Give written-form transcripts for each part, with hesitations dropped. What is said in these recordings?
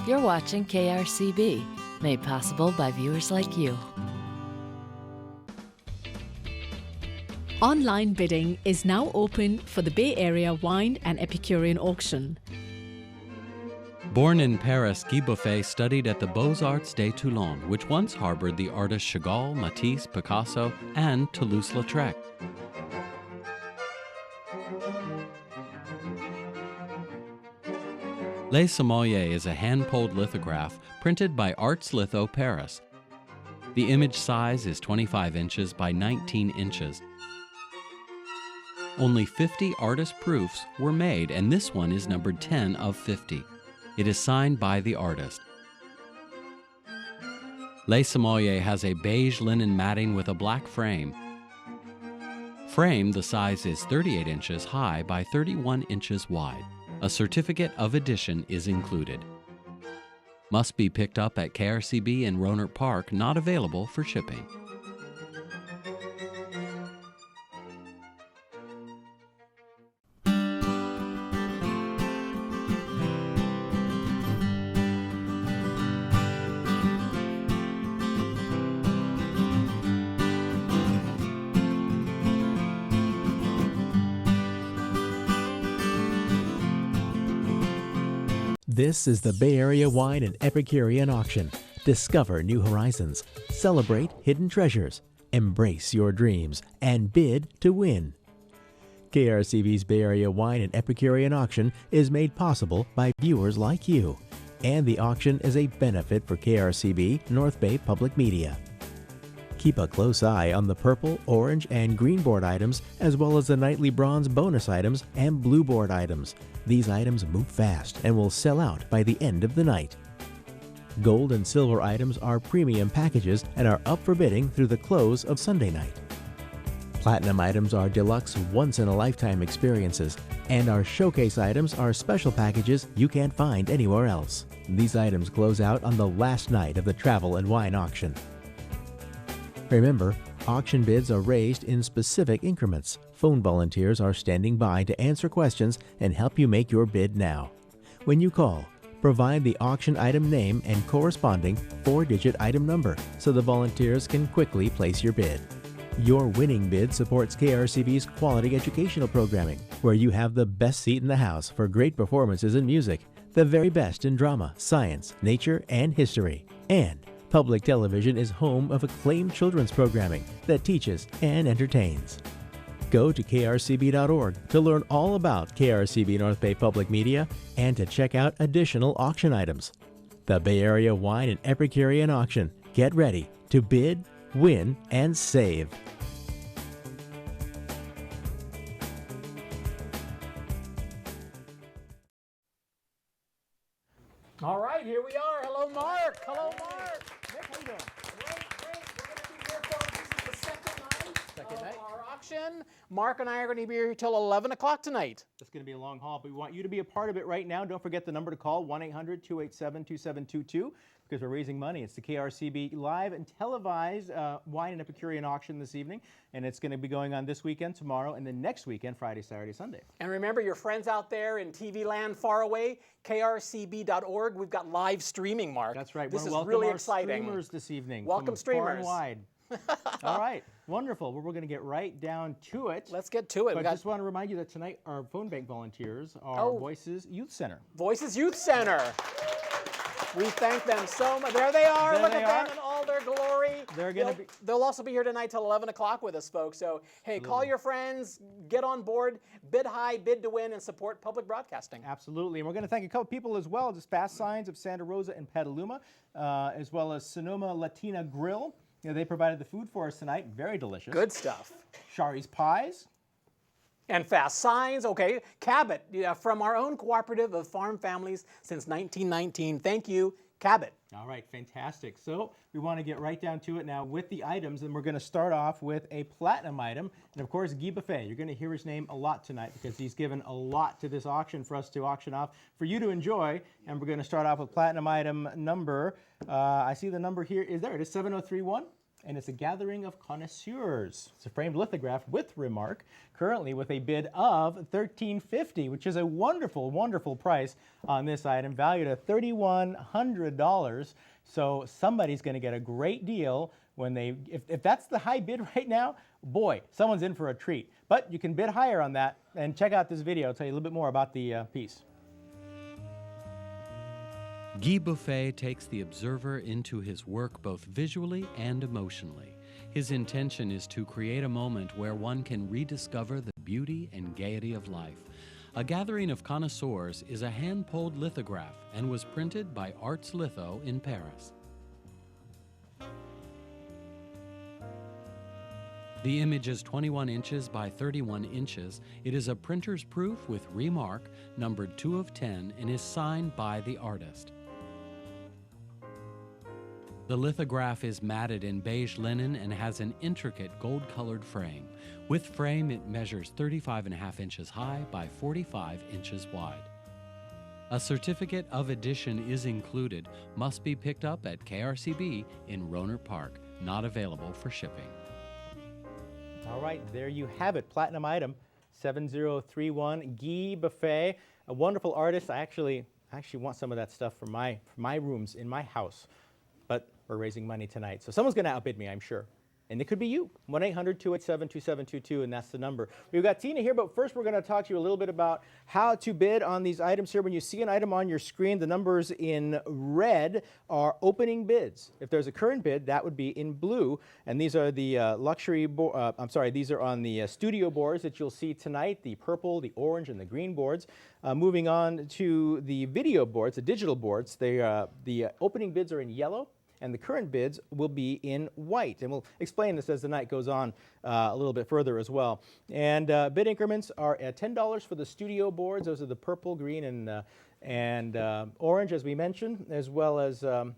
You're watching KRCB, made possible by viewers like you. Online bidding is now open for the Bay Area Wine and Epicurean auction. Born in Paris, Guy Buffet studied at the Beaux-Arts de Toulon, which once harbored the artists Chagall, Matisse, Picasso, and Toulouse-Lautrec. Leisa Monet is a hand-pulled lithograph printed by Arts Litho Paris. The image size is 25 inches by 19 inches. Only 50 artist proofs were made, and this one is numbered 10 of 50. It is signed by the artist. Leisa Monet has a beige linen matting with a black frame. Frame, the size is 38 inches high by 31 inches wide. A certificate of edition is included. Must be picked up at KRCB in Rohnert Park, not available for shipping. This is the Bay Area Wine and Epicurean Auction. Discover new horizons, celebrate hidden treasures, embrace your dreams, and bid to win. KRCB's Bay Area Wine and Epicurean Auction is made possible by viewers like you, and the auction is a benefit for KRCB North Bay Public Media. Keep a close eye on the purple, orange, and green board items, as well as the nightly bronze bonus items and blue board items. These items move fast and will sell out by the end of the night. Gold and silver items are premium packages and are up for bidding through the close of Sunday night. Platinum items are deluxe once-in-a-lifetime experiences, and our showcase items are special packages you can't find anywhere else. These items close out on the last night of the Travel and Wine Auction. Remember, auction bids are raised in specific increments. Phone volunteers are standing by to answer questions and help you make your bid now. When you call, provide the auction item name and corresponding 4-digit item number so the volunteers can quickly place your bid. Your winning bid supports KRCB's quality educational programming, where you have the best seat in the house for great performances in music, the very best in drama, science, nature, and history. And public television is home of acclaimed children's programming that teaches and entertains. Go to krcb.org to learn all about KRCB North Bay Public Media and to check out additional auction items. The Bay Area Wine and Epicurean Auction. Get ready to bid, win, and save. All right, here we are. Hello, Mark. Hello, Mark. Nick, how you doing? Great. We're going to be here, folks. This is the second night of our auction. Mark and I are going to be here till 11 o'clock tonight. It's going to be a long haul, but we want you to be a part of it right now. Don't forget the number to call, 1-800-287-2722, because we're raising money. It's the KRCB live and televised wine and Epicurean auction this evening, and it's going to be going on this weekend, tomorrow, and then next weekend, Friday, Saturday, Sunday. And remember, your friends out there in TV land far away, krcb.org. We've got live streaming, Mark. That's right. This is welcome really our exciting. Streamers this evening. Welcome, from far streamers. and wide. All right. Wonderful. Well, we're going to get right down to it. Let's get to it. But I just want to remind you that tonight our phone bank volunteers are Voices Youth Center. Voices Youth Center. We thank them so much. There they are. Look at them in all their glory. They'll also be here tonight till 11 o'clock with us, folks. So, hey, call your friends, get on board, bid high, bid to win, and support public broadcasting. Absolutely. And we're going to thank a couple people as well, just Fast Signs of Santa Rosa and Petaluma, as well as Sonoma Latina Grill. You know, they provided the food for us tonight. Very delicious. Good stuff. Shari's Pies. And Fast Signs, okay. Cabot, from our own cooperative of farm families since 1919. Thank you, Cabot. All right, fantastic. So we want to get right down to it now with the items, and we're going to start off with a platinum item. And of course, Guy Buffet. You're going to hear his name a lot tonight because he's given a lot to this auction for us to auction off for you to enjoy. And we're going to start off with platinum item number, I see the number here, it is 7031. and it's a gathering of connoisseurs. It's a framed lithograph with remark, currently with a bid of $13.50, which is a wonderful, wonderful price on this item, valued at $3,100. So somebody's going to get a great deal when they, if that's the high bid right now, boy, someone's in for a treat. But you can bid higher on that, and check out this video. I'll tell you a little bit more about the piece. Guy Buffet takes the observer into his work both visually and emotionally. His intention is to create a moment where one can rediscover the beauty and gaiety of life. A Gathering of Connoisseurs is a hand-pulled lithograph and was printed by Arts Litho in Paris. The image is 21 inches by 31 inches. It is a printer's proof with remark, numbered 2 of 10, and is signed by the artist. The lithograph is matted in beige linen and has an intricate gold-colored frame. With frame, it measures 35.5 inches high by 45 inches wide. A certificate of addition is included, must be picked up at KRCB in Rohnert Park, not available for shipping. All right, there you have it. Platinum item 7031, Guy Buffet, a wonderful artist. I actually want some of that stuff for my rooms in my house. But we're raising money tonight, so someone's going to outbid me, I'm sure. And it could be you. 1-800-287-2722, and that's the number. We've got Tina here, but first we're going to talk to you a little bit about how to bid on these items here. When you see an item on your screen, the numbers in red are opening bids. If there's a current bid, that would be in blue. And these are the these are on the studio boards that you'll see tonight, the purple, the orange, and the green boards. Moving on to the video boards, the digital boards, the opening bids are in yellow, and the current bids will be in white. And we'll explain this as the night goes on a little bit further as well. And bid increments are at $10 for the studio boards. Those are the purple, green, and orange, as we mentioned, as well as, and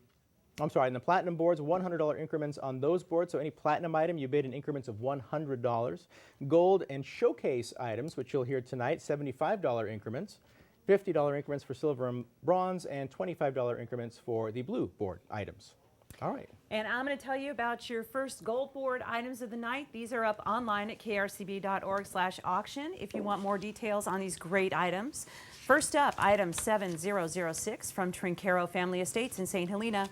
the platinum boards, $100 increments on those boards. So any platinum item, you bid in increments of $100. Gold and showcase items, which you'll hear tonight, $75 increments. $50 increments for silver and bronze, and $25 increments for the blue board items. All right. And I'm going to tell you about your first gold board items of the night. These are up online at krcb.org/auction if you want more details on these great items. First up, item 7006 from Trinchero Family Estates in St. Helena.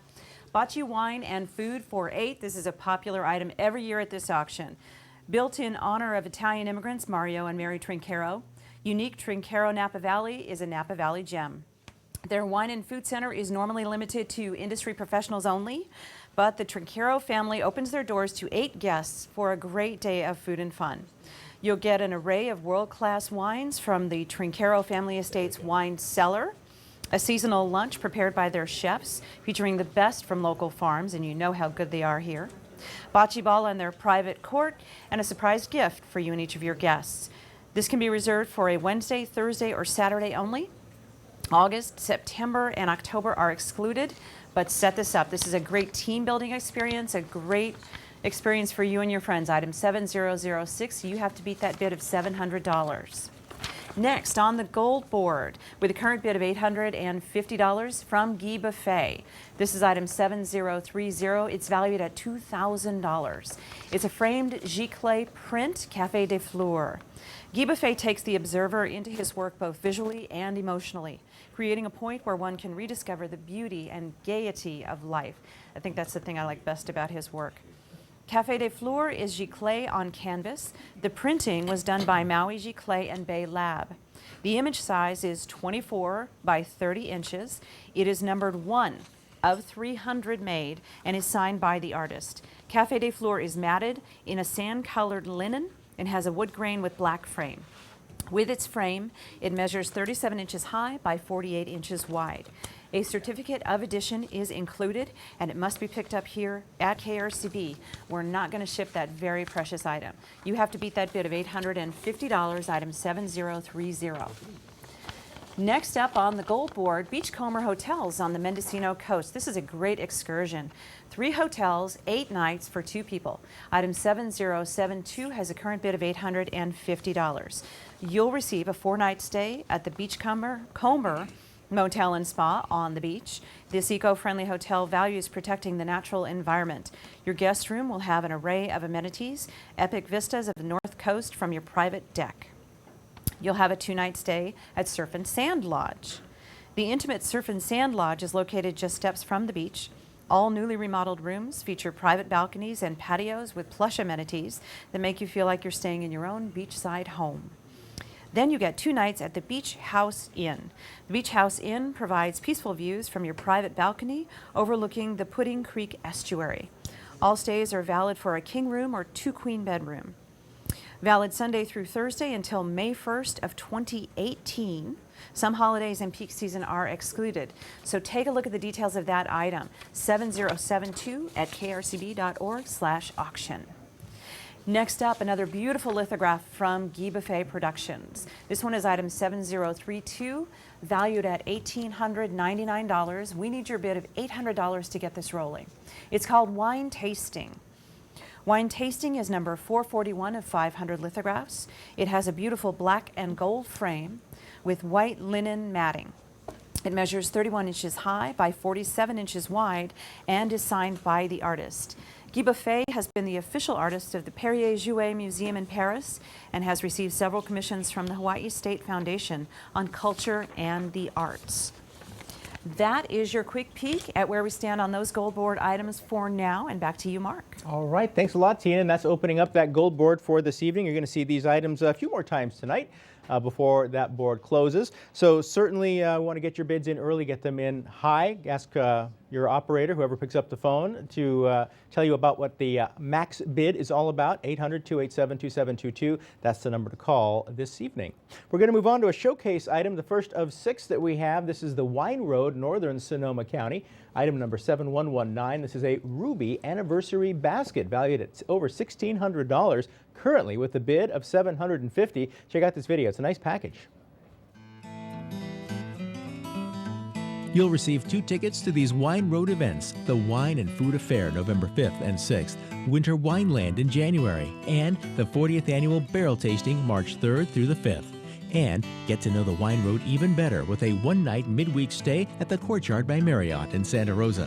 Bought you wine and food for $8. This is a popular item every year at this auction. Built in honor of Italian immigrants Mario and Mary Trinchero. Unique Trinchero Napa Valley is a Napa Valley gem. Their wine and food center is normally limited to industry professionals only, but the Trinchero family opens their doors to 8 guests for a great day of food and fun. You'll get an array of world-class wines from the Trinchero Family Estates wine cellar, a seasonal lunch prepared by their chefs featuring the best from local farms, and you know how good they are here, bocce ball on their private court, and a surprise gift for you and each of your guests. This can be reserved for a Wednesday, Thursday, or Saturday only. August, September, and October are excluded, but set this up. This is a great team building experience, a great experience for you and your friends. Item 7006, you have to beat that bid of $700. Next, on the gold board, with a current bid of $850 from Guy Buffet. This is item 7030. It's valued at $2,000. It's a framed giclée print, Café des Fleurs. Guy Buffet takes the observer into his work both visually and emotionally, creating a point where one can rediscover the beauty and gaiety of life. I think that's the thing I like best about his work. Café des Fleurs is giclée on canvas. The printing was done by Maui Giclée and Bay Lab. The image size is 24 by 30 inches. It is numbered 1 of 300 made and is signed by the artist. Café des Fleurs is matted in a sand-colored linen and has a wood grain with black frame. With its frame, it measures 37 inches high by 48 inches wide. A certificate of addition is included, and it must be picked up here at KRCB. We're not going to ship that very precious item. You have to beat that bid of $850, item 7030. Next up on the gold board, Beachcomber Hotels on the Mendocino coast. This is a great excursion. 3 hotels, 8 nights for 2 people. Item 7072 has a current bid of $850. You'll receive a 4-night stay at the Beachcomber Motel and spa on the beach. This eco-friendly hotel values protecting the natural environment. Your guest room will have an array of amenities, epic vistas of the North Coast from your private deck. You'll have a 2-night stay at Surf and Sand Lodge. The intimate Surf and Sand Lodge is located just steps from the beach. All newly remodeled rooms feature private balconies and patios with plush amenities that make you feel like you're staying in your own beachside home. Then you get 2 nights at the Beach House Inn. The Beach House Inn provides peaceful views from your private balcony overlooking the Pudding Creek estuary. All stays are valid for a king room or 2 queen bedroom. Valid Sunday through Thursday until May 1st of 2018. Some holidays and peak season are excluded. So take a look at the details of that item, 7072 at krcb.org/auction. Next up, another beautiful lithograph from Guy Buffet Productions. This one is item 7032, valued at $1,899. We need your bid of $800 to get this rolling. It's called Wine Tasting. Wine Tasting is number 441 of 500 lithographs. It has a beautiful black and gold frame with white linen matting. It measures 31 inches high by 47 inches wide and is signed by the artist. Guy Buffet has been the official artist of the Perrier-Jouet Museum in Paris and has received several commissions from the Hawaii State Foundation on culture and the arts. That is your quick peek at where we stand on those gold board items for now, and back to you, Mark. All right, thanks a lot, Tina, and that's opening up that gold board for this evening. You're going to see these items a few more times tonight before that board closes. So certainly want to get your bids in early, get them in high. Ask your operator, whoever picks up the phone, to tell you about what the max bid is all about. 800-287-2722. That's the number to call this evening. We're going to move on to a showcase item, the first of 6 that we have. This is the Wine Road, Northern Sonoma County. Item number 7119. This is a Ruby Anniversary Basket valued at over $1,600, currently with a bid of $750. Check out this video. It's a nice package. You'll receive 2 tickets to these Wine Road events, the Wine and Food Affair November 5th and 6th, Winter Wineland in January, and the 40th Annual Barrel Tasting March 3rd through the 5th. And get to know the Wine Road even better with a 1-night midweek stay at the Courtyard by Marriott in Santa Rosa.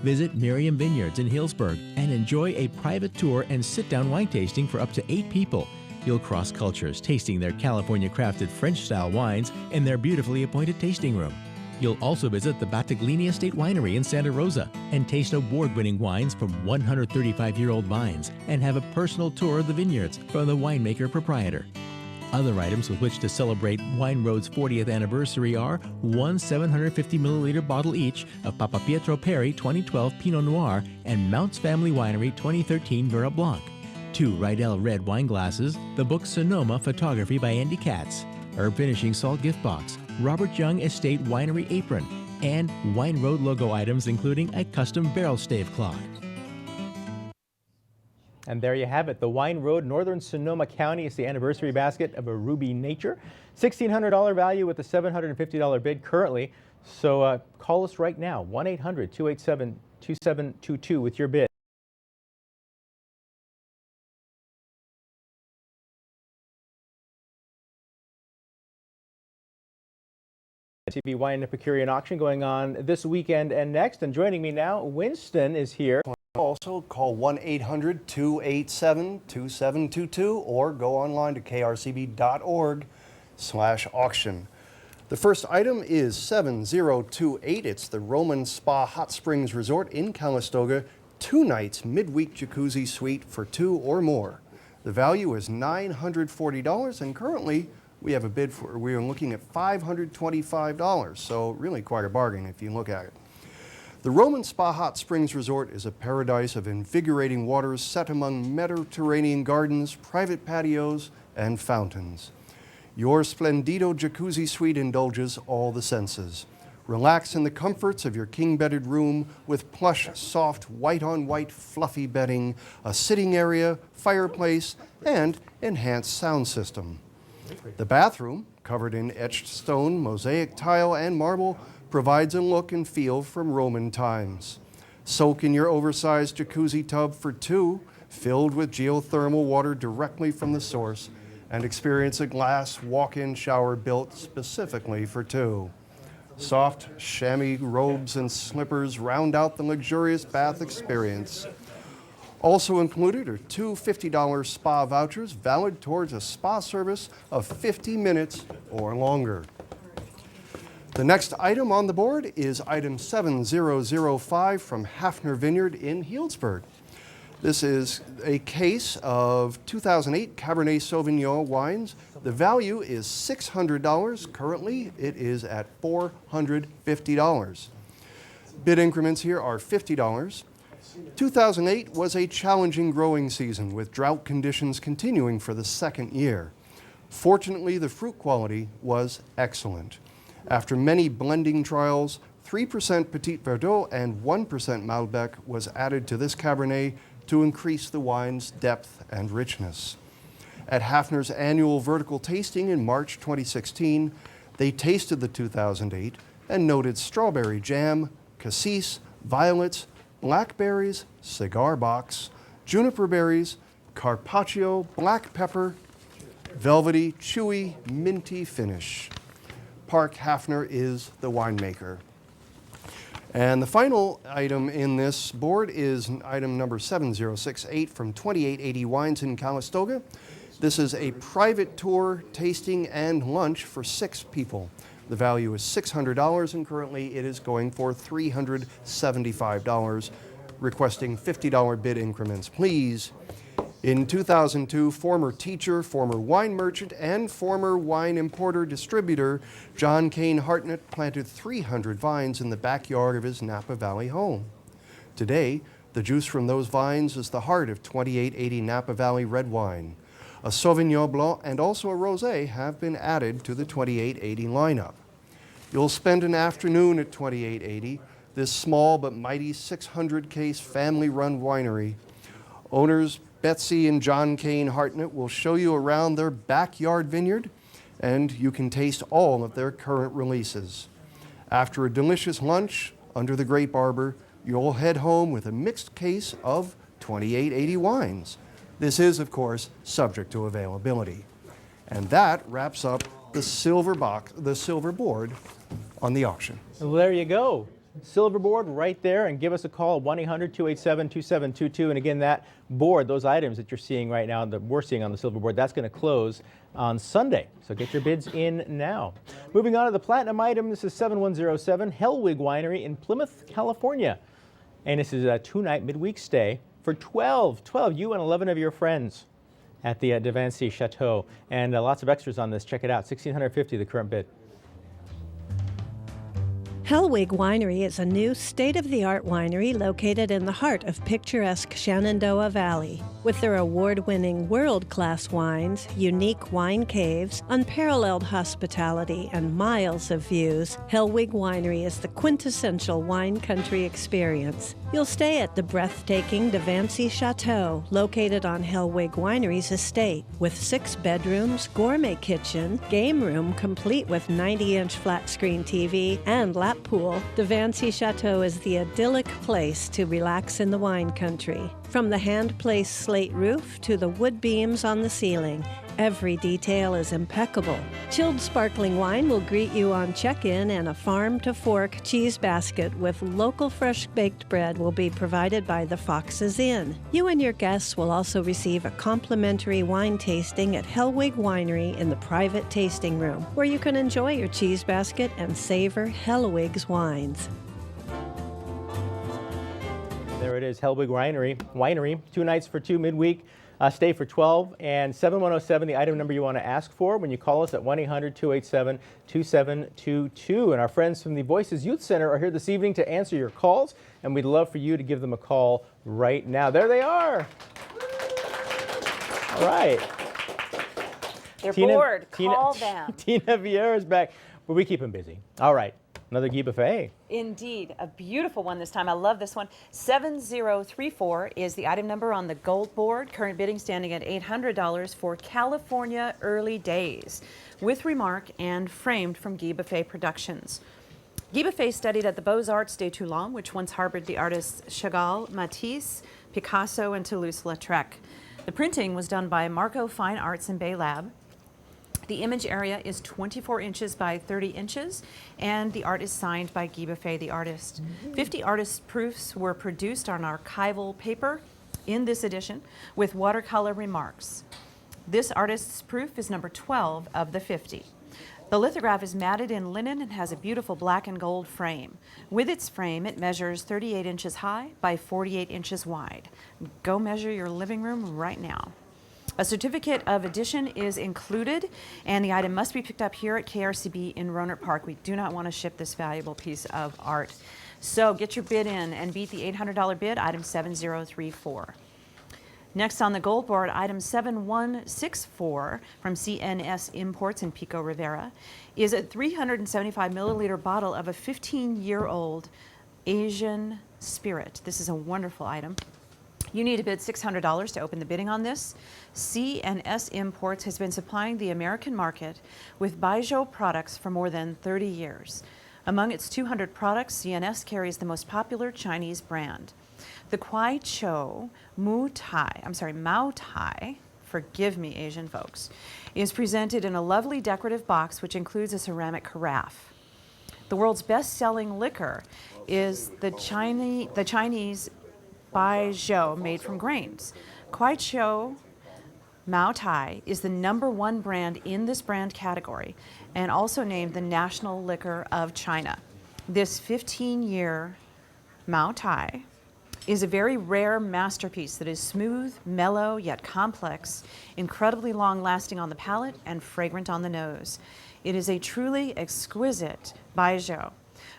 Visit Miriam Vineyards in Hillsburg and enjoy a private tour and sit-down wine tasting for up to 8 people. You'll cross cultures, tasting their California-crafted French-style wines in their beautifully appointed tasting room. You'll also visit the Battaglini State Winery in Santa Rosa and taste award-winning wines from 135-year-old vines and have a personal tour of the vineyards from the winemaker proprietor. Other items with which to celebrate Wine Road's 40th anniversary are 1 750-milliliter bottle each of Papa Pietro Perri 2012 Pinot Noir and Mounts Family Winery 2013 Vera Blanc, 2 Rydell Red wine glasses, the book Sonoma Photography by Andy Katz, Herb Finishing Salt Gift Box, Robert Young Estate Winery Apron, and Wine Road logo items including a custom barrel stave clock. And there you have it, the Wine Road, Northern Sonoma County. It's the anniversary basket of a Ruby Nature. $1,600 value with a $750 bid currently. So call us right now, 1-800-287-2722 with your bid. CB Wine and Epicurean auction going on this weekend and next. And joining me now, Winston is here. Also, call 1-800-287-2722 or go online to krcb.org/auction. The first item is 7028. It's the Roman Spa Hot Springs Resort in Calistoga. 2 nights midweek jacuzzi suite for 2 or more. The value is $940 and currently we have a bid for, we are looking at $525. So really quite a bargain if you look at it. The Roman Spa Hot Springs Resort is a paradise of invigorating waters set among Mediterranean gardens, private patios, and fountains. Your Splendido Jacuzzi Suite indulges all the senses. Relax in the comforts of your king-bedded room with plush, soft, white-on-white fluffy bedding, a sitting area, fireplace, and enhanced sound system. The bathroom, covered in etched stone, mosaic tile, and marble, provides a look and feel from Roman times. Soak in your oversized jacuzzi tub for 2, filled with geothermal water directly from the source, and experience a glass walk-in shower built specifically for 2. Soft chamois robes and slippers round out the luxurious bath experience. Also included are two $50 spa vouchers valid towards a spa service of 50 minutes or longer. The next item on the board is item 7005 from Hafner Vineyard in Healdsburg. This is a case of 2008 Cabernet Sauvignon wines. The value is $600. Currently, it is at $450. Bid increments here are $50. 2008 was a challenging growing season with drought conditions continuing for the second year. Fortunately, the fruit quality was excellent. After many blending trials, 3% Petit Verdot and 1% Malbec was added to this Cabernet to increase the wine's depth and richness. At Hafner's annual vertical tasting in March 2016, they tasted the 2008 and noted strawberry jam, cassis, violets, blackberries, cigar box, juniper berries, carpaccio, black pepper, velvety, chewy, minty finish. Park Hafner is the winemaker. And the final item in this board is item number 7068 from 2880 Wines in Calistoga. This is a private tour, tasting, and lunch for 6 people. The value is $600, and currently it is going for $375, requesting $50 bid increments, please. In 2002, former teacher, former wine merchant, and former wine importer distributor John Kane Hartnett planted 300 vines in the backyard of his Napa Valley home. Today, the juice from those vines is the heart of 2880 Napa Valley red wine. A Sauvignon Blanc and also a Rosé have been added to the 2880 lineup. You'll spend an afternoon at 2880, this small but mighty 600-case family-run winery. Owners Betsy and John Kane Hartnett will show you around their backyard vineyard, and you can taste all of their current releases. After a delicious lunch under the grape arbor, you'll head home with a mixed case of 2880 wines. This is, of course, subject to availability. And that wraps up the silver board on the auction. Well, there you go. Silver board right there, and give us a call at 1-800-287-2722. And again, that board, those items that you're seeing right now, that we're seeing on the silver board, that's going to close on Sunday. So get your bids in now. Moving on to the platinum item, this is 7107 Hellwig Winery in Plymouth, California. And this is a 2-night midweek stay for 12, you and 11 of your friends at the Devancy Chateau. And lots of extras on this. Check it out, $1,650 the current bid. Hellwig Winery is a new state-of-the-art winery located in the heart of picturesque Shenandoah Valley. With their award-winning world-class wines, unique wine caves, unparalleled hospitality, and miles of views, Hellwig Winery is the quintessential wine country experience. You'll stay at the breathtaking Devancy Chateau, located on Hellwig Winery's estate, with 6 bedrooms, gourmet kitchen, game room complete with 90-inch flat-screen TV, and lap pool. Devancy Chateau is the idyllic place to relax in the wine country. From the hand-placed slate roof to the wood beams on the ceiling, every detail is impeccable. Chilled sparkling wine will greet you on check-in, and a farm-to-fork cheese basket with local fresh-baked bread will be provided by the Fox's Inn. You and your guests will also receive a complimentary wine tasting at Hellwig Winery in the private tasting room, where you can enjoy your cheese basket and savor Hellwig's wines. There it is, Hellwig Winery, 2 nights for 2 midweek. Stay for 12, and 7107, the item number you want to ask for when you call us at 1-800-287-2722. And our friends from the Voices Youth Center are here this evening to answer your calls, and we'd love for you to give them a call right now. There they are. All right. They're bored. Call them. Tina Vieira is back, but we keep them busy. All right. Another Guy Buffet. Indeed, a beautiful one this time. I love this one. 7034 is the item number on the gold board. Current bidding standing at $800 for California Early Days, with remark and framed from Guy Buffet Productions. Guy Buffet studied at the Beaux-Arts de Toulon, which once harbored the artists Chagall, Matisse, Picasso, and Toulouse-Lautrec. The printing was done by Marco Fine Arts and Bay Lab. The image area is 24 inches by 30 inches, and the art is signed by Guy Buffet, the artist. 50 artist proofs were produced on archival paper in this edition with watercolor remarks. This artist's proof is number 12 of the 50. The lithograph is matted in linen and has a beautiful black and gold frame. With its frame, it measures 38 inches high by 48 inches wide. Go measure your living room right now. A certificate of addition is included, and the item must be picked up here at KRCB in Rohnert Park. We do not want to ship this valuable piece of art. So get your bid in and beat the $800 bid, item 7034. Next on the gold board, item 7164 from CNS Imports in Pico Rivera is a 375 milliliter bottle of a 15-year-old Asian spirit. This is a wonderful item. You need to bid $600 to open the bidding on this. CNS Imports has been supplying the American market with Baijiu products for more than 30 years. Among its 200 products, CNS carries the most popular Chinese brand. The Kwai Chou Mao Tai, forgive me Asian folks, is presented in a lovely decorative box which includes a ceramic carafe. The world's best-selling liquor is the Chinese Baijiu made from grains. Kwai Chou Mao Tai is the #1 brand in this brand category and also named the national liquor of China. This 15-year Mao Tai is a very rare masterpiece that is smooth, mellow, yet complex, incredibly long-lasting on the palate and fragrant on the nose. It is a truly exquisite Baijiu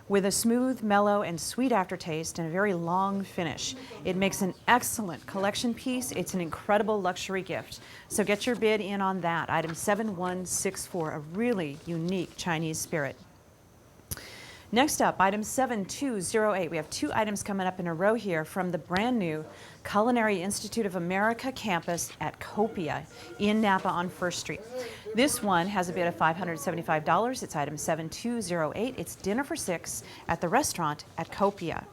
with a smooth, mellow, and sweet aftertaste and a very long finish. It makes an excellent collection piece. It's an incredible luxury gift. So get your bid in on that. Item 7164, a really unique Chinese spirit. Next up, item 7208. We have 2 items coming up in a row here from the brand new Culinary Institute of America campus at Copia in Napa on 1st Street. This one has a bid of $575. It's item 7208. It's dinner for 6 at the restaurant at Copia.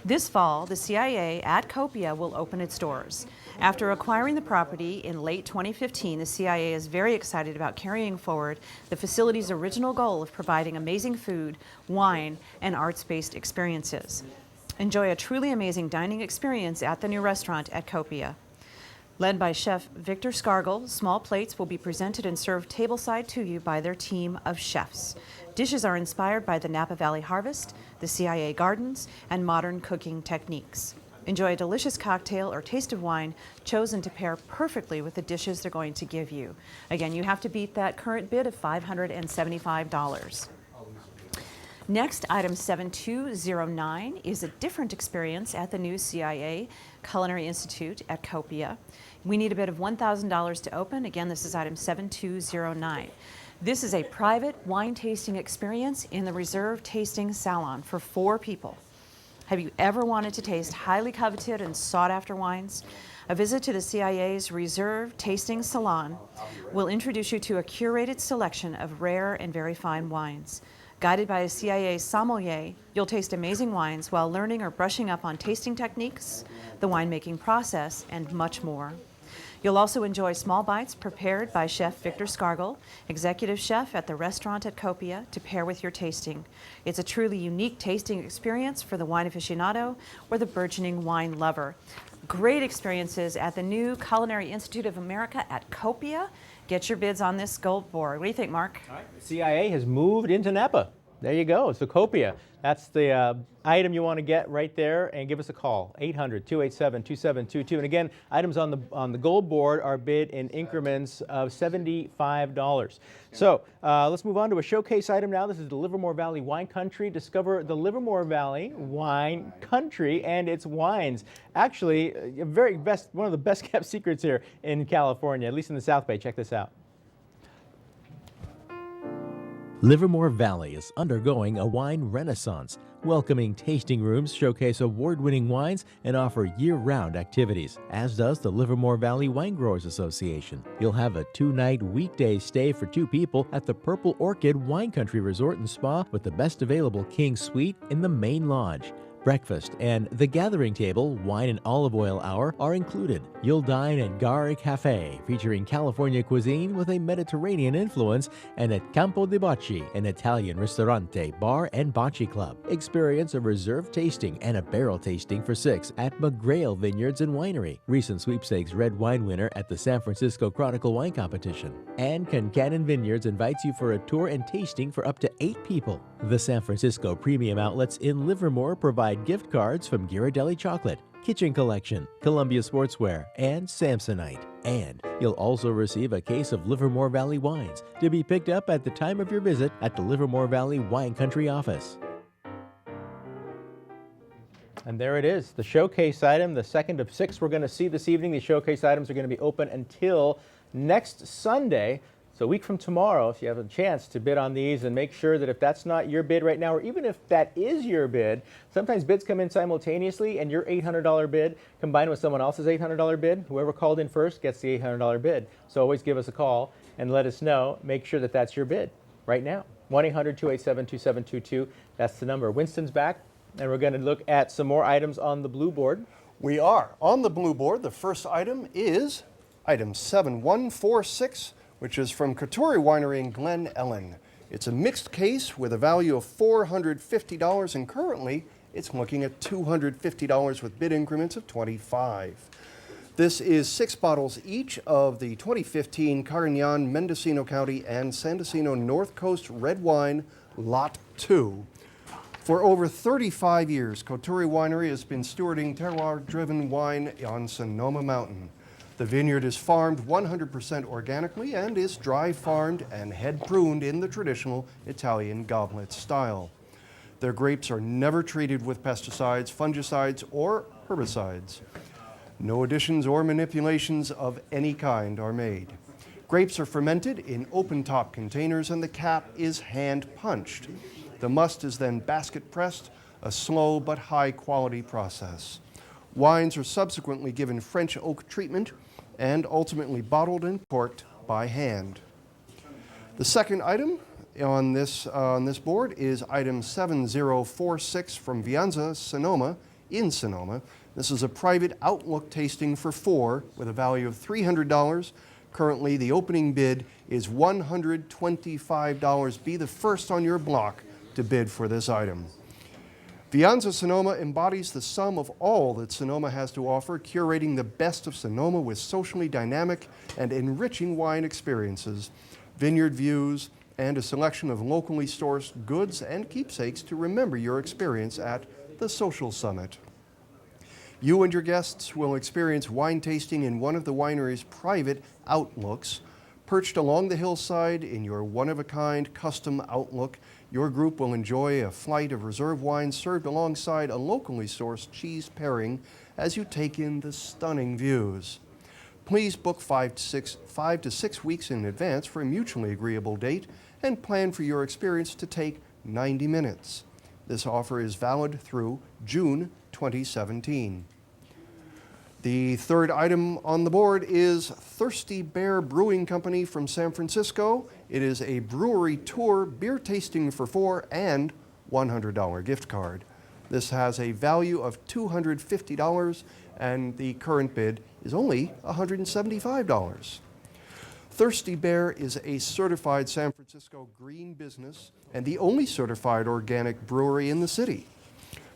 This fall, the CIA at Copia will open its doors. After acquiring the property in late 2015, the CIA is very excited about carrying forward the facility's original goal of providing amazing food, wine, and arts-based experiences. Enjoy a truly amazing dining experience at the new restaurant at Copia. Led by Chef Victor Scargill, small plates will be presented and served tableside to you by their team of chefs. Dishes are inspired by the Napa Valley Harvest, the CIA Gardens, and modern cooking techniques. Enjoy a delicious cocktail or taste of wine chosen to pair perfectly with the dishes they're going to give you. Again, you have to beat that current bid of $575. Next, item 7209 is a different experience at the new CIA Culinary Institute at Copia. We need a bid of $1,000 to open. Again, this is item 7209. This is a private wine tasting experience in the Reserve Tasting Salon for 4 people. Have you ever wanted to taste highly coveted and sought-after wines? A visit to the CIA's Reserve Tasting Salon will introduce you to a curated selection of rare and very fine wines. Guided by a CIA sommelier, you'll taste amazing wines while learning or brushing up on tasting techniques, the winemaking process, and much more. You'll also enjoy small bites prepared by Chef Victor Scargill, executive chef at the restaurant at Copia, to pair with your tasting. It's a truly unique tasting experience for the wine aficionado or the burgeoning wine lover. Great experiences at the new Culinary Institute of America at Copia. Get your bids on this gold board. What do you think, Mark? All right. The CIA has moved into Napa. There you go. It's the Copia. That's the item you want to get right there, and give us a call, 800-287-2722. And again, items on the gold board are bid in increments of $75. So let's move on to a showcase item now. This is the Livermore Valley Wine Country. Discover the Livermore Valley Wine Country and its wines. Actually, one of the best kept secrets here in California, at least in the South Bay. Check this out. Livermore Valley is undergoing a wine renaissance. Welcoming tasting rooms showcase award-winning wines and offer year-round activities, as does the Livermore Valley Wine Growers Association. You'll have a 2-night weekday stay for 2 people at the Purple Orchid Wine Country Resort and Spa with the best available King Suite in the main lodge. Breakfast and the gathering table, wine and olive oil hour are included. You'll dine at Gare Cafe, featuring California cuisine with a Mediterranean influence, and at Campo di Bocce, an Italian ristorante, bar, and bocce club. Experience a reserve tasting and a barrel tasting for 6 at McGrail Vineyards and Winery, recent sweepstakes red wine winner at the San Francisco Chronicle Wine Competition. And Concannon Vineyards invites you for a tour and tasting for up to 8 people. The San Francisco Premium Outlets in Livermore provide gift cards from Ghirardelli Chocolate, Kitchen Collection, Columbia Sportswear, and Samsonite. And you'll also receive a case of Livermore Valley wines to be picked up at the time of your visit at the Livermore Valley Wine Country office. And there it is, the showcase item, the second of 6 we're going to see this evening. The showcase items are going to be open until next Sunday. So a week from tomorrow, if you have a chance to bid on these, and make sure that if that's not your bid right now, or even if that is your bid, sometimes bids come in simultaneously and your $800 bid combined with someone else's $800 bid, whoever called in first gets the $800 bid. So always give us a call and let us know. Make sure that that's your bid right now. 1-800-287-2722, that's the number. Winston's back, and we're going to look at some more items on the blue board. We are. On the blue board, the first item is item 7146, which is from Culinary Winery in Glen Ellen. It's a mixed case with a value of $450, and currently it's looking at $250 with bid increments of $25. This is 6 bottles each of the 2015 Carignan, Mendocino County, and Sandocino North Coast Red Wine Lot 2. For over 35 years, Culinary Winery has been stewarding terroir-driven wine on Sonoma Mountain. The vineyard is farmed 100% organically and is dry farmed and head pruned in the traditional Italian goblet style. Their grapes are never treated with pesticides, fungicides, or herbicides. No additions or manipulations of any kind are made. Grapes are fermented in open-top containers and the cap is hand punched. The must is then basket pressed, a slow but high-quality process. Wines are subsequently given French oak treatment and ultimately bottled and corked by hand. The second item on this board is item 7046 from Vianza Sonoma in Sonoma. This is a private outlook tasting for 4 with a value of $300. Currently, the opening bid is $125. Be the first on your block to bid for this item. Vianza Sonoma embodies the sum of all that Sonoma has to offer, curating the best of Sonoma with socially dynamic and enriching wine experiences, vineyard views, and a selection of locally sourced goods and keepsakes to remember your experience at the Social Summit. You and your guests will experience wine tasting in one of the winery's private outlooks. Perched along the hillside in your one-of-a-kind custom outlook, your group will enjoy a flight of reserve wines served alongside a locally sourced cheese pairing as you take in the stunning views. Please book 5 to 6 weeks in advance for a mutually agreeable date and plan for your experience to take 90 minutes. This offer is valid through June 2017. The third item on the board is Thirsty Bear Brewing Company from San Francisco. It is a brewery tour, beer tasting for 4, and $100 gift card. This has a value of $250, and the current bid is only $175. Thirsty Bear is a certified San Francisco green business and the only certified organic brewery in the city.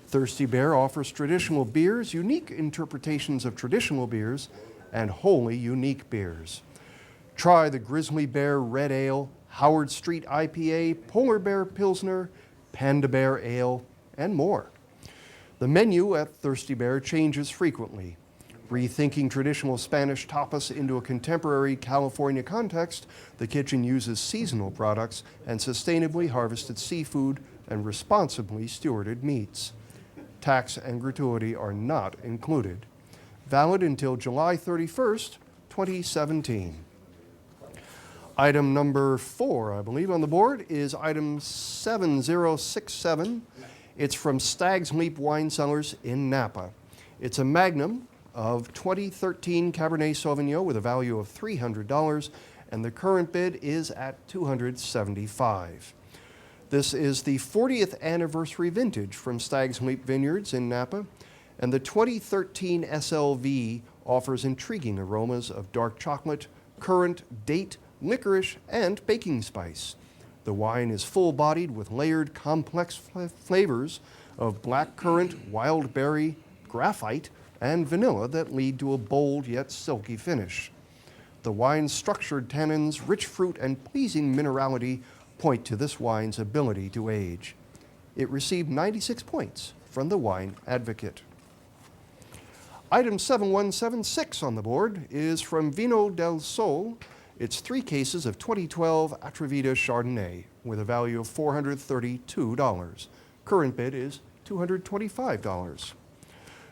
Thirsty Bear offers traditional beers, unique interpretations of traditional beers, and wholly unique beers. Try the Grizzly Bear Red Ale, Howard Street IPA, Polar Bear Pilsner, Panda Bear Ale, and more. The menu at Thirsty Bear changes frequently. Rethinking traditional Spanish tapas into a contemporary California context, the kitchen uses seasonal products and sustainably harvested seafood and responsibly stewarded meats. Tax and gratuity are not included. Valid until July 31st, 2017. Item number 4, I believe, on the board is item 7067. It's from Stag's Leap Wine Cellars in Napa. It's a magnum of 2013 Cabernet Sauvignon with a value of $300, and the current bid is at $275. This is the 40th anniversary vintage from Stag's Leap Vineyards in Napa, and the 2013 SLV offers intriguing aromas of dark chocolate, currant, date, licorice, and baking spice. The wine is full-bodied with layered, complex flavors of black currant, wild berry, graphite, and vanilla that lead to a bold yet silky finish. The wine's structured tannins, rich fruit, and pleasing minerality point to this wine's ability to age. It received 96 points from the Wine Advocate. Item 7176 on the board is from Vino del Sol. It's 3 cases of 2012 Trevita Chardonnay with a value of $432. Current bid is $225.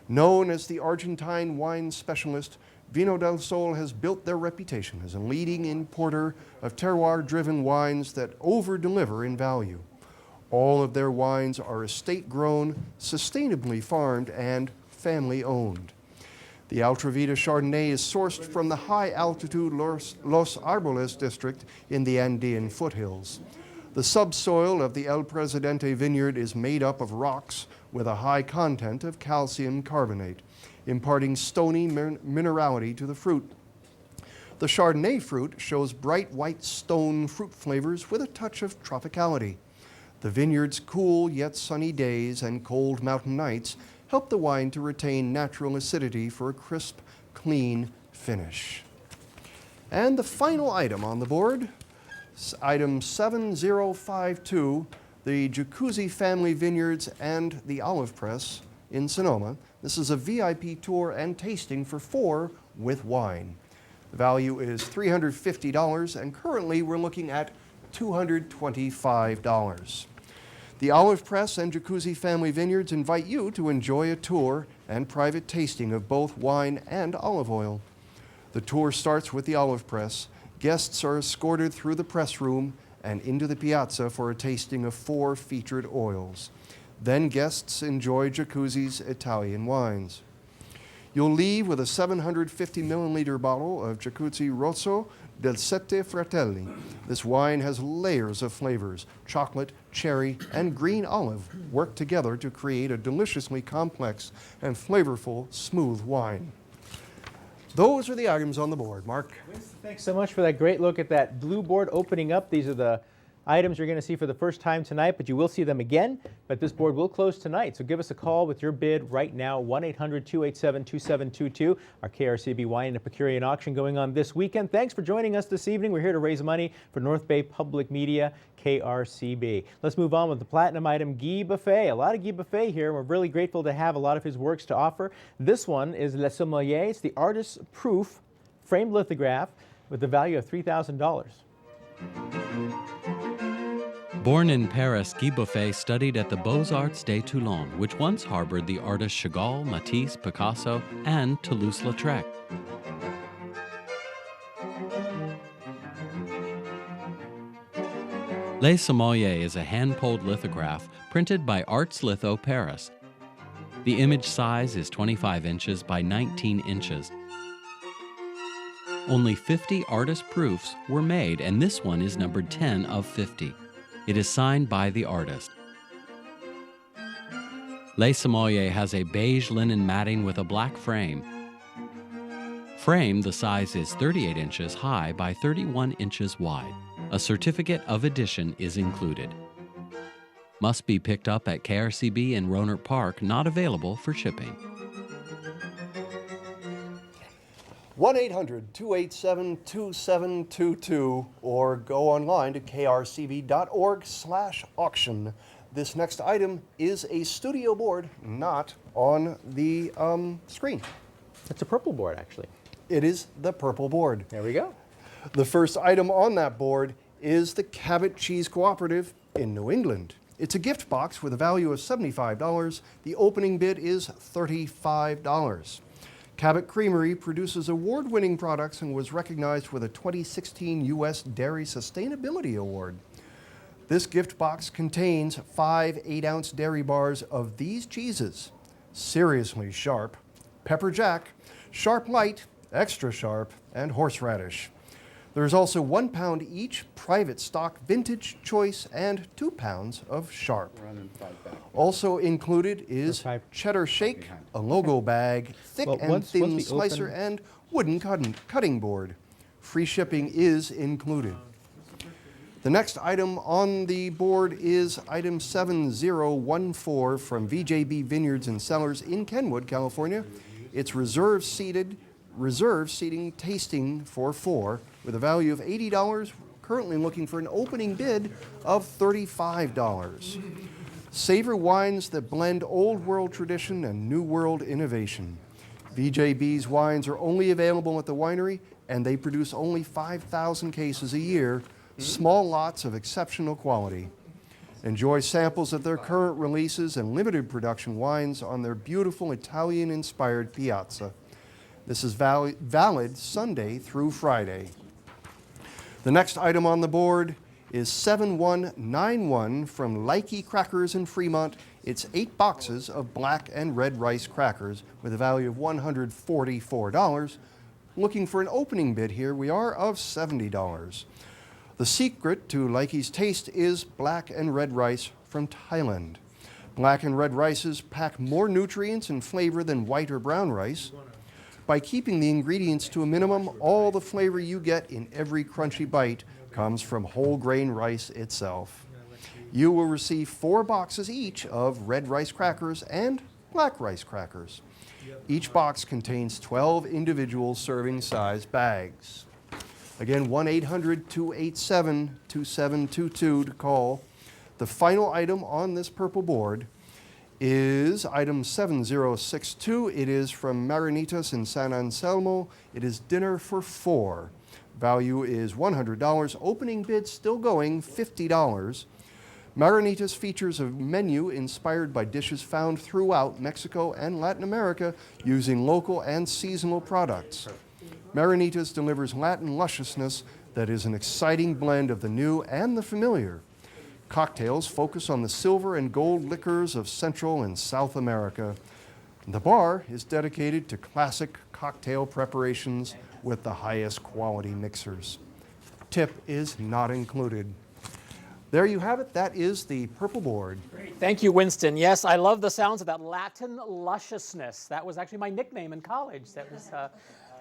Known as the Argentine wine specialist, Vino del Sol has built their reputation as a leading importer of terroir-driven wines that over-deliver in value. All of their wines are estate-grown, sustainably farmed, and family-owned. The Trevita Chardonnay is sourced from the high-altitude Los Arboles district in the Andean foothills. The subsoil of the El Presidente vineyard is made up of rocks with a high content of calcium carbonate, imparting stony minerality to the fruit. The Chardonnay fruit shows bright white stone fruit flavors with a touch of tropicality. The vineyard's cool yet sunny days and cold mountain nights help the wine to retain natural acidity for a crisp, clean finish. And the final item on the board, item 7052, the Jacuzzi Family Vineyards and the Olive Press in Sonoma. This is a VIP tour and tasting for 4 with wine. The value is $350, and currently we're looking at $225. The Olive Press and Jacuzzi Family Vineyards invite you to enjoy a tour and private tasting of both wine and olive oil. The tour starts with the Olive Press. Guests are escorted through the press room and into the piazza for a tasting of 4 featured oils. Then guests enjoy Jacuzzi's Italian wines. You'll leave with a 750 milliliter bottle of Jacuzzi Rosa del Sette Fratelli. This wine has layers of flavors. Chocolate, cherry, and green olive work together to create a deliciously complex and flavorful, smooth wine. Those are the items on the board. Mark? Winston, thanks so much for that great look at that blue board opening up. These are the items you're going to see for the first time tonight, but you will see them again. But this board will close tonight, so give us a call with your bid right now, 1-800-287-2722. Our KRCB Wine and Epicurean auction going on this weekend. Thanks for joining us this evening. We're here to raise money for North Bay Public Media, KRCB. Let's move on with the platinum item, Guy Buffet. A lot of Guy Buffet here. We're really grateful to have a lot of his works to offer. This one is Le Sommelier. It's the artist's proof framed lithograph with the value of $3,000. Born in Paris, Guy Buffet studied at the Beaux-Arts de Toulon, which once harbored the artists Chagall, Matisse, Picasso, and Toulouse-Lautrec. Le Sommelier is a hand-pulled lithograph printed by Arts Litho Paris. The image size is 25 inches by 19 inches. Only 50 artist proofs were made, and this one is numbered 10 of 50. It is signed by the artist. Le Sommelier has a beige linen matting with a black frame. Frame, the size is 38 inches high by 31 inches wide. A certificate of addition is included. Must be picked up at KRCB in Rohnert Park, not available for shipping. 1-800-287-2722 or go online to krcb.org/auction. This next item is a studio board, not on the screen. It's a purple board, actually. It is the purple board. There we go. The first item on that board is the Cabot Cheese Cooperative in New England. It's a gift box with a value of $75. The opening bid is $35. Cabot Creamery produces award-winning products and was recognized with a 2016 U.S. Dairy Sustainability Award. This gift box contains 5 8-ounce dairy bars of these cheeses: Seriously Sharp, Pepper Jack, Sharp Light, Extra Sharp, and Horseradish. There's also 1 pound each private stock vintage choice and 2 pounds of sharp. Also included is cheddar shake, a logo bag, thick and thin slicer, and wooden cutting board. Free shipping is included. The next item on the board is item 7014 from VJB Vineyards and Cellars in Kenwood, California. It's reserve seating tasting for 4 with a value of $80, currently looking for an opening bid of $35. Savor wines that blend old world tradition and new world innovation. VJB's wines are only available at the winery, and they produce only 5,000 cases a year, small lots of exceptional quality. Enjoy samples of their current releases and limited production wines on their beautiful Italian-inspired piazza. This is valid Sunday through Friday. The next item on the board is 7191 from Likey Crackers in Fremont. It's 8 boxes of black and red rice crackers with a value of $144. Looking for an opening bid here, we are of $70. The secret to Likey's taste is black and red rice from Thailand. Black and red rices pack more nutrients and flavor than white or brown rice. By keeping the ingredients to a minimum, all the flavor you get in every crunchy bite comes from whole grain rice itself. You will receive 4 boxes each of red rice crackers and black rice crackers. Each box contains 12 individual serving size bags. Again, 1-800-287-2722 to call. The final item on this purple board is item 7062. It is from Marinitas in San Anselmo. It is dinner for 4. Value is $100. Opening bid still going, $50. Marinitas features a menu inspired by dishes found throughout Mexico and Latin America using local and seasonal products. Marinitas delivers Latin lusciousness that is an exciting blend of the new and the familiar. Cocktails focus on the silver and gold liquors of Central and South America. The bar is dedicated to classic cocktail preparations with the highest quality mixers. Tip is not included. There you have it. That is the purple board. Great. Thank you, Winston. Yes, I love the sounds of that Latin lusciousness. That was actually my nickname in college. That was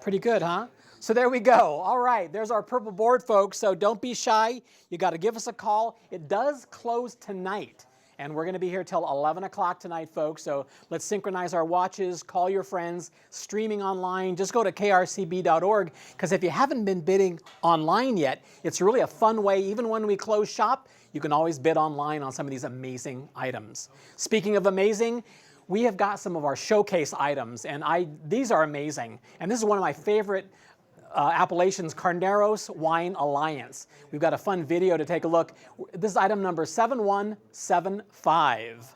pretty good, huh? So there we go. All right, there's our purple board, folks. So don't be shy. You got to give us a call. It does close tonight, and we're going to be here till 11 o'clock tonight, folks. So let's synchronize our watches, call your friends, streaming online. Just go to krcb.org, because if you haven't been bidding online yet, it's really a fun way. Even when we close shop, you can always bid online on some of these amazing items. Speaking of amazing, we have got some of our showcase items, and these are amazing. And this is one of my favorite appellations, Carneros Wine Alliance. We've got a fun video to take a look. This is item number 7175.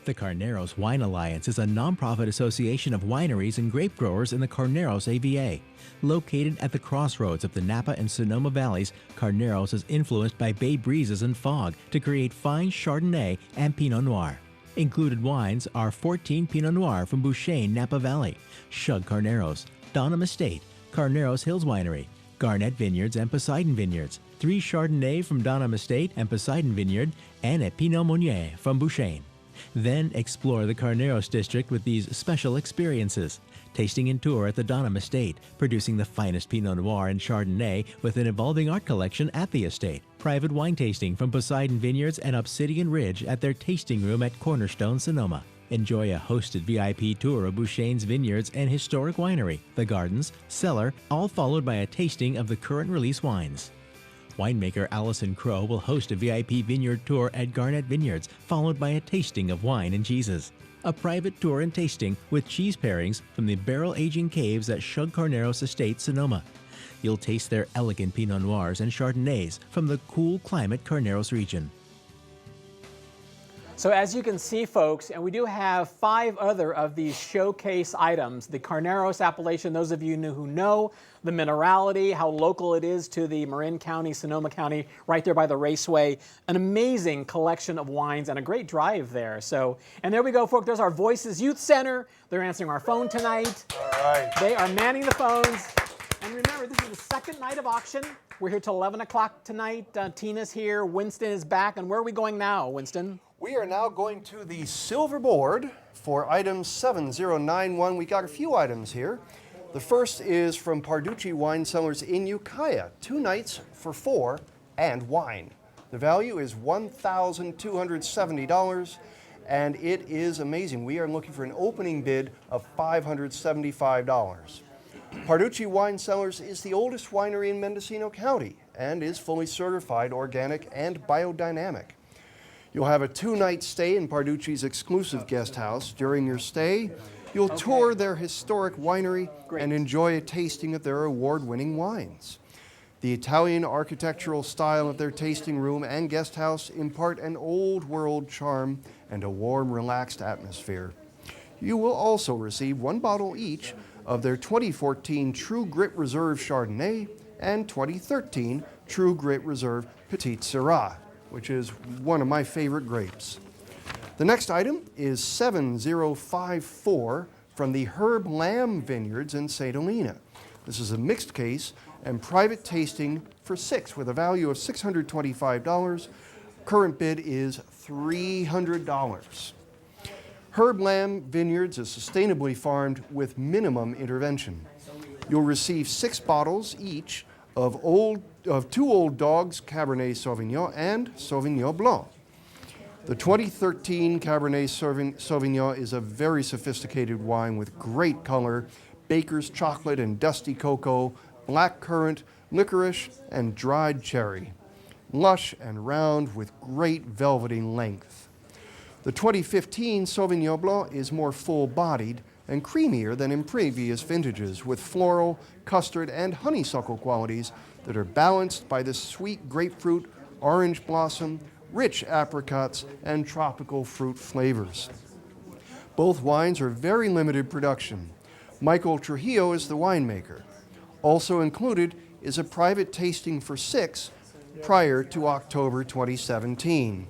The Carneros Wine Alliance is a nonprofit association of wineries and grape growers in the Carneros AVA. Located at the crossroads of the Napa and Sonoma Valleys, Carneros is influenced by bay breezes and fog to create fine Chardonnay and Pinot Noir. Included wines are 14 Pinot Noir from Bouchain, Napa Valley, Shug Carneros, Donham Estate, Carneros Hills Winery, Garnett Vineyards and Poseidon Vineyards, 3 Chardonnay from Donham Estate and Poseidon Vineyard, and a Pinot Meunier from Bouchain. Then explore the Carneros district with these special experiences. Tasting and tour at the Donham Estate, producing the finest Pinot Noir and Chardonnay with an evolving art collection at the estate. Private wine tasting from Poseidon Vineyards and Obsidian Ridge at their tasting room at Cornerstone, Sonoma. Enjoy a hosted VIP tour of Bouchain's vineyards and historic winery, the gardens, cellar, all followed by a tasting of the current release wines. Winemaker Allison Crow will host a VIP vineyard tour at Garnett Vineyards, followed by a tasting of wine and cheeses. A private tour and tasting with cheese pairings from the barrel-aging caves at Shug Carneros Estate, Sonoma. You'll taste their elegant Pinot Noirs and Chardonnays from the cool climate Carneros region. So as you can see, folks, and we do have 5 other of these showcase items. The Carneros appellation, those of you who know the minerality, how local it is to the Marin County, Sonoma County, right there by the raceway. An amazing collection of wines and a great drive there. So, and there we go, folks. There's our Voices Youth Center. They're answering our phone tonight. All right. They are manning the phones. And remember, this is the second night of auction. We're here till 11 o'clock tonight. Tina's here. Winston is back. And where are we going now, Winston? We are now going to the silver board for item 7091. We got a few items here. The first is from Parducci Wine Cellars in Ukiah. 2 nights for 4 and wine. The value is $1,270, and it is amazing. We are looking for an opening bid of $575. Parducci Wine Cellars is the oldest winery in Mendocino County and is fully certified organic and biodynamic. You'll have a 2-night stay in Parducci's exclusive guest house. During your stay, you'll tour their historic winery and enjoy a tasting of their award-winning wines. The Italian architectural style of their tasting room and guest house impart an old-world charm and a warm, relaxed atmosphere. You will also receive 1 bottle each of their 2014 True Grit Reserve Chardonnay and 2013 True Grit Reserve Petite Syrah, which is one of my favorite grapes. The next item is 7054 from the Herb Lamb Vineyards in St. Helena. This is a mixed case and private tasting for 6 with a value of $625. Current bid is $300. Herb Lamb Vineyards is sustainably farmed with minimum intervention. You'll receive 6 bottles each of 2 Old Dogs Cabernet Sauvignon and Sauvignon Blanc. The 2013 Cabernet Sauvignon is a very sophisticated wine with great color, baker's chocolate and dusty cocoa, black currant, licorice, and dried cherry. Lush and round with great velvety length. The 2015 Sauvignon Blanc is more full-bodied and creamier than in previous vintages, with floral, custard, and honeysuckle qualities that are balanced by the sweet grapefruit, orange blossom, rich apricots, and tropical fruit flavors. Both wines are very limited production. Michael Trujillo is the winemaker. Also included is a private tasting for 6 prior to October 2017.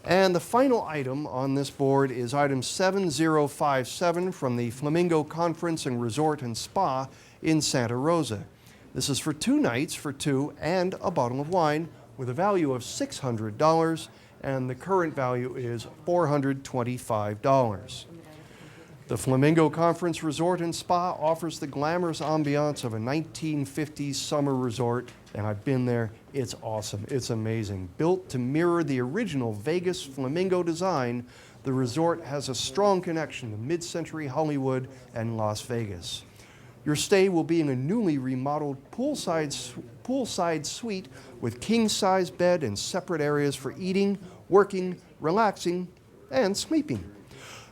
And the final item on this board is item 7057 from the Flamingo Conference and Resort and Spa in Santa Rosa. This is for 2 nights for 2 and a bottle of wine with a value of $600, and the current value is $425. The Flamingo Conference Resort and Spa offers the glamorous ambiance of a 1950s summer resort, and I've been there. It's awesome. It's amazing. Built to mirror the original Vegas Flamingo design, the resort has a strong connection to mid-century Hollywood and Las Vegas. Your stay will be in a newly remodeled poolside suite with king-size bed and separate areas for eating, working, relaxing, and sleeping.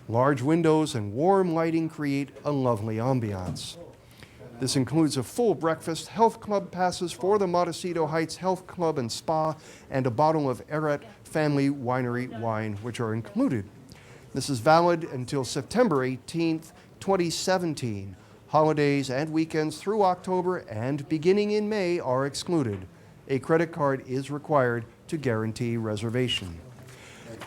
Large windows and warm lighting create a lovely ambiance. This includes a full breakfast, health club passes for the Montecito Heights Health Club and Spa, and a bottle of Eret Family Winery wine, which are included. This is valid until September 18th, 2017. Holidays and weekends through October and beginning in May are excluded. A credit card is required to guarantee reservation.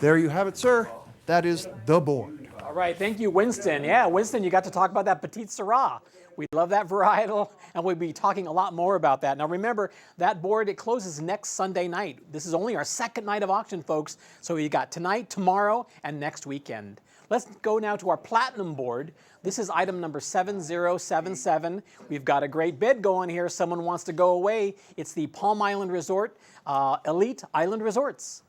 There you have it, sir. That is the board. All right, thank you, Winston. Yeah, Winston, you got to talk about that Petite Syrah. We love that varietal, and we'll be talking a lot more about that. Now remember, that board, it closes next Sunday night. This is only our second night of auction, folks. So we got tonight, tomorrow, and next weekend. Let's go now to our platinum board. This is item number 7077. We've got a great bid going here. Someone wants to go away. It's the Palm Island Resort, Elite Island Resorts.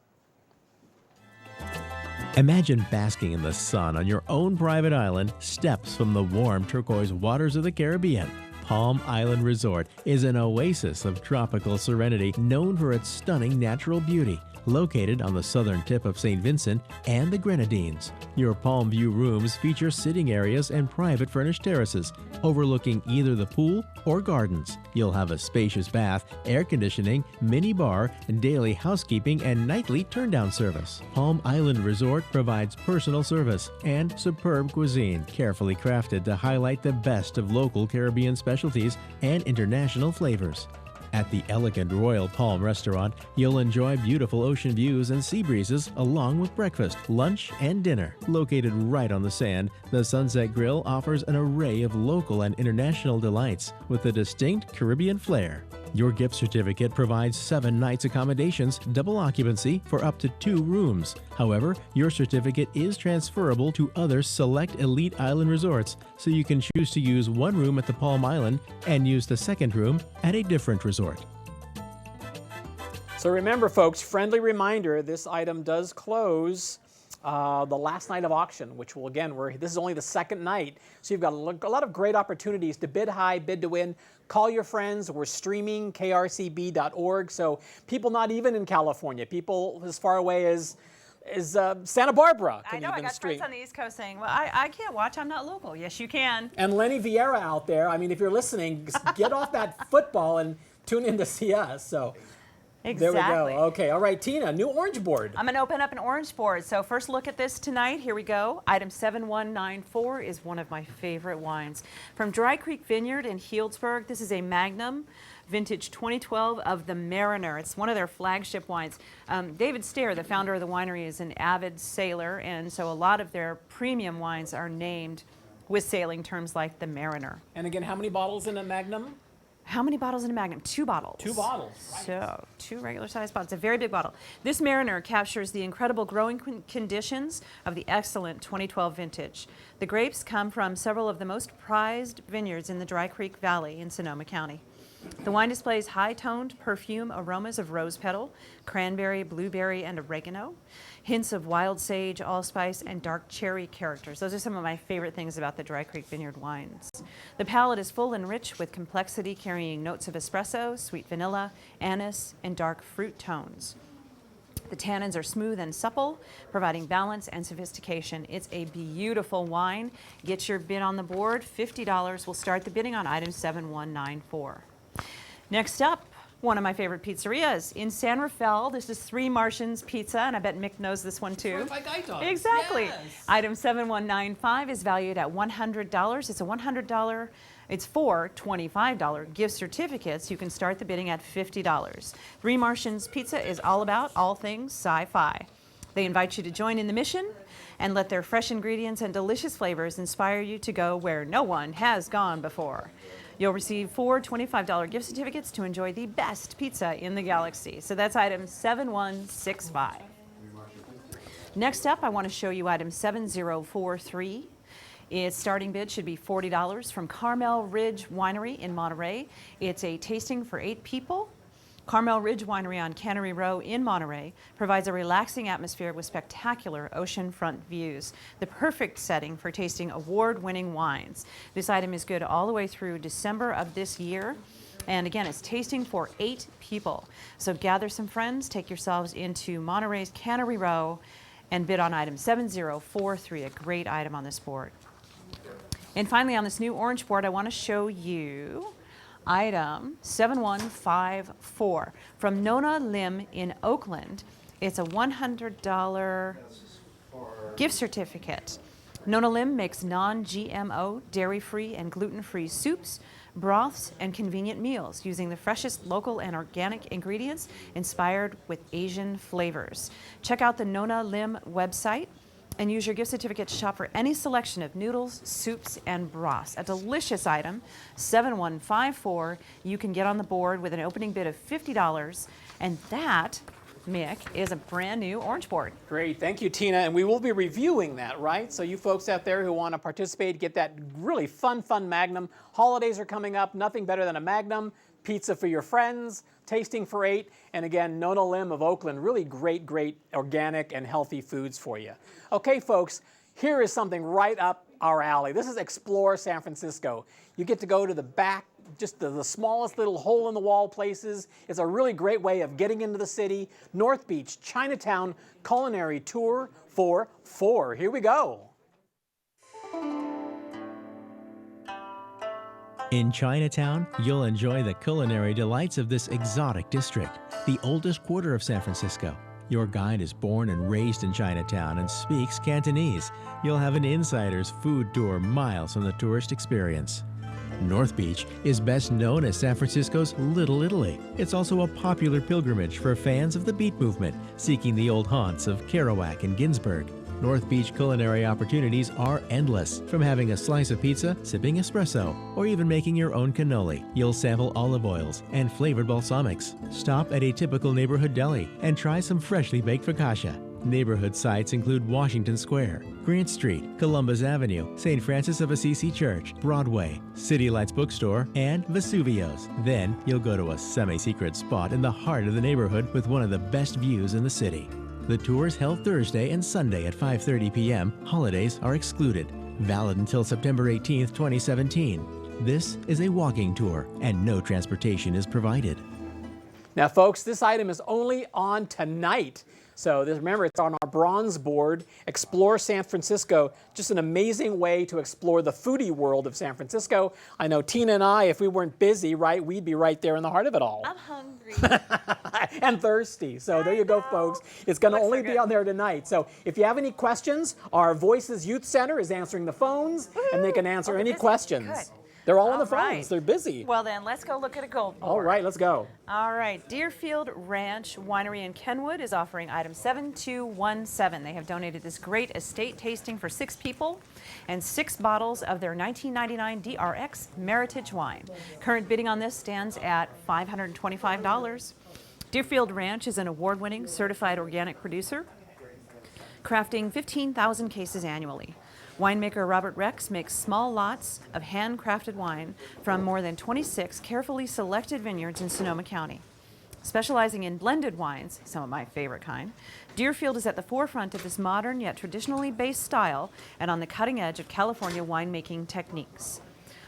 Imagine basking in the sun on your own private island, steps from the warm turquoise waters of the Caribbean. Palm Island Resort is an oasis of tropical serenity known for its stunning natural beauty. Located on the southern tip of St. Vincent and the Grenadines. Your Palm View rooms feature sitting areas and private furnished terraces, overlooking either the pool or gardens. You'll have a spacious bath, air conditioning, mini bar, daily housekeeping, and nightly turndown service. Palm Island Resort provides personal service and superb cuisine, carefully crafted to highlight the best of local Caribbean specialties and international flavors. At the elegant Royal Palm Restaurant, you'll enjoy beautiful ocean views and sea breezes along with breakfast, lunch, and dinner. Located right on the sand, the Sunset Grill offers an array of local and international delights with a distinct Caribbean flair. Your gift certificate provides 7 nights accommodations, double occupancy for up to 2 rooms. However, your certificate is transferable to other select elite island resorts, so you can choose to use one room at the Palm Island and use the second room at a different resort. So remember, folks, friendly reminder, this item does close the last night of auction, which will, again, this is only the second night. So you've got a lot of great opportunities to bid high, bid to win. Call your friends. We're streaming krcb.org. So people not even in California, people as far away as Santa Barbara can I know, even I got stream. friends on the East Coast saying, well, I can't watch, I'm not local. Yes, you can. And Lenny Vieira out there, I mean, if you're listening, get off that football and tune in to see us. So. Exactly. There we go. Okay, all right, Tina, new orange board. I'm going to open up an orange board. So first look at this tonight. Here we go. Item 7194 is one of my favorite wines. From Dry Creek Vineyard in Healdsburg, this is a Magnum vintage 2012 of the Mariner. It's one of their flagship wines. David Stair, the founder of the winery, is an avid sailor, and so a lot of their premium wines are named with sailing terms like the Mariner. And again, how many bottles in a Magnum? How many bottles in a Magnum? 2 bottles. 2 bottles. Right. So 2 regular sized bottles. It's a very big bottle. This Mariner captures the incredible growing conditions of the excellent 2012 vintage. The grapes come from several of the most prized vineyards in the Dry Creek Valley in Sonoma County. The wine displays high-toned perfume aromas of rose petal, cranberry, blueberry, and oregano, hints of wild sage, allspice, and dark cherry characters. Those are some of my favorite things about the Dry Creek Vineyard wines. The palate is full and rich with complexity carrying notes of espresso, sweet vanilla, anise, and dark fruit tones. The tannins are smooth and supple, providing balance and sophistication. It's a beautiful wine. Get your bid on the board. $50 will start the bidding on item 7194. Next up, one of my favorite pizzerias in San Rafael. This is Three Martians Pizza, and I bet Mick knows this one too. Right by Guide Dogs. Exactly. Yes. Item 7195 is valued at $100. It's a $100. It's 4 $25 gift certificates. You can start the bidding at $50. Three Martians Pizza is all about all things sci-fi. They invite you to join in the mission and let their fresh ingredients and delicious flavors inspire you to go where no one has gone before. You'll receive 4 $25 gift certificates to enjoy the best pizza in the galaxy. So that's item 7165. Next up, I want to show you item 7043. Its starting bid should be $40 from Carmel Ridge Winery in Monterey. It's a tasting for 8 people. Carmel Ridge Winery on Cannery Row in Monterey provides a relaxing atmosphere with spectacular oceanfront views, the perfect setting for tasting award-winning wines. This item is good all the way through December of this year. And again, it's tasting for 8 people. So gather some friends, take yourselves into Monterey's Cannery Row, and bid on item 7043, a great item on this board. And finally, on this new orange board, I want to show you item 7154 from Nona Lim in Oakland. It's a $100 gift certificate. Nona Lim makes non-GMO, dairy-free, and gluten-free soups, broths, and convenient meals using the freshest local and organic ingredients inspired with Asian flavors. Check out the Nona Lim website and use your gift certificate to shop for any selection of noodles, soups, and broths. A delicious item, 7154. You can get on the board with an opening bid of $50, and that, Mick, is a brand new orange board. Great, thank you, Tina. And we will be reviewing that, right? So you folks out there who want to participate, get that really fun Magnum. Holidays are coming up, nothing better than a Magnum. Pizza for your friends, tasting for 8, and again, Nona Lim of Oakland, really great organic and healthy foods for you. Okay, folks, here is something right up our alley. This is Explore San Francisco. You get to go to the back just the smallest little hole in the wall places. It's a really great way of getting into the city. North Beach, Chinatown, Culinary Tour for 4. Here we go. In Chinatown, you'll enjoy the culinary delights of this exotic district, the oldest quarter of San Francisco. Your guide is born and raised in Chinatown and speaks Cantonese. You'll have an insider's food tour miles from the tourist experience. North Beach is best known as San Francisco's Little Italy. It's also a popular pilgrimage for fans of the beat movement, seeking the old haunts of Kerouac and Ginsberg. North Beach culinary opportunities are endless, from having a slice of pizza, sipping espresso, or even making your own cannoli. You'll sample olive oils and flavored balsamics. Stop at a typical neighborhood deli and try some freshly baked focaccia. Neighborhood sites include Washington Square, Grant Street, Columbus Avenue, St. Francis of Assisi Church, Broadway, City Lights Bookstore, and Vesuvio's. Then you'll go to a semi-secret spot in the heart of the neighborhood with one of the best views in the city. The tour is held Thursday and Sunday at 5:30 p.m. Holidays are excluded. Valid until September 18, 2017. This is a walking tour and no transportation is provided. Now, folks, this item is only on tonight. So remember, it's on our bronze board, Explore San Francisco. Just an amazing way to explore the foodie world of San Francisco. I know Tina and I, if we weren't busy, right, we'd be right there in the heart of it all. I'm hungry. And thirsty. So there you go, folks. It's going to only be on there tonight. So if you have any questions, our Voices Youth Center is answering the phones, and they can answer any questions. Good. They're all on the Right. phones. They're busy. Well then, let's go look at a gold board. All right, let's go. All right, Deerfield Ranch Winery in Kenwood is offering item 7217. They have donated this great estate tasting for 6 people and 6 bottles of their 1999 DRX Meritage wine. Current bidding on this stands at $525. Deerfield Ranch is an award-winning certified organic producer, crafting 15,000 cases annually. Winemaker Robert Rex makes small lots of handcrafted wine from more than 26 carefully selected vineyards in Sonoma County. Specializing in blended wines, some of my favorite kind, Deerfield is at the forefront of this modern yet traditionally based style and on the cutting edge of California winemaking techniques.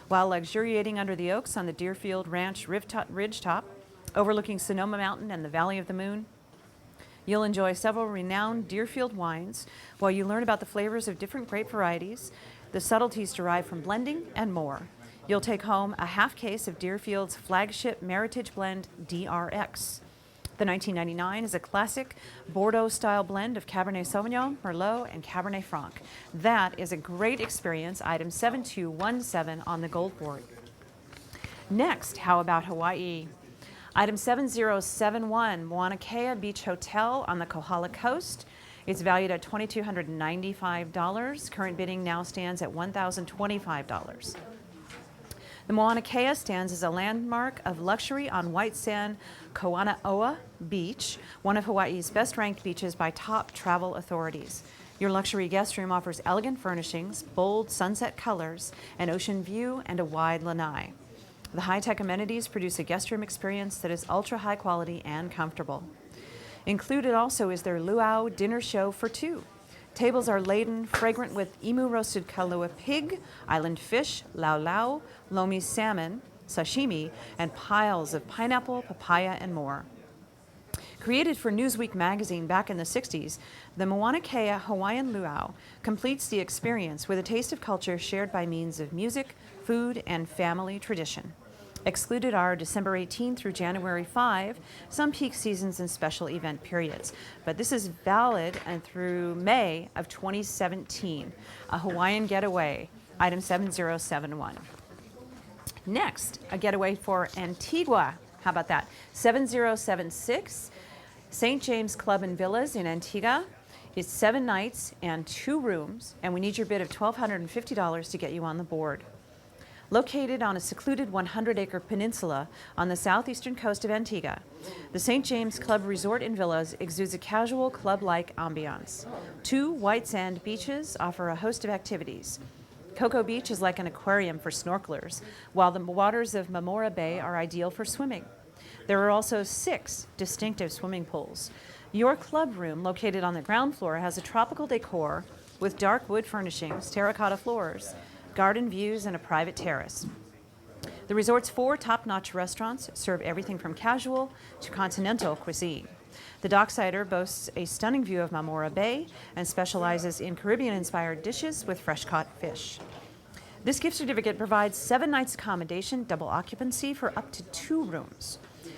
While luxuriating under the oaks on the Deerfield Ranch ridgetop, overlooking Sonoma Mountain and the Valley of the Moon, you'll enjoy several renowned Deerfield wines while you learn about the flavors of different grape varieties, the subtleties derived from blending, and more. You'll take home a half case of Deerfield's flagship Meritage blend DRX. The 1999 is a classic Bordeaux-style blend of Cabernet Sauvignon, Merlot, and Cabernet Franc. That is a great experience, item 7217 on the gold board. Next, how about Hawaii? Item 7071, Mauna Kea Beach Hotel on the Kohala Coast. It's valued at $2,295. Current bidding now stands at $1,025. The Mauna Kea stands as a landmark of luxury on white sand Kauanaoa Beach, one of Hawaii's best-ranked beaches by top travel authorities. Your luxury guest room offers elegant furnishings, bold sunset colors, an ocean view, and a wide lanai. The high-tech amenities produce a guest room experience that is ultra-high quality and comfortable. Included also is their luau dinner show for 2. Tables are laden, fragrant with emu roasted kalua pig, island fish, lau, lomi salmon, sashimi, and piles of pineapple, papaya, and more. Created for Newsweek magazine back in the 60s, the Mauna Kea Hawaiian Luau completes the experience with a taste of culture shared by means of music, food, and family tradition. Excluded are December 18 through January 5, some peak seasons and special event periods. But this is valid and through May of 2017. A Hawaiian getaway, item 7071. Next, a getaway for Antigua. How about that? 7076, St. James Club and Villas in Antigua. It's 7 nights and 2 rooms, and we need your bid of $1,250 to get you on the board. Located on a secluded 100-acre peninsula on the southeastern coast of Antigua, the St. James Club Resort and Villas exudes a casual club-like ambiance. 2 white sand beaches offer a host of activities. Cocoa Beach is like an aquarium for snorkelers, while the waters of Mamora Bay are ideal for swimming. There are also 6 distinctive swimming pools. Your club room, located on the ground floor, has a tropical decor with dark wood furnishings, terracotta floors, garden views, and a private terrace. The resort's 4 top-notch restaurants serve everything from casual to continental cuisine. The Docksider boasts a stunning view of Marmora Bay and specializes in Caribbean-inspired dishes with fresh-caught fish. This gift certificate provides 7 nights accommodation, double occupancy for up to 2 rooms.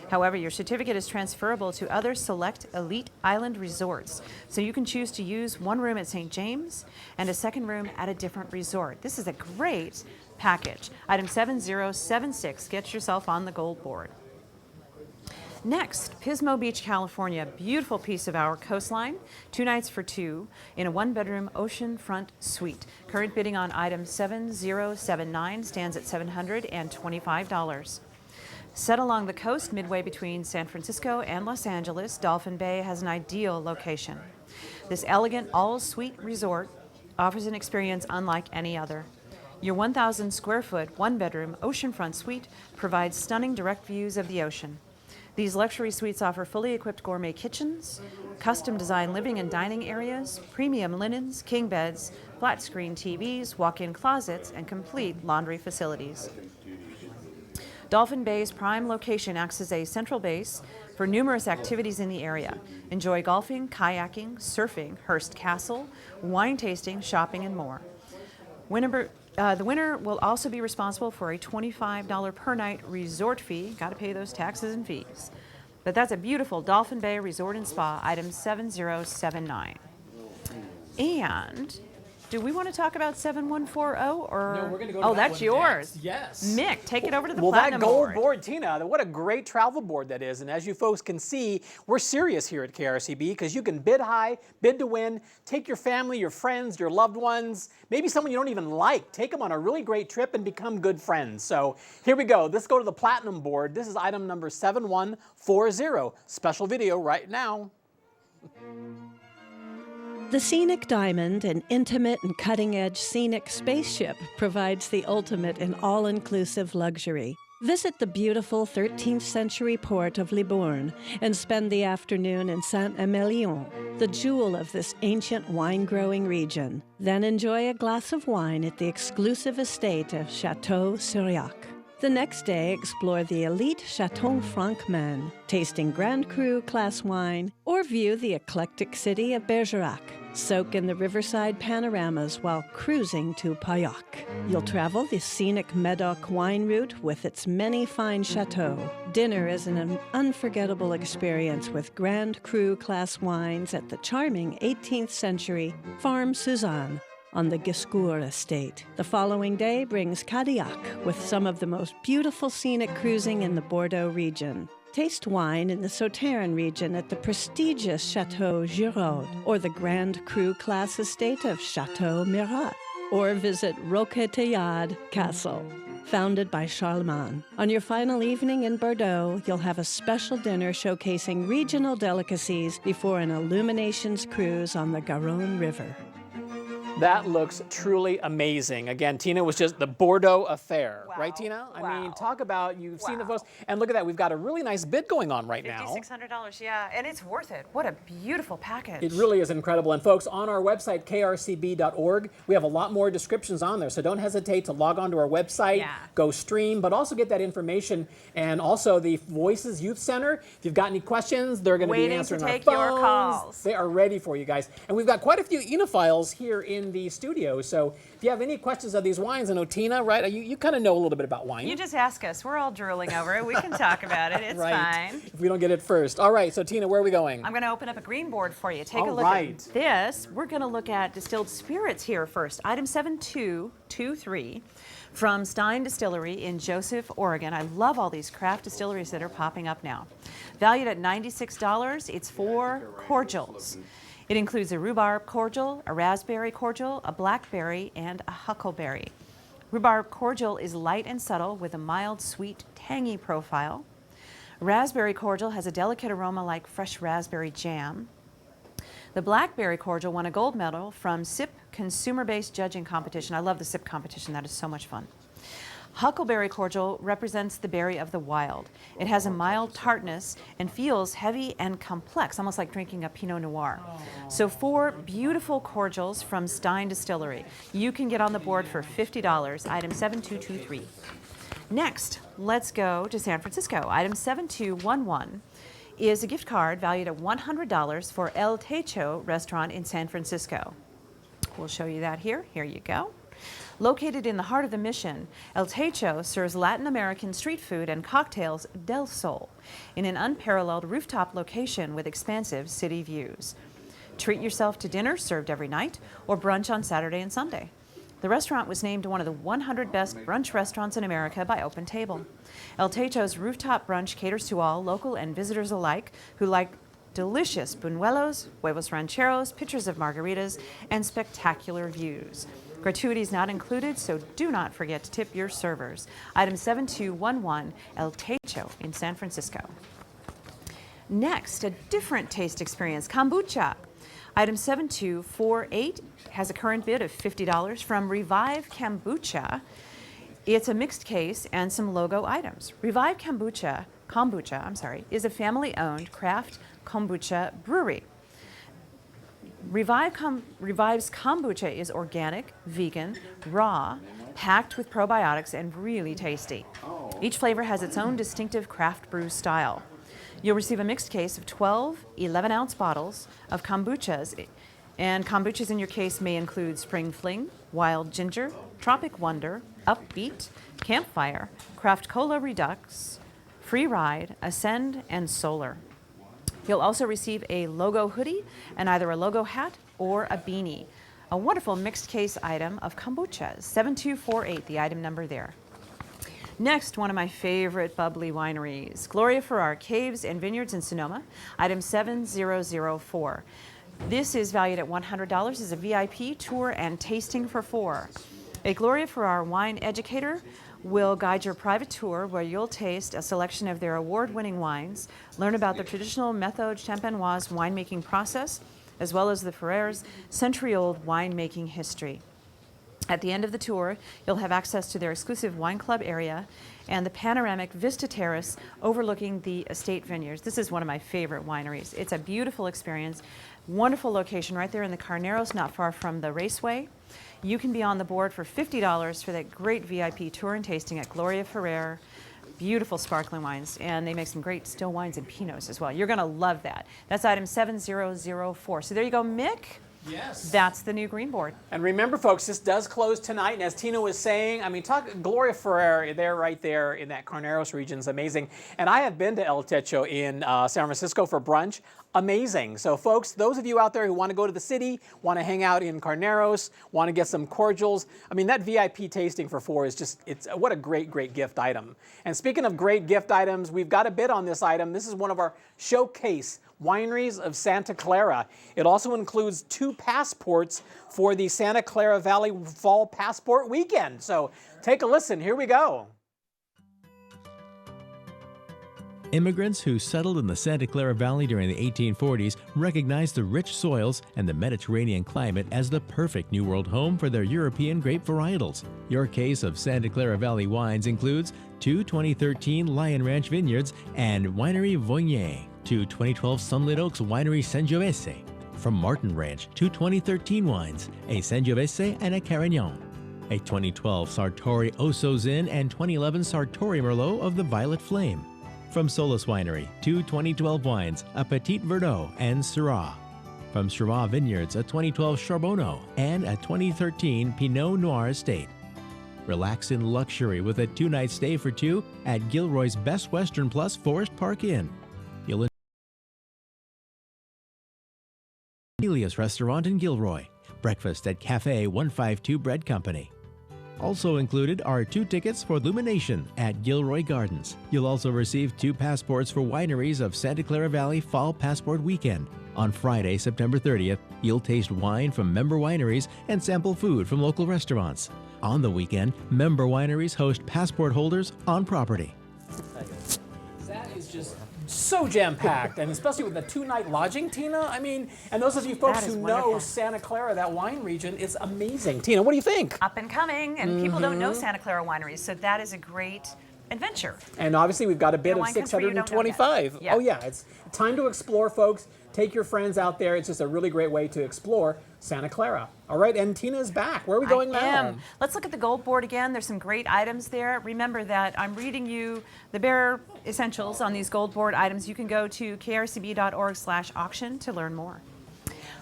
However, your certificate is transferable to other select elite island resorts, so you can choose to use 1 room at St. James and a 2nd room at a different resort. This is a great package. Item 7076, get yourself on the gold board. Next, Pismo Beach, California, beautiful piece of our coastline, 2 nights for 2 in a 1-bedroom oceanfront suite. Current bidding on item 7079 stands at $725. Set along the coast midway between San Francisco and Los Angeles, Dolphin Bay has an ideal location. This elegant all-suite resort offers an experience unlike any other. Your 1,000 square foot, 1-bedroom oceanfront suite provides stunning direct views of the ocean. These luxury suites offer fully equipped gourmet kitchens, custom designed living and dining areas, premium linens, king beds, flat screen TVs, walk-in closets, and complete laundry facilities. Dolphin Bay's prime location acts as a central base for numerous activities in the area. Enjoy golfing, kayaking, surfing, Hearst Castle, wine tasting, shopping, and more. The winner will also be responsible for a $25 per night resort fee. Got to pay those taxes and fees. But that's a beautiful Dolphin Bay Resort and Spa, item 7079. And do we want to talk about 7140 or? No, we're going to go to Oh, that's yours. Next. Yes. Mick, take it over to the Well, platinum that gold board. board, Tina, what a great travel board that is. And as you folks can see, we're serious here at KRCB because you can bid high, bid to win, take your family, your friends, your loved ones, maybe someone you don't even like, take them on a really great trip and become good friends. So here we go. Let's go to the platinum board. This is item number 7140. Special video right now. The Scenic Diamond, an intimate and cutting-edge scenic spaceship, provides the ultimate in all-inclusive luxury. Visit the beautiful 13th century port of Livorno and spend the afternoon in Saint-Emilion, the jewel of this ancient wine-growing region. Then enjoy a glass of wine at the exclusive estate of Chateau Syriac. The next day, explore the elite Chateau Franquemin, tasting Grand Cru class wine, or view the eclectic city of Bergerac. Soak in the riverside panoramas while cruising to Pauillac. You'll travel the scenic Medoc wine route with its many fine chateaux. Dinner is an unforgettable experience with Grand Cru class wines at the charming 18th century Farm Suzanne on the Giscourt estate. The following day brings Cadillac with some of the most beautiful scenic cruising in the Bordeaux region. Taste wine in the Sauternes region at the prestigious Chateau Giraud or the Grand Cru class estate of Chateau Mirat, or visit Roquetaillade Castle, founded by Charlemagne. On your final evening in Bordeaux, you'll have a special dinner showcasing regional delicacies before an illuminations cruise on the Garonne River. That looks truly amazing. Again, Tina was just the Bordeaux affair, right, Tina? I mean, talk about, you've seen the photos. And look at that, we've got a really nice bid going on right now. $5,600, yeah, and it's worth it. What a beautiful package. It really is incredible. And folks, on our website, krcb.org, we have a lot more descriptions on there. So don't hesitate to log on to our website, go stream, but also get that information. And also the Voices Youth Center, if you've got any questions, they're going to be answering our phones. Your calls. They are ready for you guys. And we've got quite a few enophiles here in the studio. So if you have any questions of these wines, I know Tina, right? You kind of know a little bit about wine. You just ask us. We're all drooling over it. We can talk about it. It's fine. If we don't get it first. All right, so Tina, where are we going? I'm going to open up a green board for you. Take a look at this. We're going to look at distilled spirits here first. Item 7223 from Stein Distillery in Joseph, Oregon. I love all these craft distilleries that are popping up now. Valued at $96, it's 4 cordials. It includes a rhubarb cordial, a raspberry cordial, a blackberry, and a huckleberry. Rhubarb cordial is light and subtle with a mild, sweet, tangy profile. Raspberry cordial has a delicate aroma like fresh raspberry jam. The blackberry cordial won a gold medal from SIP consumer-based judging competition. I love the SIP competition. That is so much fun. Huckleberry cordial represents the berry of the wild. It has a mild tartness and feels heavy and complex, almost like drinking a Pinot Noir. So 4 beautiful cordials from Stein Distillery. You can get on the board for $50, item 7223. Next, let's go to San Francisco. Item 7211 is a gift card valued at $100 for El Techo restaurant in San Francisco. We'll show you that here. Here you go. Located in the heart of the Mission, El Techo serves Latin American street food and cocktails del Sol in an unparalleled rooftop location with expansive city views. Treat yourself to dinner served every night or brunch on Saturday and Sunday. The restaurant was named one of the 100 best brunch restaurants in America by Open Table. El Techo's rooftop brunch caters to all, local and visitors alike, who like delicious buñuelos, huevos rancheros, pictures of margaritas, and spectacular views. Gratuity is not included, so do not forget to tip your servers. Item 7211, El Techo in San Francisco. Next, a different taste experience, kombucha. Item 7248 has a current bid of $50 from Revive Kombucha. It's a mixed case and some logo items. Revive Kombucha is a family-owned craft kombucha brewery. Revive's kombucha is organic, vegan, raw, packed with probiotics, and really tasty. Each flavor has its own distinctive craft brew style. You'll receive a mixed case of 12 11-ounce bottles of kombuchas, and kombuchas in your case may include Spring Fling, Wild Ginger, Tropic Wonder, Upbeat, Campfire, Craft Cola Redux, Free Ride, Ascend, and Solar. You'll also receive a logo hoodie and either a logo hat or a beanie. A wonderful mixed case item of kombuchas, 7248, the item number there. Next, one of my favorite bubbly wineries, Gloria Ferrar Caves and Vineyards in Sonoma, item 7004. This is valued at $100 as a VIP tour and tasting for 4. A Gloria Ferrar wine educator will guide your private tour where you'll taste a selection of their award-winning wines, learn about the traditional Méthode Champenoise winemaking process, as well as the Ferrar's century-old winemaking history. At the end of the tour, you'll have access to their exclusive wine club area and the panoramic Vista Terrace overlooking the estate vineyards. This is one of my favorite wineries. It's a beautiful experience, wonderful location right there in the Carneros, not far from the raceway. You can be on the board for $50 for that great VIP tour and tasting at Gloria Ferrar. Beautiful sparkling wines, and they make some great still wines and Pinots as well. You're going to love that. That's item 7004. So there you go, Mick. Yes. That's the new green board. And remember, folks, this does close tonight. And as Tina was saying, I mean, talk Gloria Ferrar, they're right there in that Carneros region is amazing. And I have been to El Techo in San Francisco for brunch. Amazing. So, folks, those of you out there who want to go to the city, want to hang out in Carneros, want to get some cordials, I mean, that VIP tasting for 4 is just, it's what a great, great gift item. And speaking of great gift items, we've got a bid on this item. This is one of our showcase wineries of Santa Clara. It also includes 2 passports for the Santa Clara Valley Fall Passport Weekend. So take a listen. Here we go. Immigrants who settled in the Santa Clara Valley during the 1840s recognized the rich soils and the Mediterranean climate as the perfect New World home for their European grape varietals. Your case of Santa Clara Valley wines includes 2 2013 Lion Ranch Vineyards and Winery Voignier, 2 2012 Sunlit Oaks Winery Sangiovese. From Martin Ranch, 2 2013 wines, a Sangiovese and a Carignan. A 2012 Sartori Osso Zin and 2011 Sartori Merlot of the Violet Flame. From Solus Winery, 2 2012 wines, a Petit Verdot and Syrah. From Syrah Vineyards, a 2012 Charbonneau and a 2013 Pinot Noir Estate. Relax in luxury with a 2-night stay for 2 at Gilroy's Best Western Plus Forest Park Inn. You'll Elias Restaurant in Gilroy. Breakfast at Cafe 152 Bread Company. Also included are 2 tickets for Lumination at Gilroy Gardens. You'll also receive 2 passports for wineries of Santa Clara Valley Fall Passport Weekend. On Friday, September 30th, you'll taste wine from member wineries and sample food from local restaurants. On the weekend, member wineries host passport holders on property. That is just so jam-packed, and especially with the 2-night lodging, Tina. I mean, and those of you folks who know Santa Clara, that wine region, is amazing. Tina, what do you think? Up and coming, and people don't know Santa Clara wineries, so that is a great adventure. And obviously we've got a bid of wine country you don't know yet. $625. Yeah. Oh yeah, it's time to explore, folks. Take your friends out there. It's just a really great way to explore Santa Clara. All right, and Tina's back. Where are we going now? Let's look at the gold board again. There's some great items there. Remember that I'm reading you the bare essentials on these gold board items. You can go to krcb.org/auction to learn more.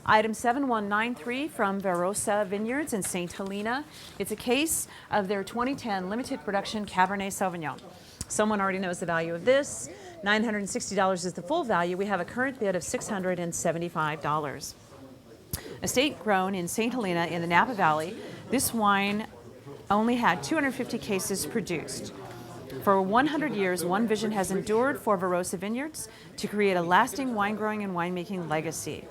Item 7193 from Rosa Vineyards in St. Helena. It's a case of their 2010 limited production Cabernet Sauvignon. Someone already knows the value of this. $960 is the full value. We have a current bid of $675. Estate grown in St. Helena in the Napa Valley, this wine only had 250 cases produced. For 100 years, one vision has endured for Rosa Vineyards to create a lasting wine growing and winemaking legacy.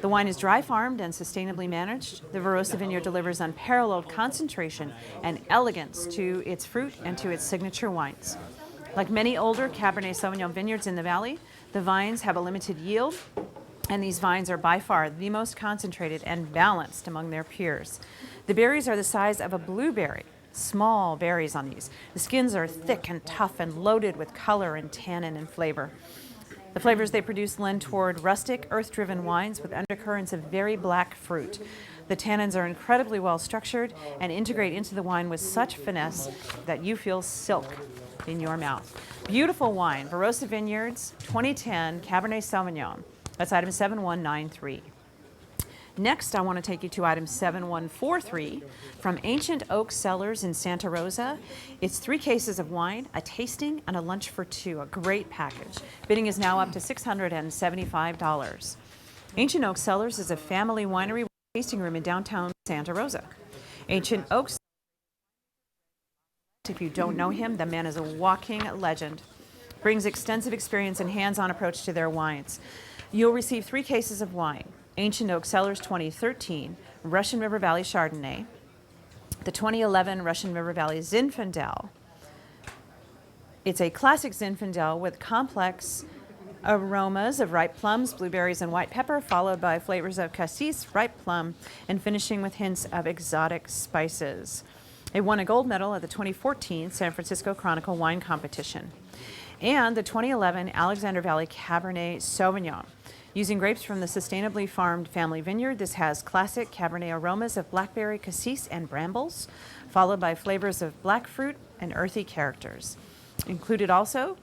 The wine is dry farmed and sustainably managed. The Rosa Vineyard delivers unparalleled concentration and elegance to its fruit and to its signature wines. Like many older Cabernet Sauvignon vineyards in the valley, the vines have a limited yield, and these vines are by far the most concentrated and balanced among their peers. The berries are the size of a blueberry, small berries on these. The skins are thick and tough and loaded with color and tannin and flavor. The flavors they produce lend toward rustic, earth-driven wines with undercurrents of very black fruit. The tannins are incredibly well structured and integrate into the wine with such finesse that you feel silk in your mouth. Beautiful wine, Rosa Vineyards, 2010 Cabernet Sauvignon. That's item 7193. Next, I want to take you to item 7143 from Ancient Oak Cellars in Santa Rosa. It's 3 cases of wine, a tasting, and a lunch for 2. A great package. Bidding is now up to $675. Ancient Oak Cellars is a family winery with a tasting room in downtown Santa Rosa. Ancient Oak Cellars, if you don't know him, the man is a walking legend. Brings extensive experience and hands-on approach to their wines. You'll receive 3 cases of wine. Ancient Oak Cellars 2013 Russian River Valley Chardonnay, the 2011 Russian River Valley Zinfandel. It's a classic Zinfandel with complex aromas of ripe plums, blueberries, and white pepper, followed by flavors of cassis, ripe plum, and finishing with hints of exotic spices. It won a gold medal at the 2014 San Francisco Chronicle Wine Competition and the 2011 Alexander Valley Cabernet Sauvignon. Using grapes from the sustainably farmed family vineyard, this has classic Cabernet aromas of blackberry, cassis, and brambles, followed by flavors of black fruit and earthy characters. Included also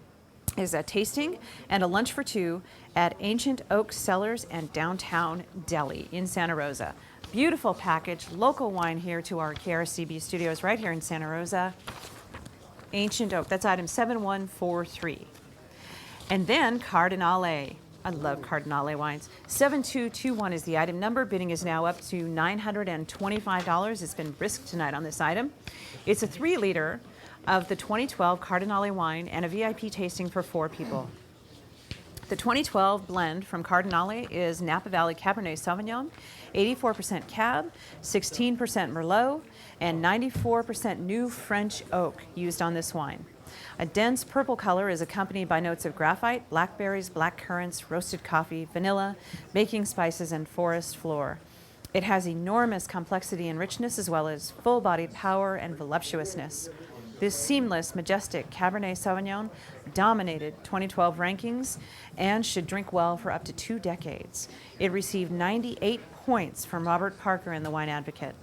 is a tasting and a lunch for 2 at Ancient Oak Cellars and Downtown Deli in Santa Rosa. Beautiful package, local wine here to our KRCB studios right here in Santa Rosa. Ancient Oak, that's item 7143. And then Cardinale. I love Cardinale wines. 7221 is the item number. Bidding is now up to $925. It's been brisk tonight on this item. It's a 3-liter of the 2012 Cardinale wine and a VIP tasting for 4 people. The 2012 blend from Cardinale is Napa Valley Cabernet Sauvignon, 84% Cab, 16% Merlot, and 94% new French oak used on this wine. A dense purple color is accompanied by notes of graphite, blackberries, black currants, roasted coffee, vanilla, baking spices, and forest floor. It has enormous complexity and richness as well as full-bodied power and voluptuousness. This seamless, majestic Cabernet Sauvignon dominated 2012 rankings and should drink well for up to 2 decades. It received 98 points from Robert Parker in the Wine Advocate.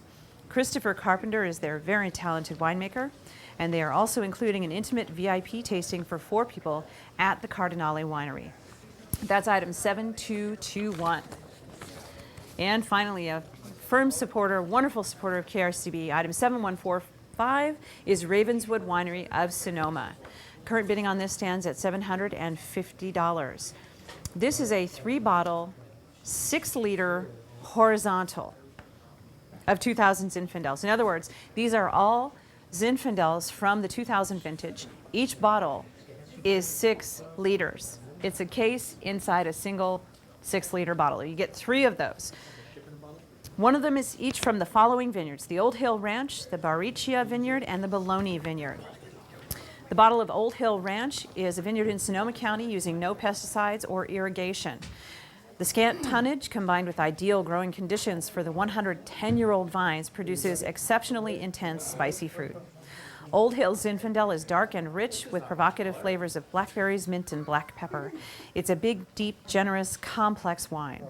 Christopher Carpenter is their very talented winemaker, and they are also including an intimate VIP tasting for 4 people at the Cardinale Winery. That's item 7221. And finally, a firm supporter, wonderful supporter of KRCB, item 7145 is Ravenswood Winery of Sonoma. Current bidding on this stands at $750. This is a 3-bottle, 6-liter horizontal of 2000 Zinfandels. In other words, these are all Zinfandels from the 2000 vintage. Each bottle is 6 liters. It's a case inside a single 6-liter bottle. You get 3 of those. One of them is each from the following vineyards: the Old Hill Ranch, the Bariccia Vineyard, and the Bologna Vineyard. The bottle of Old Hill Ranch is a vineyard in Sonoma County using no pesticides or irrigation. The scant tonnage, combined with ideal growing conditions for the 110-year-old vines, produces exceptionally intense, spicy fruit. Old Hill Zinfandel is dark and rich with provocative flavors of blackberries, mint, and black pepper. It's a big, deep, generous, complex wine.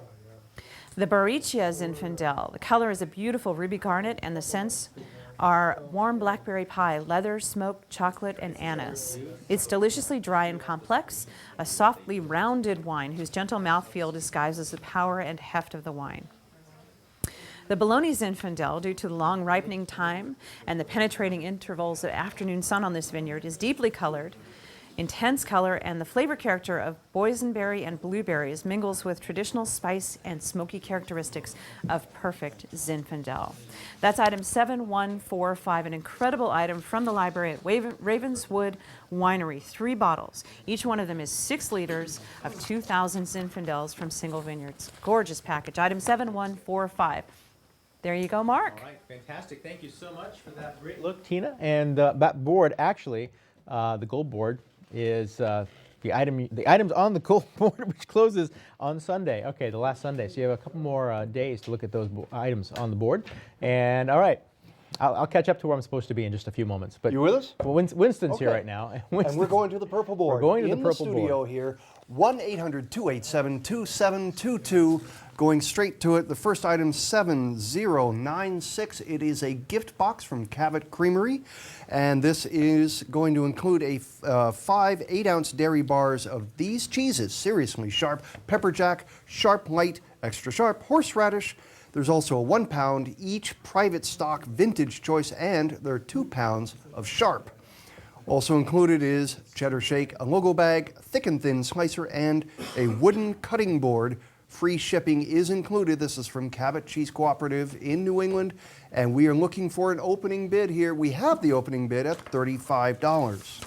The Barichia Zinfandel, the color is a beautiful ruby garnet, and the scents are warm blackberry pie, leather, smoke, chocolate, and anise. It's deliciously dry and complex, a softly rounded wine whose gentle mouthfeel disguises the power and heft of the wine. The Bologna Zinfandel, due to the long ripening time and the penetrating intervals of afternoon sun on this vineyard, is deeply colored, intense color, and the flavor character of boysenberry and blueberries mingles with traditional spice and smoky characteristics of perfect Zinfandel. That's item 7145, an incredible item from the library at Ravenswood Winery. 3 bottles. Each one of them is 6 liters of 2,000 Zinfandels from single vineyards. Gorgeous package. Item 7145. There you go, Mark. All right, fantastic. Thank you so much for that great look, Tina. And that board, actually, the gold board, is the items on the gold board, which closes on Sunday. Okay, the last Sunday. So you have a couple more days to look at those items on the board. And all right, I'll catch up to where I'm supposed to be in just a few moments. But you with us? Well, Winston's here right now. And we're going to the purple board. We're going to the purple board. In the studio here, 1-800-287-2722. Going straight to it, the first item, 7096. It is a gift box from Cabot Creamery, and this is going to include a 5 8-ounce dairy bars of these cheeses: Seriously Sharp, Pepper Jack, Sharp Light, Extra Sharp, Horseradish. There's also a 1 pound each private stock vintage choice, and there are 2 pounds of Sharp. Also included is cheddar shake, a logo bag, thick and thin slicer, and a wooden cutting board. Free shipping is included. This is from Cabot Cheese Cooperative in New England, and we are looking for an opening bid here. We have the opening bid at $35.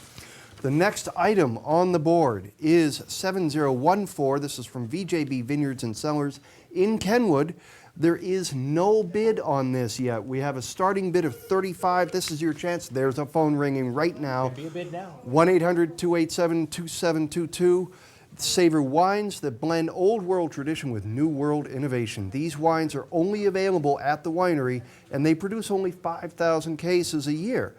The next item on the board is 7014. This is from VJB Vineyards and Cellars in Kenwood. There is no bid on this yet. We have a starting bid of $35. This is your chance. There's a phone ringing right now. Could be a bid now. 1-800-287-2722. Savor wines that blend old world tradition with new world innovation. These wines are only available at the winery, and they produce only 5,000 cases a year.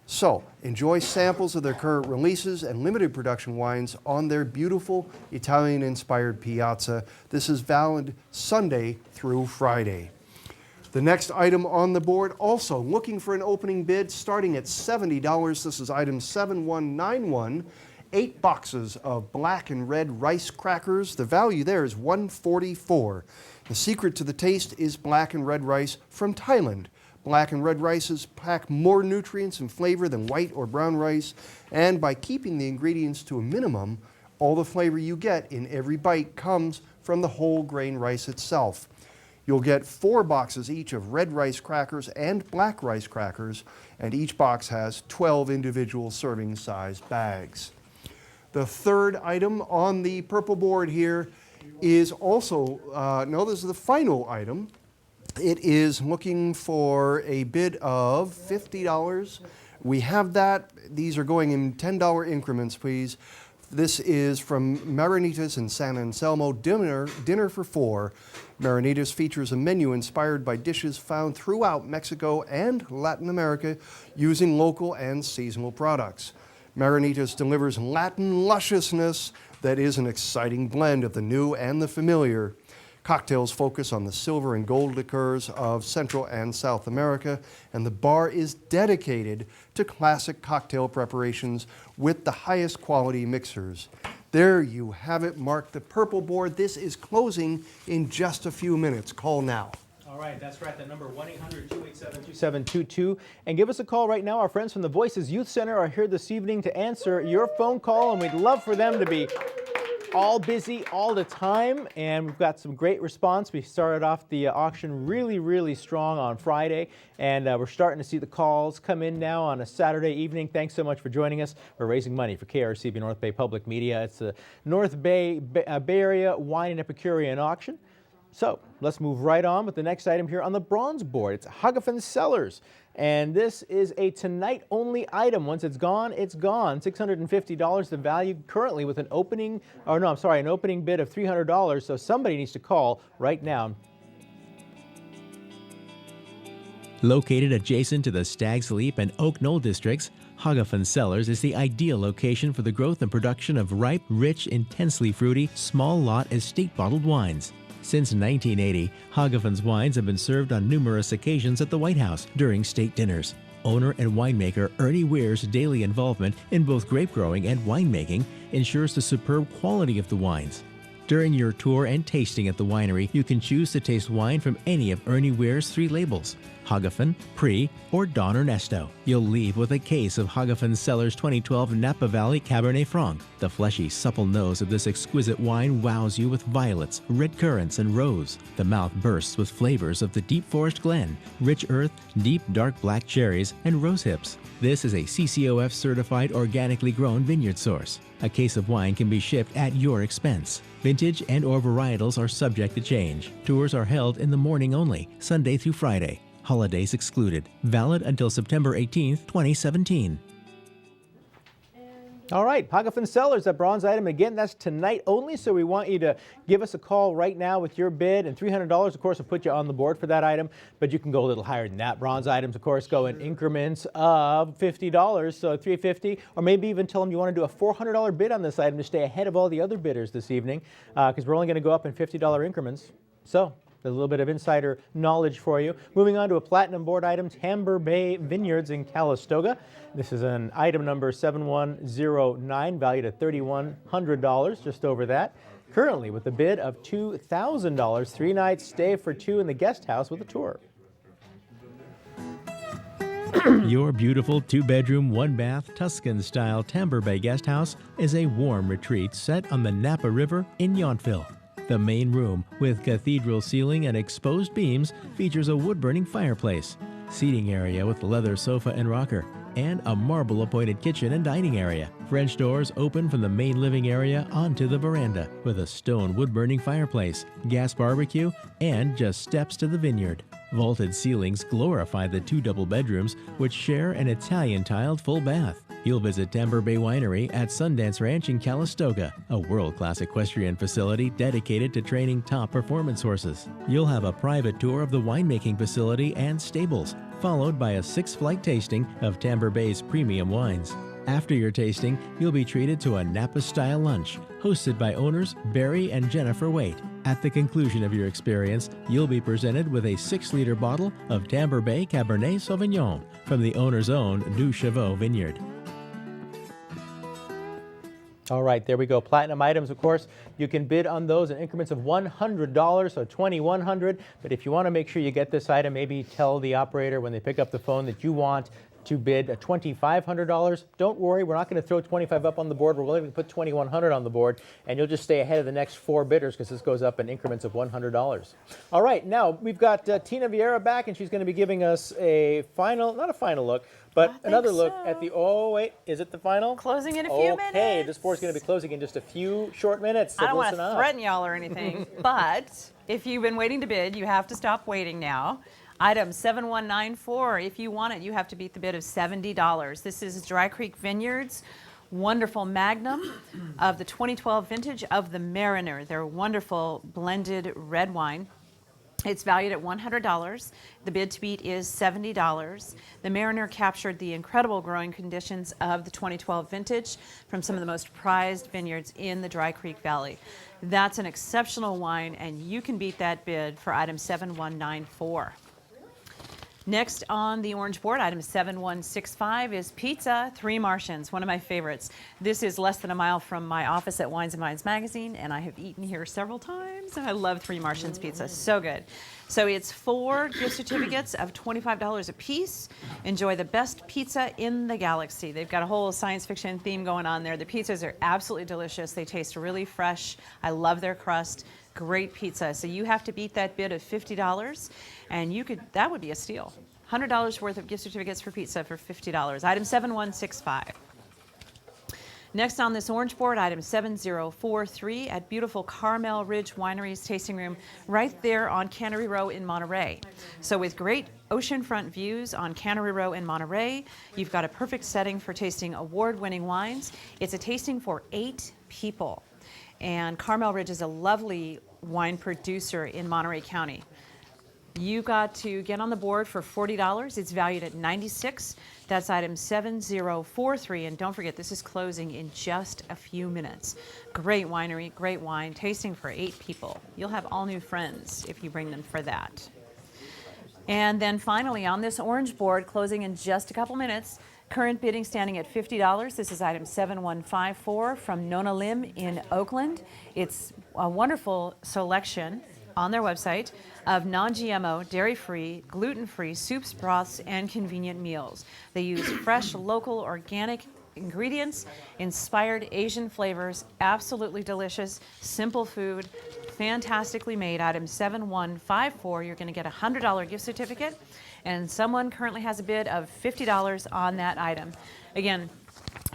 So enjoy samples of their current releases and limited production wines on their beautiful Italian-inspired piazza. This is valid Sunday through Friday. The next item on the board, also looking for an opening bid, starting at $70. This is item 7191. 8 boxes of black and red rice crackers. The value there is $144. The secret to the taste is black and red rice from Thailand. Black and red rices pack more nutrients and flavor than white or brown rice, and by keeping the ingredients to a minimum, all the flavor you get in every bite comes from the whole grain rice itself. You'll get 4 boxes each of red rice crackers and black rice crackers, and each box has 12 individual serving size bags. The third item on the purple board here is also, no, this is the final item. It is looking for a bid of $50. We have that. These are going in $10 increments, please. This is from Marinitas in San Anselmo, dinner for 4. Marinitas features a menu inspired by dishes found throughout Mexico and Latin America using local and seasonal products. Marinitas delivers Latin lusciousness that is an exciting blend of the new and the familiar. Cocktails focus on the silver and gold liqueurs of Central and South America, and the bar is dedicated to classic cocktail preparations with the highest quality mixers. There you have it, mark the purple board. This is closing in just a few minutes. Call now. All right, that's right. The number 1-800-287-2722. And give us a call right now. Our friends from the Voices Youth Center are here this evening to answer your phone call, and we'd love for them to be all busy all the time. And we've got some great response. We started off the auction really strong on Friday, and we're starting to see the calls come in now on a Saturday evening. Thanks so much for joining us. We're raising money for KRCB North Bay Public Media. It's the North Bay Area Wine and Epicurean auction. So let's move right on with the next item here on the bronze board. It's Oak Cellars, and this is a tonight-only item. Once it's gone, it's gone. $650 the value currently with an opening, an opening bid of $300. So somebody needs to call right now. Located adjacent to the Stag's Leap and Oak Knoll districts, Oak Cellars is the ideal location for the growth and production of ripe, rich, intensely fruity, small lot estate bottled wines. Since 1980, Hogafen's wines have been served on numerous occasions at the White House during state dinners. Owner and winemaker Ernie Weir's daily involvement in both grape growing and winemaking ensures the superb quality of the wines. During your tour and tasting at the winery, you can choose to taste wine from any of Ernie Weir's 3 labels, Hogafen, Pre, or Don Ernesto. You'll leave with a case of Oak Cellars 2012 Napa Valley Cabernet Franc. The fleshy, supple nose of this exquisite wine wows you with violets, red currants, and rose. The mouth bursts with flavors of the deep forest glen, rich earth, deep dark black cherries, and rose hips. This is a CCOF certified organically grown vineyard source. A case of wine can be shipped at your expense. Vintage and or varietals are subject to change. Tours are held in the morning only, Sunday through Friday. Holidays excluded. Valid until September 18th, 2017. All right, Oak Cellars, that bronze item, again, that's tonight only, so we want you to give us a call right now with your bid, and $300, of course, will put you on the board for that item, but you can go a little higher than that. Bronze items, of course, go in increments of $50, so $350, or maybe even tell them you want to do a $400 bid on this item to stay ahead of all the other bidders this evening, because we're only going to go up in $50 increments. So there's a little bit of insider knowledge for you. Moving on to a platinum board item, Tambour Bay Vineyards in Calistoga. This is an item number 7109, valued at $3,100, just over that. Currently with a bid of $2,000, 3-night stay for 2 in the guest house with a tour. Your beautiful 2-bedroom, 1-bath, Tuscan-style Tambour Bay guest house is a warm retreat set on the Napa River in Yountville. The main room, with cathedral ceiling and exposed beams, features a wood-burning fireplace, seating area with leather sofa and rocker, and a marble-appointed kitchen and dining area. French doors open from the main living area onto the veranda, with a stone wood-burning fireplace, gas barbecue, and just steps to the vineyard. Vaulted ceilings glorify the 2 double bedrooms, which share an Italian-tiled full bath. You'll visit Tambour Bay Winery at Sundance Ranch in Calistoga, a world-class equestrian facility dedicated to training top performance horses. You'll have a private tour of the winemaking facility and stables, followed by a 6-flight tasting of Tambour Bay's premium wines. After your tasting, you'll be treated to a Napa-style lunch, hosted by owners Barry and Jennifer Waite. At the conclusion of your experience, you'll be presented with a 6-liter bottle of Tambour Bay Cabernet Sauvignon from the owner's own Du Chevaux Vineyard. All right, there we go. Platinum items, of course, you can bid on those in increments of $100, so $2,100. But if you want to make sure you get this item, maybe tell the operator when they pick up the phone that you want to bid $2,500. Don't worry, we're not going to throw $25 up on the board. We're only going to put $2,100 on the board, and you'll just stay ahead of the next 4 bidders because this goes up in increments of $100. All right, now we've got Tina Vieira back, and she's going to be giving us a final, not a final look, but another look at the, oh wait, is it the final? Closing in a few minutes. Okay, this board's going to be closing in just a few short minutes. So I don't want to threaten y'all or anything, but if you've been waiting to bid, you have to stop waiting now. Item 7194, if you want it, you have to beat the bid of $70. This is Dry Creek Vineyards, wonderful Magnum of the 2012 vintage of the Mariner. Their wonderful blended red wine. It's valued at $100. The bid to beat is $70. The Mariner captured the incredible growing conditions of the 2012 vintage from some of the most prized vineyards in the Dry Creek Valley. That's an exceptional wine, and you can beat that bid for item 7194. Next on the orange board, item 7165 is pizza, 3 Martians, one of my favorites. This is less than a mile from my office at Wines and Vines Magazine, and I have eaten here several times, and I love 3 Martians pizza, so good. So it's 4 gift certificates of $25 a piece. Enjoy the best pizza in the galaxy. They've got a whole science fiction theme going on there. The pizzas are absolutely delicious. They taste really fresh. I love their crust. Great pizza. So you have to beat that bid of $50, and you could, that would be a steal. $100 worth of gift certificates for pizza for $50. Item 7165. Next on this orange board, item 7043 at beautiful Carmel Ridge Winery's tasting room right there on Cannery Row in Monterey. So with great oceanfront views on Cannery Row in Monterey, you've got a perfect setting for tasting award-winning wines. It's a tasting for 8 people. And Carmel Ridge is a lovely wine producer in Monterey County. You got to get on the board for $40. It's valued at $96. That's item 7043. And don't forget, this is closing in just a few minutes. Great winery, great wine, tasting for 8 people. You'll have all new friends if you bring them for that. And then finally, on this orange board, closing in just a couple minutes, current bidding standing at $50. This is item 7154 from Nona Lim in Oakland. It's a wonderful selection on their website of non-GMO, dairy-free, gluten-free soups, broths, and convenient meals. They use fresh, local, organic ingredients, inspired Asian flavors, absolutely delicious, simple food, fantastically made. Item 7154, you're going to get a $100 gift certificate, and someone currently has a bid of $50 on that item. Again,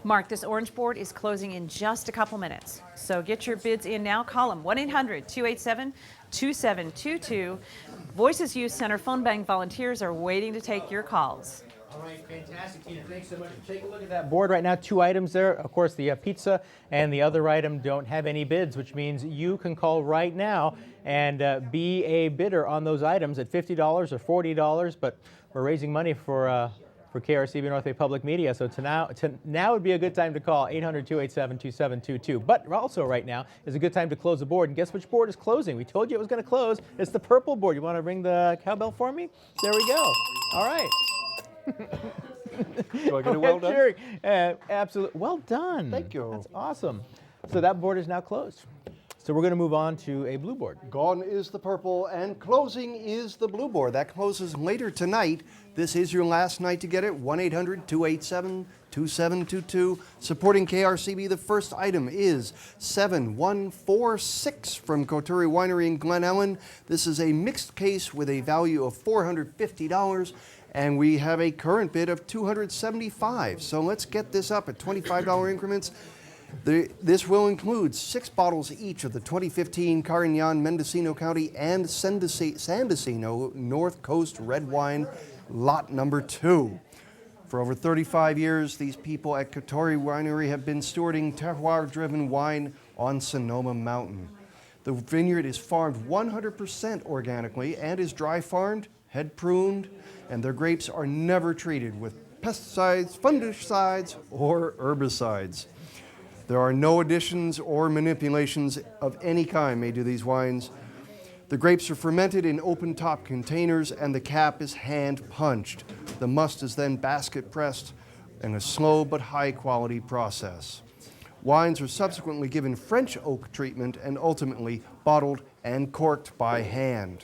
Mark, this orange board is closing in just a couple minutes. So get your bids in now. Call them 1-800-287-2722. Voices Youth Center phone bank volunteers are waiting to take your calls. All right, fantastic, Tina. Thanks so much. Take a look at that board right now. 2 items there. Of course, the pizza and the other item don't have any bids, which means you can call right now and be a bidder on those items at $50 or $40. But we're raising money for KRCB North Bay Public Media, so now would be a good time to call 800-287-2722. But also right now is a good time to close the board. And guess which board is closing? We told you it was going to close. It's the purple board. You want to ring the cowbell for me? There we go. All right. Do I get a well done? Sure. Absolutely. Well done. Thank you. That's awesome. So that board is now closed. So we're going to move on to a blue board. Gone is the purple, and closing is the blue board. That closes later tonight. This is your last night to get it. 1-800-287-2722. Supporting KRCB, the first item is 7146 from Culinary Winery in Glen Ellen. This is a mixed case with a value of $450, and we have a current bid of $275. So let's get this up at $25 increments. This will include 6 bottles each of the 2015 Carignan Mendocino County and Sandocino North Coast Red Wine, lot number 2. For over 35 years, these people at Culinary Winery have been stewarding terroir-driven wine on Sonoma Mountain. The vineyard is farmed 100% organically and is dry farmed, head pruned, and their grapes are never treated with pesticides, fungicides, or herbicides. There are no additions or manipulations of any kind made to these wines. The grapes are fermented in open-top containers and the cap is hand-punched. The must is then basket-pressed in a slow but high-quality process. Wines are subsequently given French oak treatment and ultimately bottled and corked by hand.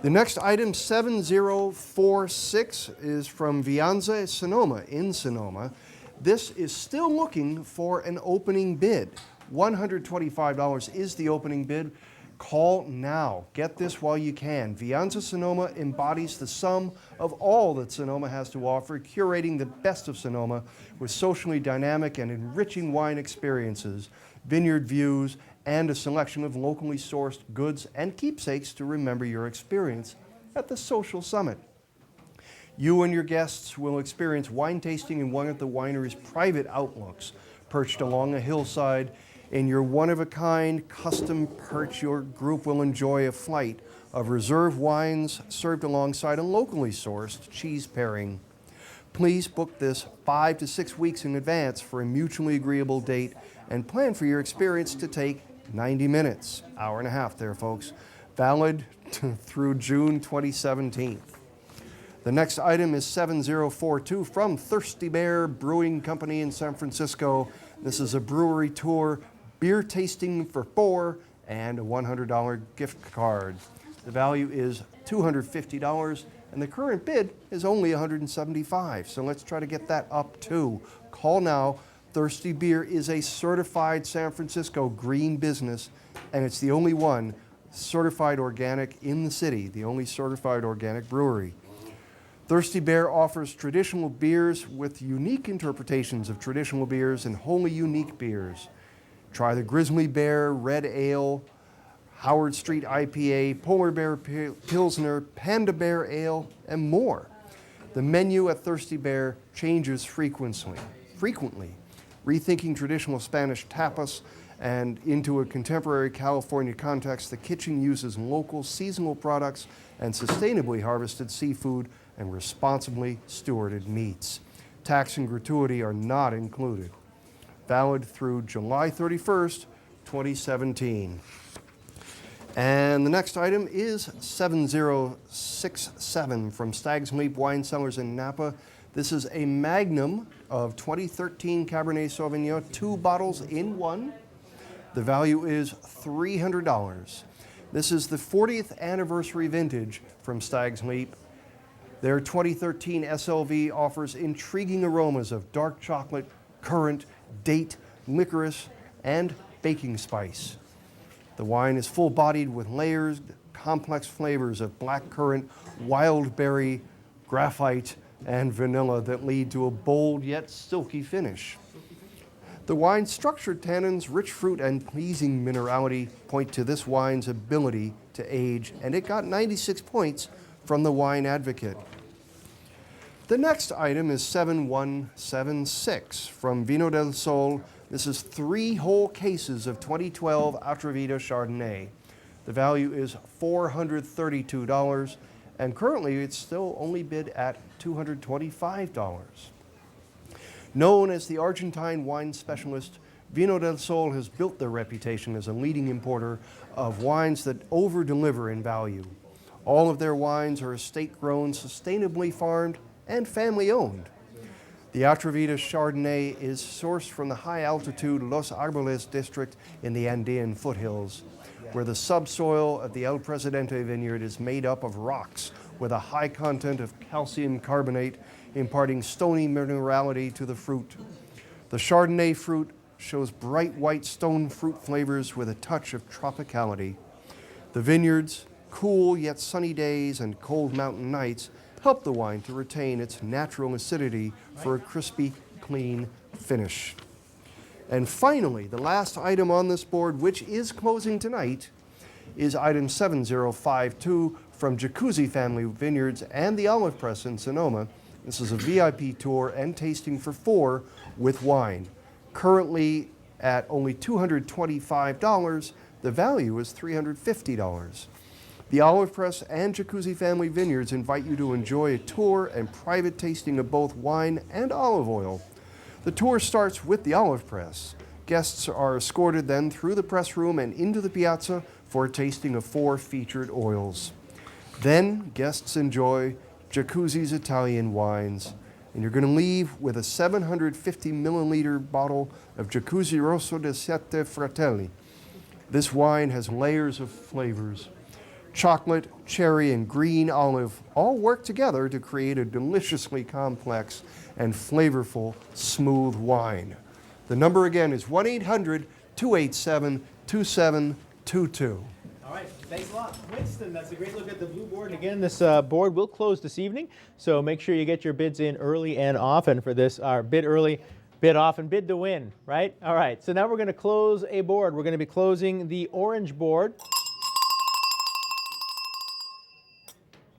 The next item, 7046, is from Vianza Sonoma in Sonoma. This is still looking for an opening bid. $125 is the opening bid. Call now. Get this while you can. Vianza Sonoma embodies the sum of all that Sonoma has to offer, curating the best of Sonoma with socially dynamic and enriching wine experiences, vineyard views, and a selection of locally sourced goods and keepsakes to remember your experience at the social summit. You and your guests will experience wine tasting in one of the winery's private outlooks, perched along a hillside. In your one-of-a-kind custom perch, your group will enjoy a flight of reserve wines served alongside a locally sourced cheese pairing. Please book this 5 to 6 weeks in advance for a mutually agreeable date and plan for your experience to take 90 minutes, hour and a half there, folks, valid through June 2017. The next item is 7042 from Thirsty Bear Brewing Company in San Francisco. This is a brewery tour, beer tasting for 4, and a $100 gift card. The value is $250, and the current bid is only $175. So let's try to get that up too. Call now. Thirsty Beer is a certified San Francisco green business, and it's the only one certified organic in the city, the only certified organic brewery. Thirsty Bear offers traditional beers with unique interpretations of traditional beers and wholly unique beers. Try the Grizzly Bear Red Ale, Howard Street IPA, Polar Bear Pilsner, Panda Bear Ale, and more. The menu at Thirsty Bear changes frequently, rethinking traditional Spanish tapas And into a contemporary California context, the kitchen uses local seasonal products and sustainably harvested seafood and responsibly stewarded meats. Tax and gratuity are not included. Valid through July 31st, 2017. And the next item is 7067 from Stag's Leap Wine Cellars in Napa. This is a magnum of 2013 Cabernet Sauvignon, 2 bottles in one. The value is $300. This is the 40th anniversary vintage from Stag's Leap. Their 2013 SLV offers intriguing aromas of dark chocolate, currant, date, licorice, and baking spice. The wine is full-bodied with layers, complex flavors of black currant, wild berry, graphite, and vanilla that lead to a bold yet silky finish. The wine's structured tannins, rich fruit, and pleasing minerality point to this wine's ability to age, and it got 96 points from the Wine Advocate. The next item is 7176 from Vino del Sol. This is 3 whole cases of 2012 Trevita Chardonnay. The value is $432, and currently it's still only bid at $225. Known as the Argentine wine specialist, Vino del Sol has built their reputation as a leading importer of wines that over-deliver in value. All of their wines are estate-grown, sustainably farmed, and family-owned. The Trevita Chardonnay is sourced from the high-altitude Los Arboles district in the Andean foothills, where the subsoil of the El Presidente vineyard is made up of rocks with a high content of calcium carbonate, imparting stony minerality to the fruit. The Chardonnay fruit shows bright white stone fruit flavors with a touch of tropicality. The vineyard's cool yet sunny days and cold mountain nights help the wine to retain its natural acidity for a crispy, clean finish. And finally, the last item on this board, which is closing tonight, is item 7052 from Jacuzzi Family Vineyards and the Olive Press in Sonoma. This is a VIP tour and tasting for 4 with wine. Currently at only $225, the value is $350. The Olive Press and Jacuzzi Family Vineyards invite you to enjoy a tour and private tasting of both wine and olive oil. The tour starts with the Olive Press. Guests are escorted then through the press room and into the piazza for a tasting of 4 featured oils. Then guests enjoy Jacuzzi's Italian wines, and you're going to leave with a 750 milliliter bottle of Jacuzzi Rosso de Sette Fratelli. This wine has layers of flavors. Chocolate, cherry, and green olive all work together to create a deliciously complex and flavorful, smooth wine. The number again is 1-800-287-2722. All right, thanks a lot, Winston. That's a great look at the blue board. And again, this board will close this evening, so make sure you get your bids in early and often for this. Bid early, bid often, bid to win, right? All right, so now we're going to close a board. We're going to be closing the orange board.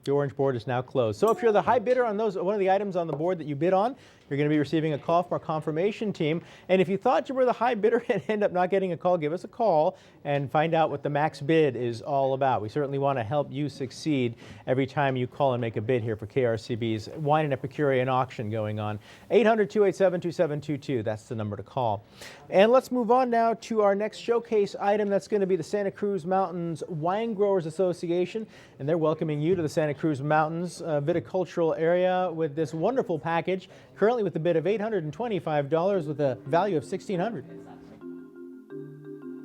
The orange board is now closed. So if you're the high bidder on one of the items on the board that you bid on, you're going to be receiving a call from our confirmation team. And if you thought you were the high bidder and end up not getting a call, give us a call and find out what the max bid is all about. We certainly want to help you succeed every time you call and make a bid here for KRCB's Wine and Epicurean auction going on. 800-287-2722, that's the number to call. And let's move on now to our next showcase item. That's going to be the Santa Cruz Mountains Wine Growers Association. And they're welcoming you to the Santa Cruz Mountains viticultural area with this wonderful package, currently with a bid of $825 with a value of $1,600.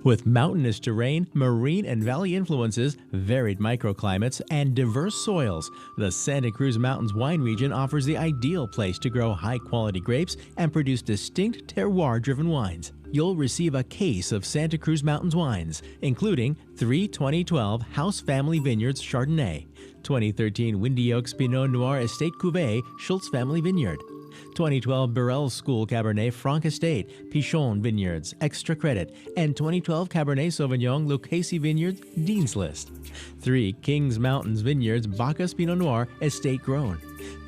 With mountainous terrain, marine and valley influences, varied microclimates, and diverse soils, the Santa Cruz Mountains wine region offers the ideal place to grow high-quality grapes and produce distinct terroir-driven wines. You'll receive a case of Santa Cruz Mountains wines, including 3 2012 House Family Vineyards Chardonnay, 2013 Windy Oaks Pinot Noir Estate Cuvée Schultz Family Vineyard, 2012 Burrell School Cabernet Franc Estate, Pichon Vineyards, Extra Credit, and 2012 Cabernet Sauvignon Lucchese Vineyards, Dean's List. 3 Kings Mountains Vineyards Bacchus Pinot Noir Estate Grown.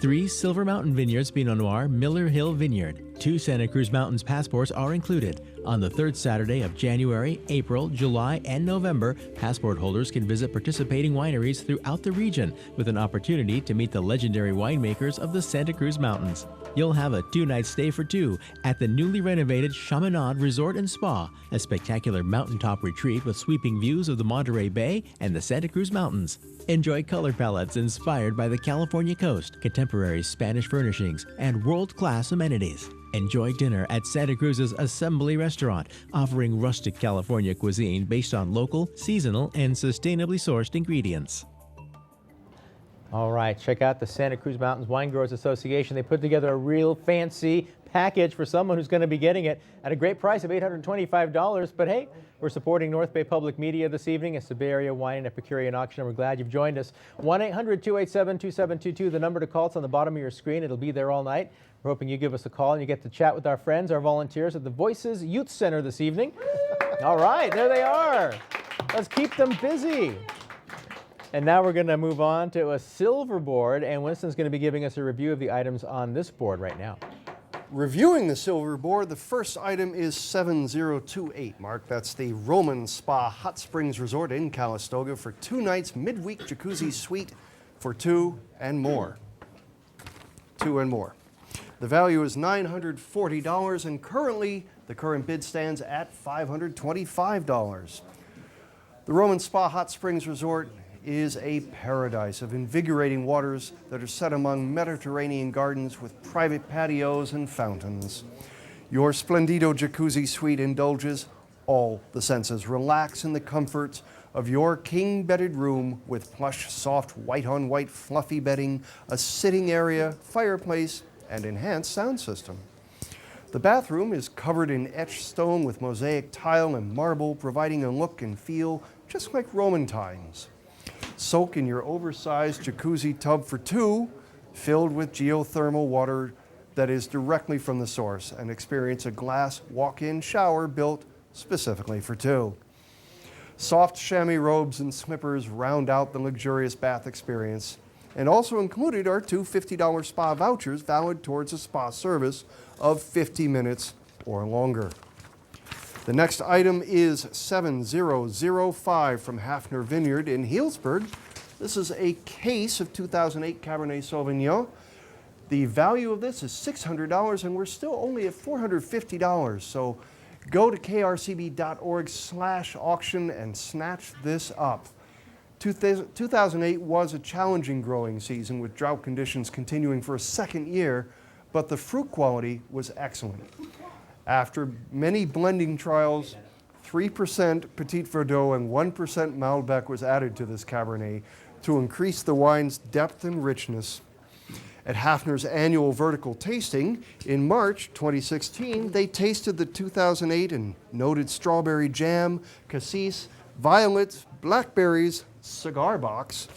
3 Silver Mountain Vineyards Pinot Noir Miller Hill Vineyard. 2 Santa Cruz Mountains passports are included. On the third Saturday of January, April, July, and November, passport holders can visit participating wineries throughout the region with an opportunity to meet the legendary winemakers of the Santa Cruz Mountains. You'll have a 2-night stay for two at the newly renovated Chaminade Resort and Spa, a spectacular mountaintop retreat with sweeping views of the Monterey Bay and the Santa Cruz Mountains. Enjoy color palettes inspired by the California coast, contemporary Spanish furnishings, and world-class amenities. Enjoy dinner at Santa Cruz's Assembly Restaurant, offering rustic California cuisine based on local, seasonal, and sustainably sourced ingredients. All right, check out the Santa Cruz Mountains Wine Growers Association. They put together a real fancy package for someone who's going to be getting it at a great price of $825. But hey, we're supporting North Bay Public Media this evening. It's the Bay Area Wine and Epicurean Auction, and we're glad you've joined us. 1-800-287-2722, the number to call. It's on the bottom of your screen. It'll be there all night. We're hoping you give us a call and you get to chat with our friends, our volunteers at the Voices Youth Center this evening. All right, there they are. Let's keep them busy. And now we're going to move on to a silver board, and Winston's going to be giving us a review of the items on this board right now. Reviewing the silver board, the first item is 7028, Mark. That's the Roman Spa Hot Springs Resort in Calistoga for 2 nights, midweek jacuzzi suite for two and more. The value is $940, and currently the current bid stands at $525. The Roman Spa Hot Springs Resort is a paradise of invigorating waters that are set among Mediterranean gardens with private patios and fountains. Your Splendido Jacuzzi Suite indulges all the senses. Relax in the comforts of your king-bedded room with plush, soft, white-on-white fluffy bedding, a sitting area, fireplace, and enhanced sound system. The bathroom is covered in etched stone with mosaic tile and marble, providing a look and feel just like Roman times. Soak in your oversized jacuzzi tub for two, filled with geothermal water that is directly from the source, and experience a glass walk-in shower built specifically for two. Soft chamois robes and slippers round out the luxurious bath experience, and also included are two $50 spa vouchers valid towards a spa service of 50 minutes or longer. The next item is 7005 from Hafner Vineyard in Healdsburg. This is a case of 2008 Cabernet Sauvignon. The value of this is $600, and we're still only at $450. So go to krcb.org/auction and snatch this up. 2008 was a challenging growing season with drought conditions continuing for a second year, but the fruit quality was excellent. After many blending trials, 3% Petit Verdot and 1% Malbec was added to this Cabernet to increase the wine's depth and richness. At Hafner's annual vertical tasting in March 2016, they tasted the 2008 and noted strawberry jam, cassis, violets, blackberries, cigar box,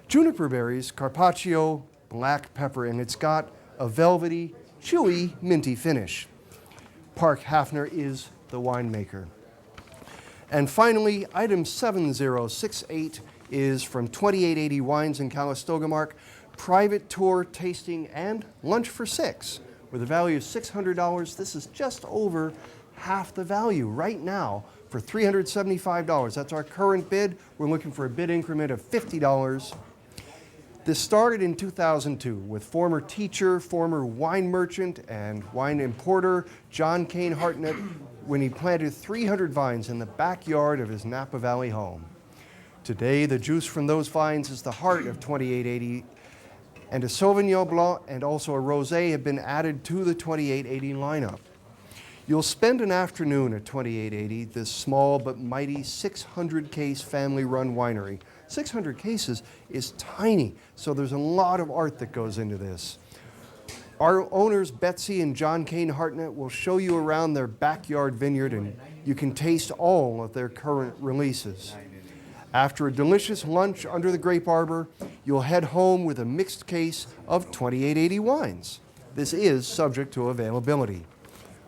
juniper berries, carpaccio, black pepper, and it's got a velvety, chewy, minty finish. Park Hafner is the winemaker. And finally, item 7068 is from 2880 Wines in Calistoga, Mark. Private tour, tasting, and lunch for six. With a value of $600, this is just over half the value right now for $375. That's our current bid. We're looking for a bid increment of $50. This started in 2002 with former teacher, former wine merchant, and wine importer John Kane Hartnett when he planted 300 vines in the backyard of his Napa Valley home. Today, the juice from those vines is the heart of 2880, and a Sauvignon Blanc and also a Rosé have been added to the 2880 lineup. You'll spend an afternoon at 2880, this small but mighty 600-case family-run winery. 600 cases is tiny, so there's a lot of art that goes into this. Our owners, Betsy and John Kane Hartnett, will show you around their backyard vineyard, and you can taste all of their current releases. After a delicious lunch under the grape arbor, you'll head home with a mixed case of 2880 wines. This is subject to availability.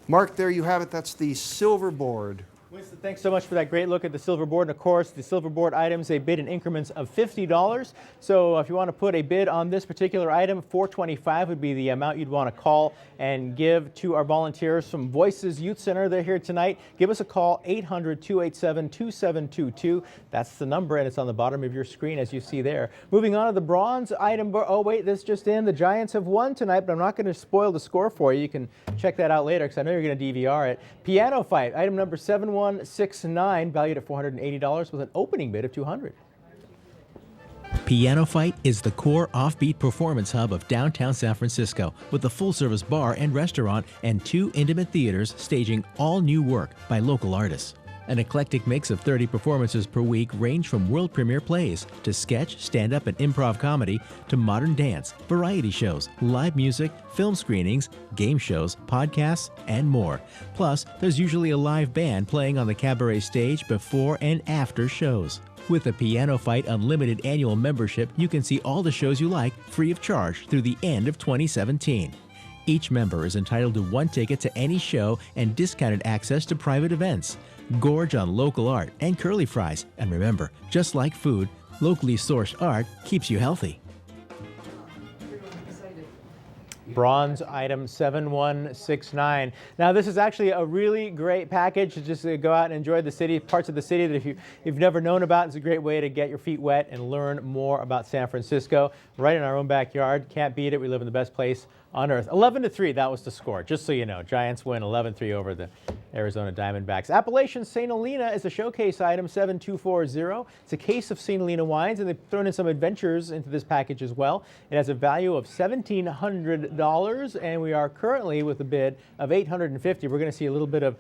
Mark, there you have it. That's the silver board Winston, thanks so much for that great look at the silver board. And of course, the silver board items, they bid in increments of $50. So if you want to put a bid on this particular item, $425 would be the amount you'd want to call and give to our volunteers from Voices Youth Center. They're here tonight. Give us a call, 800-287-2722. That's the number, and it's on the bottom of your screen as you see there. Moving on to the bronze item. Oh, wait, this just in. The Giants have won tonight, but I'm not going to spoil the score for you. You can check that out later because I know you're going to DVR it. Piano Fight, item number 7169, valued at $480 with an opening bid of $200. Piano Fight is the core offbeat performance hub of downtown San Francisco, with a full-service bar and restaurant and 2 intimate theaters staging all new work by local artists. An eclectic mix of 30 performances per week range from world premiere plays to sketch, stand-up, and improv comedy to modern dance, variety shows, live music, film screenings, game shows, podcasts, and more. Plus, there's usually a live band playing on the cabaret stage before and after shows. With a Piano Fight Unlimited annual membership, you can see all the shows you like free of charge through the end of 2017. Each member is entitled to 1 ticket to any show and discounted access to private events. Gorge on local art and curly fries. And remember, just like food, locally sourced art keeps you healthy. Bronze item 7169. Now this is actually a really great package to just go out and enjoy the city, parts of the city that if you've never known about. It's a great way to get your feet wet and learn more about San Francisco right in our own backyard. Can't beat it. We live in the best place on earth. 11-3, that was the score, just so you know. Giants win 11-3 over the Arizona Diamondbacks. Appellation St. Helena is a showcase item, 7240. It's a case of St. Helena wines, and they've thrown in some adventures into this package as well. It has a value of $1,700, and we are currently with a bid of $850. We're going to see a little bit of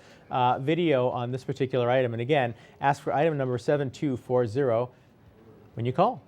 video on this particular item. And again, ask for item number 7240 when you call.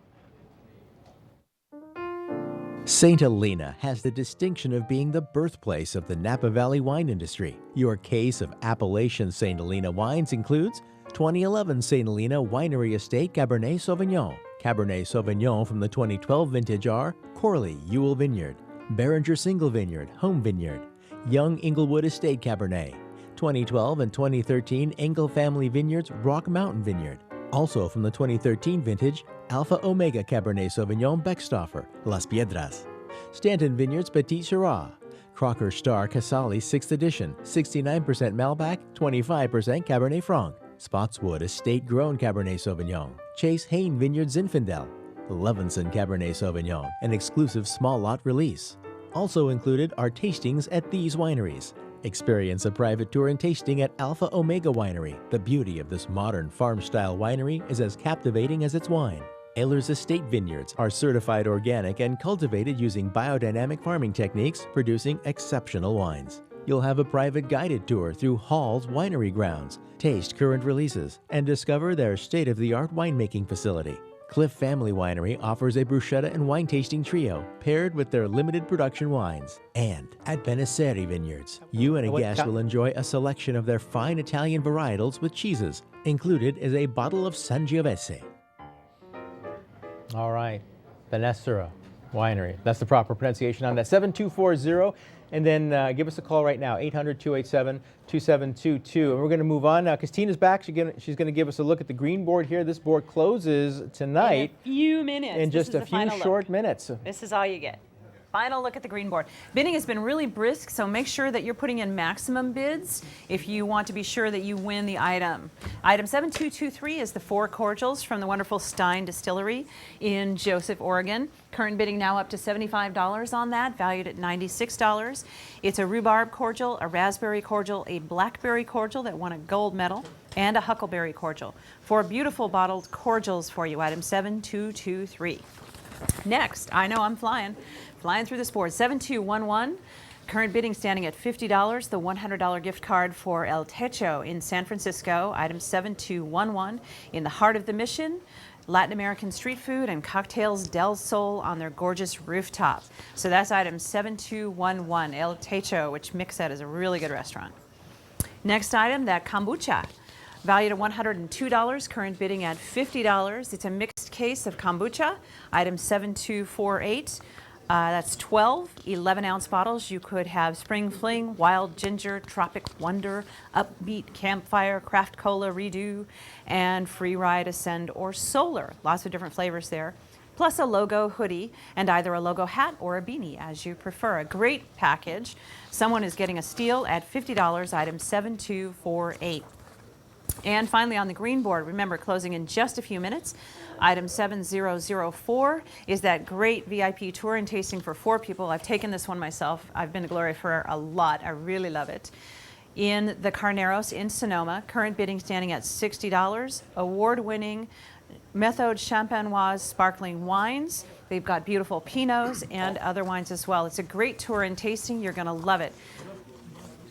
St. Helena has the distinction of being the birthplace of the Napa Valley wine industry. Your case of Appellation St. Helena wines includes 2011 St. Helena Winery Estate Cabernet Sauvignon, Cabernet Sauvignon from the 2012 vintage are Corley Ewell Vineyard, Behringer Single Vineyard Home Vineyard, Young Inglewood Estate Cabernet, 2012 and 2013 Engel Family Vineyards Rock Mountain Vineyard. Also from the 2013 vintage, Alpha Omega Cabernet Sauvignon Beckstoffer, Las Piedras. Stanton Vineyards Petit Syrah. Crocker Star Casale 6th Edition, 69% Malbec, 25% Cabernet Franc. Spotswood Estate Grown Cabernet Sauvignon. Chase Hain Vineyard Zinfandel. Levinson Cabernet Sauvignon, an exclusive small lot release. Also included are tastings at these wineries. Experience a private tour and tasting at Alpha Omega Winery. The beauty of this modern farm-style winery is as captivating as its wine. Ehlers Estate Vineyards are certified organic and cultivated using biodynamic farming techniques, producing exceptional wines. You'll have a private guided tour through Hall's winery grounds, taste current releases, and discover their state-of-the-art winemaking facility. Cliff Family Winery offers a bruschetta and wine tasting trio paired with their limited production wines. And at Benesseri Vineyards, you and a guest will enjoy a selection of their fine Italian varietals with cheeses. Included is a bottle of Sangiovese. All right, Benesseri Winery. That's the proper pronunciation on that. 7240. And then give us a call right now, 800-287-2722. And we're going to move on now because Tina's back. She's going to give us a look at the green board here. This board closes tonight. In a few minutes. In just a few short minutes. This is all you get. Final look at the green board. Bidding has been really brisk, so make sure that you're putting in maximum bids if you want to be sure that you win the item. Item 7223 is the 4 cordials from the wonderful Stein Distillery in Joseph, Oregon. Current bidding now up to $75 on that, valued at $96. It's a rhubarb cordial, a raspberry cordial, a blackberry cordial that won a gold medal, and a huckleberry cordial. 4 beautiful bottled cordials for you, item 7223. Next, I know I'm flying through this board, 7211. Current bidding standing at $50, the $100 gift card for El Techo in San Francisco, item 7211. In the heart of the Mission, Latin American street food and cocktails Del Sol on their gorgeous rooftop. So that's item 7211, El Techo, which Mixed is a really good restaurant. Next item, that kombucha. Valued at $102, current bidding at $50. It's a mixed case of kombucha, item 7248. That's 12 11-ounce bottles. You could have Spring Fling, Wild Ginger, Tropic Wonder, Upbeat Campfire, Craft Cola Redo, and Free Ride Ascend or Solar. Lots of different flavors there. Plus a logo hoodie and either a logo hat or a beanie as you prefer. A great package. Someone is getting a steal at $50, item 7248. And finally on the green board, remember closing in just a few minutes. Item 7004 is that great VIP tour and tasting for 4 people. I've taken this one myself. I've been to Gloria for a lot. I really love it. In the Carneros in Sonoma, current bidding standing at $60. Award-winning Methode Champenoise sparkling wines. They've got beautiful Pinots and other wines as well. It's a great tour and tasting. You're going to love it.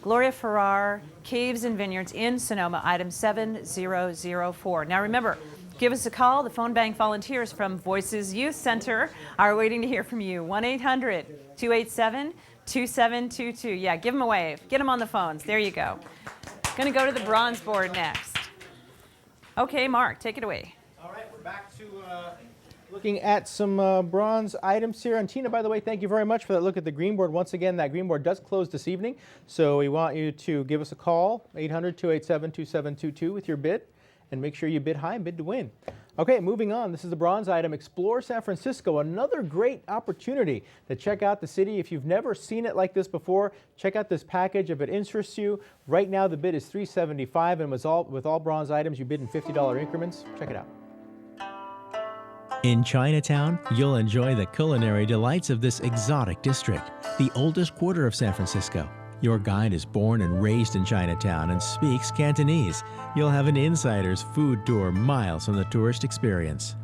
Gloria Ferrar, Caves and Vineyards in Sonoma, item 7004. Now remember, give us a call. The phone bank volunteers from Voices Youth Center are waiting to hear from you. 1-800-287-2722. Yeah, give them a wave. Get them on the phones. There you go. Going to go to the bronze board next. Okay, Mark, take it away. All right, we're back to looking at some bronze items here. And Tina, by the way, thank you very much for that look at the green board. Once again, that green board does close this evening, so we want you to give us a call, 800-287-2722 with your bid, and make sure you bid high and bid to win. Okay, moving on. This is the bronze item, Explore San Francisco. Another great opportunity to check out the city. If you've never seen it like this before, check out this package if it interests you. Right now, the bid is $375, and with all bronze items, you bid in $50 increments. Check it out. In Chinatown, you'll enjoy the culinary delights of this exotic district, the oldest quarter of San Francisco. Your guide is born and raised in Chinatown and speaks Cantonese. You'll have an insider's food tour miles from the tourist experience.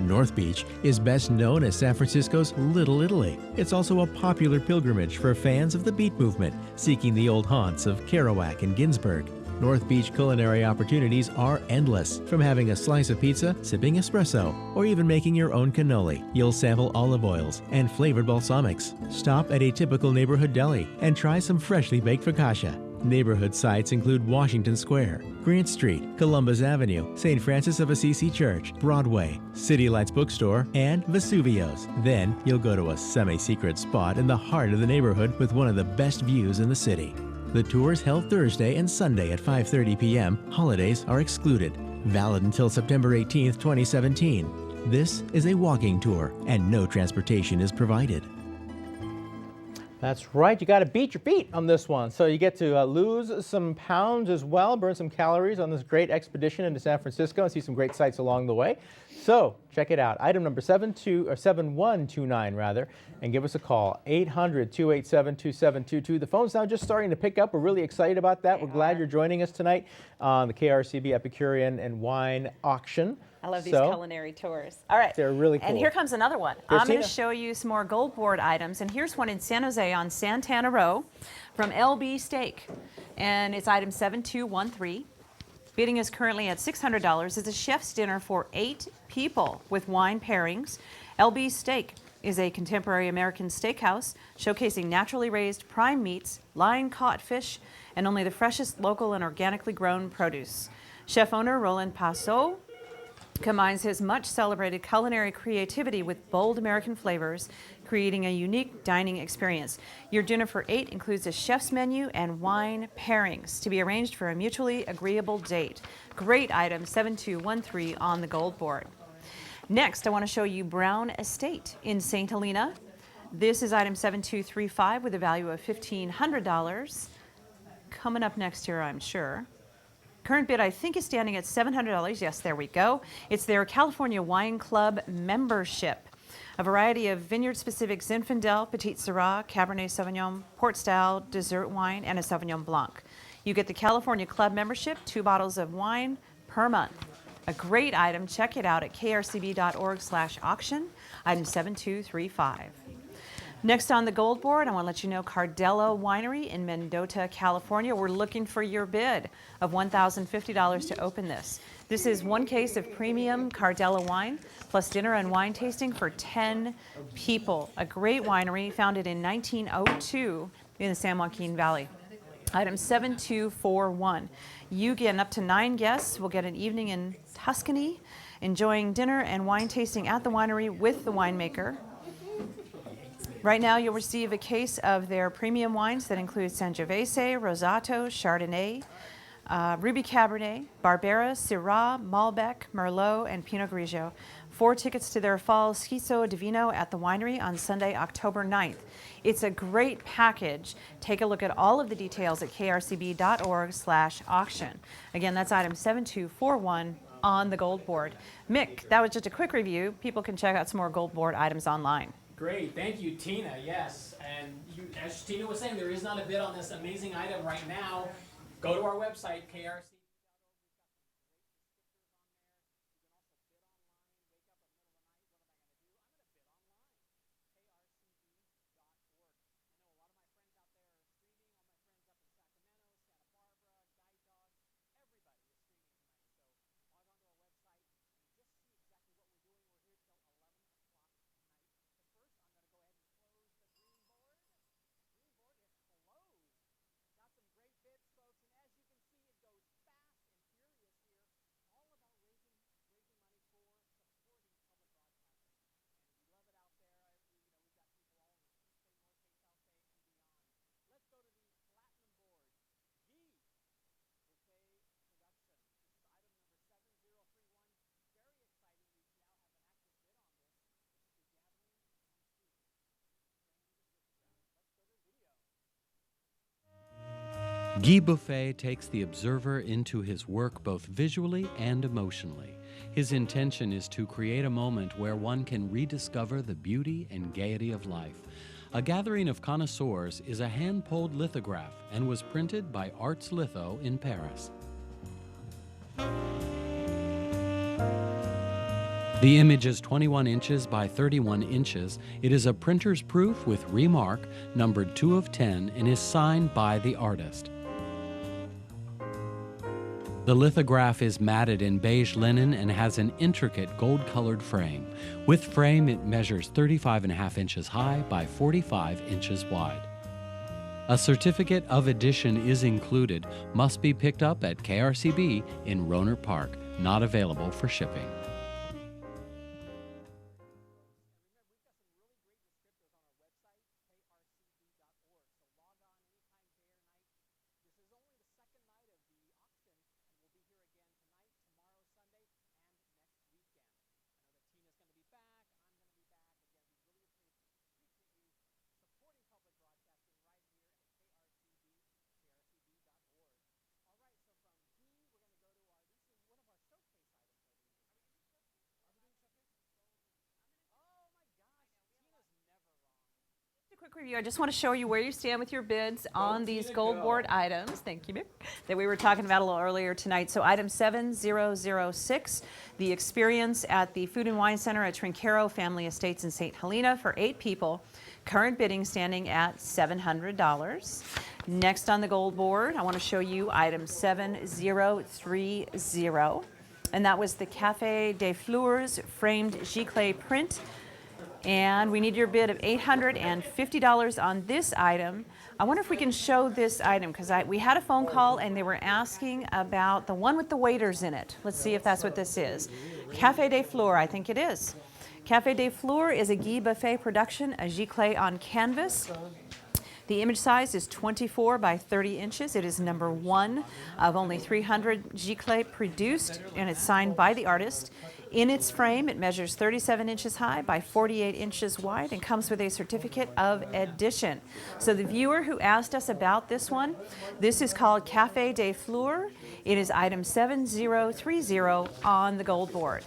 North Beach is best known as San Francisco's Little Italy. It's also a popular pilgrimage for fans of the beat movement, seeking the old haunts of Kerouac and Ginsberg. North Beach culinary opportunities are endless, from having a slice of pizza, sipping espresso, or even making your own cannoli. You'll sample olive oils and flavored balsamics. Stop at a typical neighborhood deli and try some freshly baked focaccia. Neighborhood sites include Washington Square, Grant Street, Columbus Avenue, St. Francis of Assisi Church, Broadway, City Lights Bookstore, and Vesuvio's. Then you'll go to a semi-secret spot in the heart of the neighborhood with one of the best views in the city. The tour is held Thursday and Sunday at 5:30 p.m. Holidays are excluded. Valid until September 18, 2017. This is a walking tour and no transportation is provided. That's right. You got to beat your feet on this one. So you get to lose some pounds as well, burn some calories on this great expedition into San Francisco and see some great sights along the way. So check it out. Item number 7129 rather, and give us a call, 800-287-2722. The phone's now just starting to pick up. We're really excited about that. We're glad you're joining us tonight on the KRCB Epicurean and Wine Auction. I love these culinary tours. All right. They're really cool. And here comes another one. I'm going to show you some more gold board items. And here's one in San Jose on Santana Row from LB Steak. And it's item 7213. Bidding is currently at $600. It's a chef's dinner for 8 people with wine pairings. LB Steak is a contemporary American steakhouse showcasing naturally raised prime meats, line-caught fish, and only the freshest local and organically grown produce. Chef owner Roland Passot combines his much celebrated culinary creativity with bold American flavors, creating a unique dining experience. Your dinner for 8 includes a chef's menu and wine pairings to be arranged for a mutually agreeable date. Great item, 7213 on the gold board. Next, I want to show you Brown Estate in St. Helena. This is item 7235 with a value of $1,500. Coming up next here, I'm sure. Current bid, I think, is standing at $700. Yes, there we go. It's their California Wine Club membership. A variety of vineyard-specific Zinfandel, Petite Syrah, Cabernet Sauvignon, Port-style, dessert wine, and a Sauvignon Blanc. You get the California Club membership, 2 bottles of wine per month. A great item. Check it out at krcb.org/auction, item 7235. Next on the gold board, I want to let you know Cardella Winery in Mendota, California. We're looking for your bid of $1,050 to open this. This is 1 case of premium Cardella wine plus dinner and wine tasting for 10 people. A great winery founded in 1902 in the San Joaquin Valley. Item 7241. You get up to 9 guests will get an evening in Tuscany, enjoying dinner and wine tasting at the winery with the winemaker. Right now, you'll receive a case of their premium wines that include Sangiovese, Rosato, Chardonnay, Ruby Cabernet, Barbera, Syrah, Malbec, Merlot, and Pinot Grigio. 4 tickets to their fall Schizo Divino at the winery on Sunday, October 9th. It's a great package. Take a look at all of the details at krcb.org/auction. Again, that's item 7241 on the gold board. Mick, that was just a quick review. People can check out some more gold board items online. Great, thank you, Tina. Yes, and as Tina was saying, there is not a bid on this amazing item right now. Go to our website, KRC. Guy Buffet takes the observer into his work both visually and emotionally. His intention is to create a moment where one can rediscover the beauty and gaiety of life. A Gathering of Connoisseurs is a hand-pulled lithograph and was printed by Arts Litho in Paris. The image is 21 inches by 31 inches. It is a printer's proof with remark, numbered 2 of 10, and is signed by the artist. The lithograph is matted in beige linen and has an intricate gold-colored frame. With frame, it measures 35.5 inches high by 45 inches wide. A certificate of edition is included, must be picked up at KRCB in Rohnert Park, not available for shipping. Quick review. I just want to show you where you stand with your bids on these gold board items. Thank you, Mick. That we were talking about a little earlier tonight. So item 7006, the experience at the Food and Wine Center at Trinquero Family Estates in St. Helena for 8 people. Current bidding standing at $700. Next on the gold board, I want to show you item 7030. And that was the Café des Fleurs framed giclée print. And we need your bid of $850 on this item. I wonder if we can show this item, because we had a phone call and they were asking about the one with the waiters in it. Let's see if that's what this is. Café des Fleurs, I think it is. Café des Fleurs is a Guy Buffet production, a giclée on canvas. The image size is 24 by 30 inches. It is number 1 of only 300 giclée produced, and it's signed by the artist. In its frame, it measures 37 inches high by 48 inches wide and comes with a certificate of edition. So the viewer who asked us about this one, this is called Café des Fleurs. It is item 7030 on the gold board.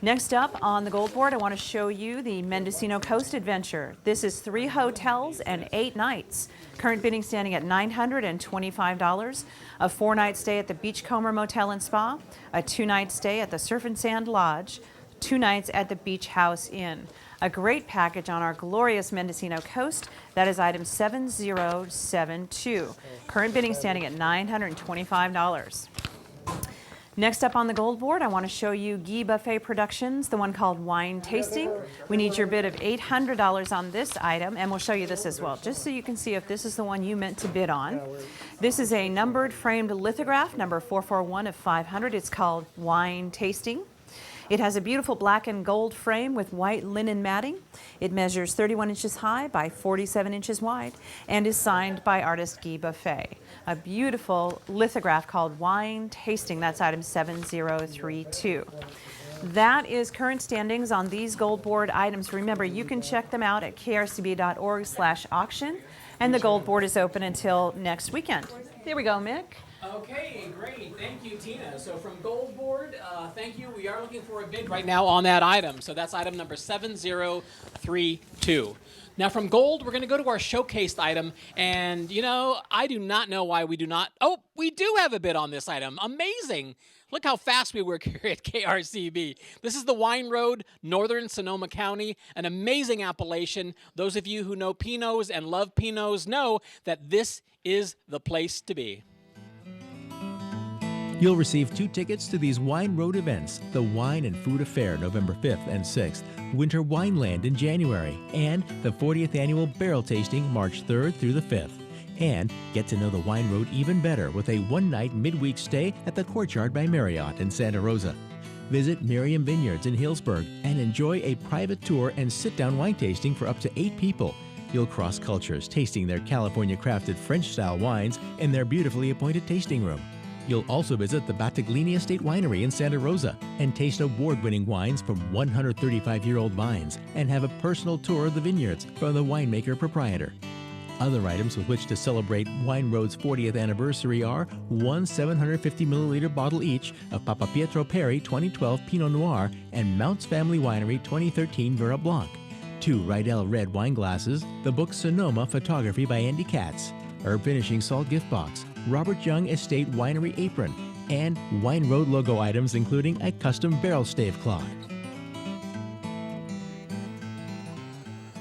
Next up on the gold board, I want to show you the Mendocino Coast Adventure. This is 3 hotels and 8 nights. Current bidding standing at $925. A 4-night stay at the Beachcomber Motel and Spa, a 2-night stay at the Surf and Sand Lodge, 2 nights at the Beach House Inn. A great package on our glorious Mendocino coast. That is item 7072. Current bidding standing at $925. Next up on the gold board, I want to show you Guy Buffet Productions, the one called Wine Tasting. We need your bid of $800 on this item, and we'll show you this as well, just so you can see if this is the one you meant to bid on. This is a numbered framed lithograph, number 441 of 500. It's called Wine Tasting. It has a beautiful black and gold frame with white linen matting. It measures 31 inches high by 47 inches wide and is signed by artist Guy Buffet. A beautiful lithograph called Wine Tasting. That's item 7032. That is current standings on these gold board items. Remember, you can check them out at krcb.org/auction, and the gold board is open until next weekend. Here we go, Mick. Okay, great. Thank you, Tina. So from Gold Board, thank you. We are looking for a bid right now on that item. So that's item number 7032. Now from Gold, we're going to go to our showcased item. And, you know, I do not know why we do not. Oh, we do have a bid on this item. Amazing. Look how fast we work here at KRCB. This is the Wine Road, Northern Sonoma County, an amazing appellation. Those of you who know Pinots and love Pinots know that this is the place to be. You'll receive 2 tickets to these Wine Road events, the Wine and Food Affair November 5th and 6th, Winter Wineland in January, and the 40th Annual Barrel Tasting March 3rd through the 5th. And get to know the Wine Road even better with a one-night midweek stay at the Courtyard by Marriott in Santa Rosa. Visit Miriam Vineyards in Hillsburg and enjoy a private tour and sit-down wine tasting for up to 8 people. You'll cross cultures tasting their California-crafted French-style wines in their beautifully appointed tasting room. You'll also visit the Battaglini Estate Winery in Santa Rosa and taste award-winning wines from 135-year-old vines and have a personal tour of the vineyards from the winemaker proprietor. Other items with which to celebrate Wine Road's 40th anniversary are one 750-milliliter bottle each of Papa Pietro Perri 2012 Pinot Noir and Mounts Family Winery 2013 Vera Blanc, 2 Rydell Red wine glasses, the book Sonoma Photography by Andy Katz, Herb Finishing Salt Gift Box, Robert Young Estate Winery Apron, and Wine Road logo items including a custom barrel stave clock.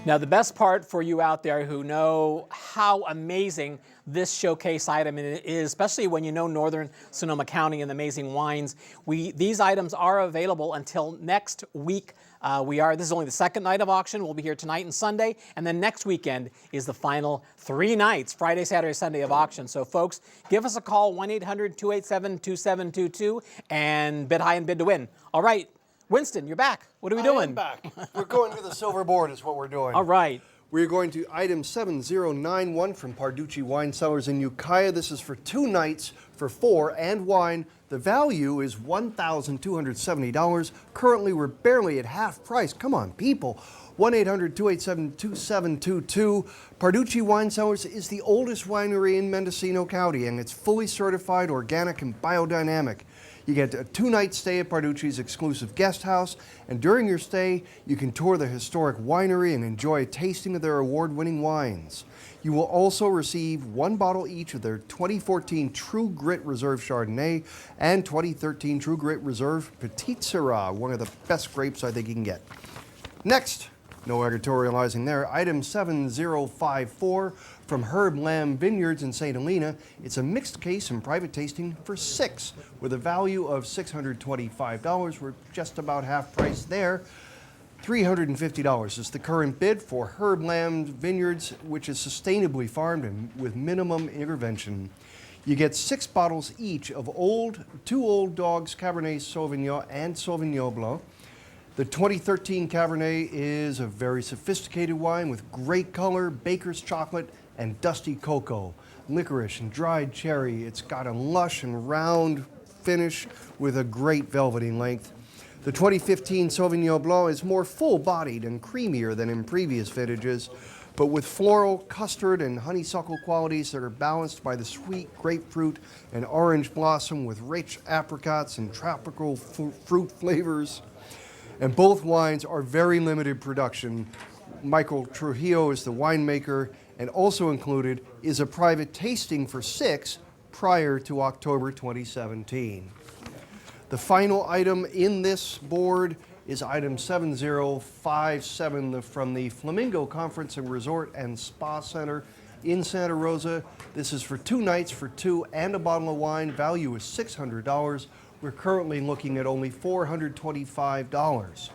Now, the best part for you out there who know how amazing this showcase item is, especially when you know Northern Sonoma County and the amazing wines, these items are available until next week. This is only the second night of auction. We'll be here tonight and Sunday, and then next weekend is the final 3 nights, Friday, Saturday, Sunday of auction. So folks, give us a call, 1-800-287-2722, and bid high and bid to win. All right, Winston, you're back. What are we doing? I am back. We're going to the silver board is what we're doing. All right. We're going to item 7091 from Parducci Wine Cellars in Ukiah. This is for 2 nights for 4 and wine. The value is $1,270. Currently, we're barely at half price. Come on, people. 1-800-287-2722. Parducci Wine Cellars is the oldest winery in Mendocino County, and it's fully certified, organic, and biodynamic. You get a 2-night stay at Parducci's exclusive guest house, and during your stay, you can tour the historic winery and enjoy a tasting of their award-winning wines. You will also receive 1 bottle each of their 2014 True Grit Reserve Chardonnay and 2013 True Grit Reserve Petite Syrah, one of the best grapes I think you can get. Next, no editorializing there, item 7054 from Herb Lamb Vineyards in St. Helena. It's a mixed case and private tasting for 6 with a value of $625. We're just about half price there. $350 is the current bid for Herb Lamb Vineyards, which is sustainably farmed and with minimum intervention. You get 6 bottles each of 2 Old Dogs Cabernet Sauvignon and Sauvignon Blanc. The 2013 Cabernet is a very sophisticated wine with great color, baker's chocolate, and dusty cocoa, licorice and dried cherry. It's got a lush and round finish with a great velvety length. The 2015 Sauvignon Blanc is more full-bodied and creamier than in previous vintages, but with floral, custard, and honeysuckle qualities that are balanced by the sweet grapefruit and orange blossom with rich apricots and tropical fruit flavors. And both wines are very limited production. Michael Trujillo is the winemaker, and also included is a private tasting for 6 prior to October 2017. The final item in this board is item 7057 from the Flamingo Conference and Resort and Spa Center in Santa Rosa. This is for 2 nights for 2 and a bottle of wine. Value is $600. We're currently looking at only $425.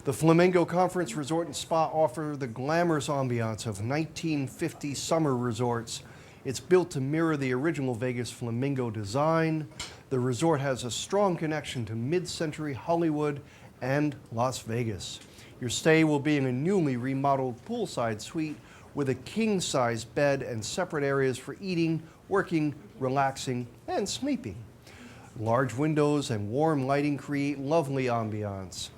The Flamingo Conference Resort and Spa offer the glamorous ambiance of 1950 summer resorts. It's built to mirror the original Vegas Flamingo design. The resort has a strong connection to mid-century Hollywood and Las Vegas. Your stay will be in a newly remodeled poolside suite with a king-size bed and separate areas for eating, working, relaxing, and sleeping. Large windows and warm lighting create lovely ambiance.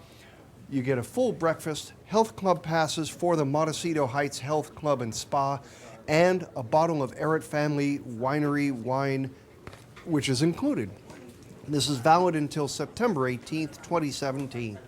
You get a full breakfast, health club passes for the Montecito Heights Health Club and Spa, and a bottle of Ehret Family Winery wine, which is included. This is valid until September 18th, 2017.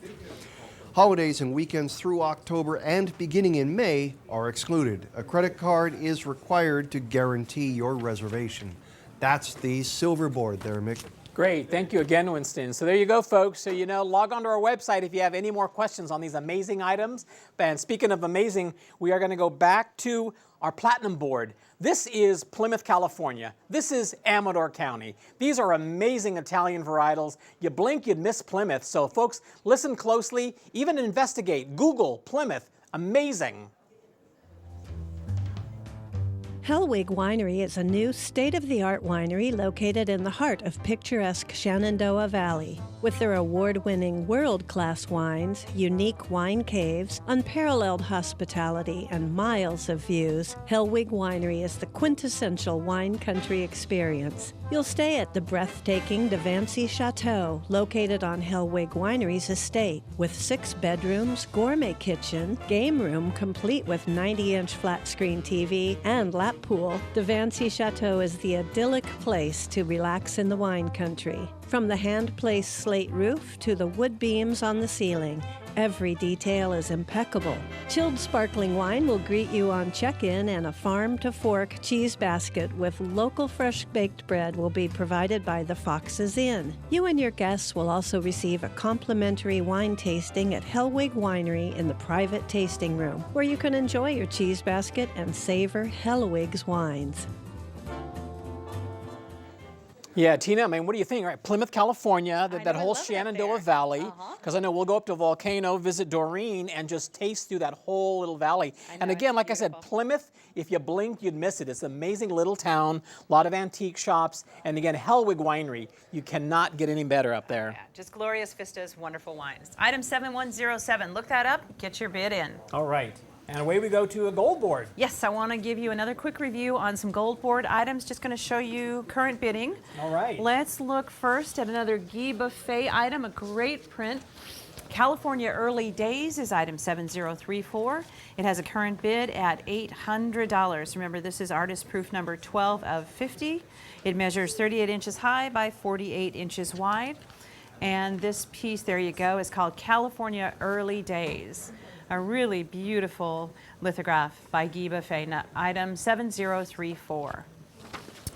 Holidays and weekends through October and beginning in May are excluded. A credit card is required to guarantee your reservation. That's the silver board there, Mick. Great. Thank you again, Winston. So there you go, folks. So, log on to our website if you have any more questions on these amazing items. And speaking of amazing, we are going to go back to our platinum board. This is Plymouth, California. This is Amador County. These are amazing Italian varietals. You blink, you'd miss Plymouth. So, folks, listen closely, even investigate. Google Plymouth. Amazing. Hellwig Winery is a new state-of-the-art winery located in the heart of picturesque Shenandoah Valley. With their award-winning world-class wines, unique wine caves, unparalleled hospitality, and miles of views, Hellwig Winery is the quintessential wine country experience. You'll stay at the breathtaking Devancy Chateau, located on Hellwig Winery's estate, with 6 bedrooms, gourmet kitchen, game room complete with 90-inch flat-screen TV, and lap pool. Devancy Chateau is the idyllic place to relax in the wine country. From the hand-placed slate roof to the wood beams on the ceiling, every detail is impeccable. Chilled sparkling wine will greet you on check-in, and a farm-to-fork cheese basket with local fresh-baked bread will be provided by the Fox's Inn. You and your guests will also receive a complimentary wine tasting at Hellwig Winery in the private tasting room, where you can enjoy your cheese basket and savor Hellwig's wines. Yeah, Tina, what do you think? Right, Plymouth, California, that whole Shenandoah Valley, because I know we'll go up to Volcano, visit Doreen, and just taste through that whole little valley. And again, like I said, Plymouth, if you blinked, you'd miss it. It's an amazing little town, a lot of antique shops, and again, Hellwig Winery. You cannot get any better up there. Yeah, just glorious vistas, wonderful wines. Item 7107, look that up, get your bid in. All right. And away we go to a gold board. Yes, I want to give you another quick review on some gold board items. Just going to show you current bidding. All right. Let's look first at another Guy Buffet item, a great print. California Early Days is item 7034. It has a current bid at $800. Remember, this is artist proof number 12 of 50. It measures 38 inches high by 48 inches wide. And this piece, there you go, is called California Early Days. A really beautiful lithograph by Guy Buffet, item 7034.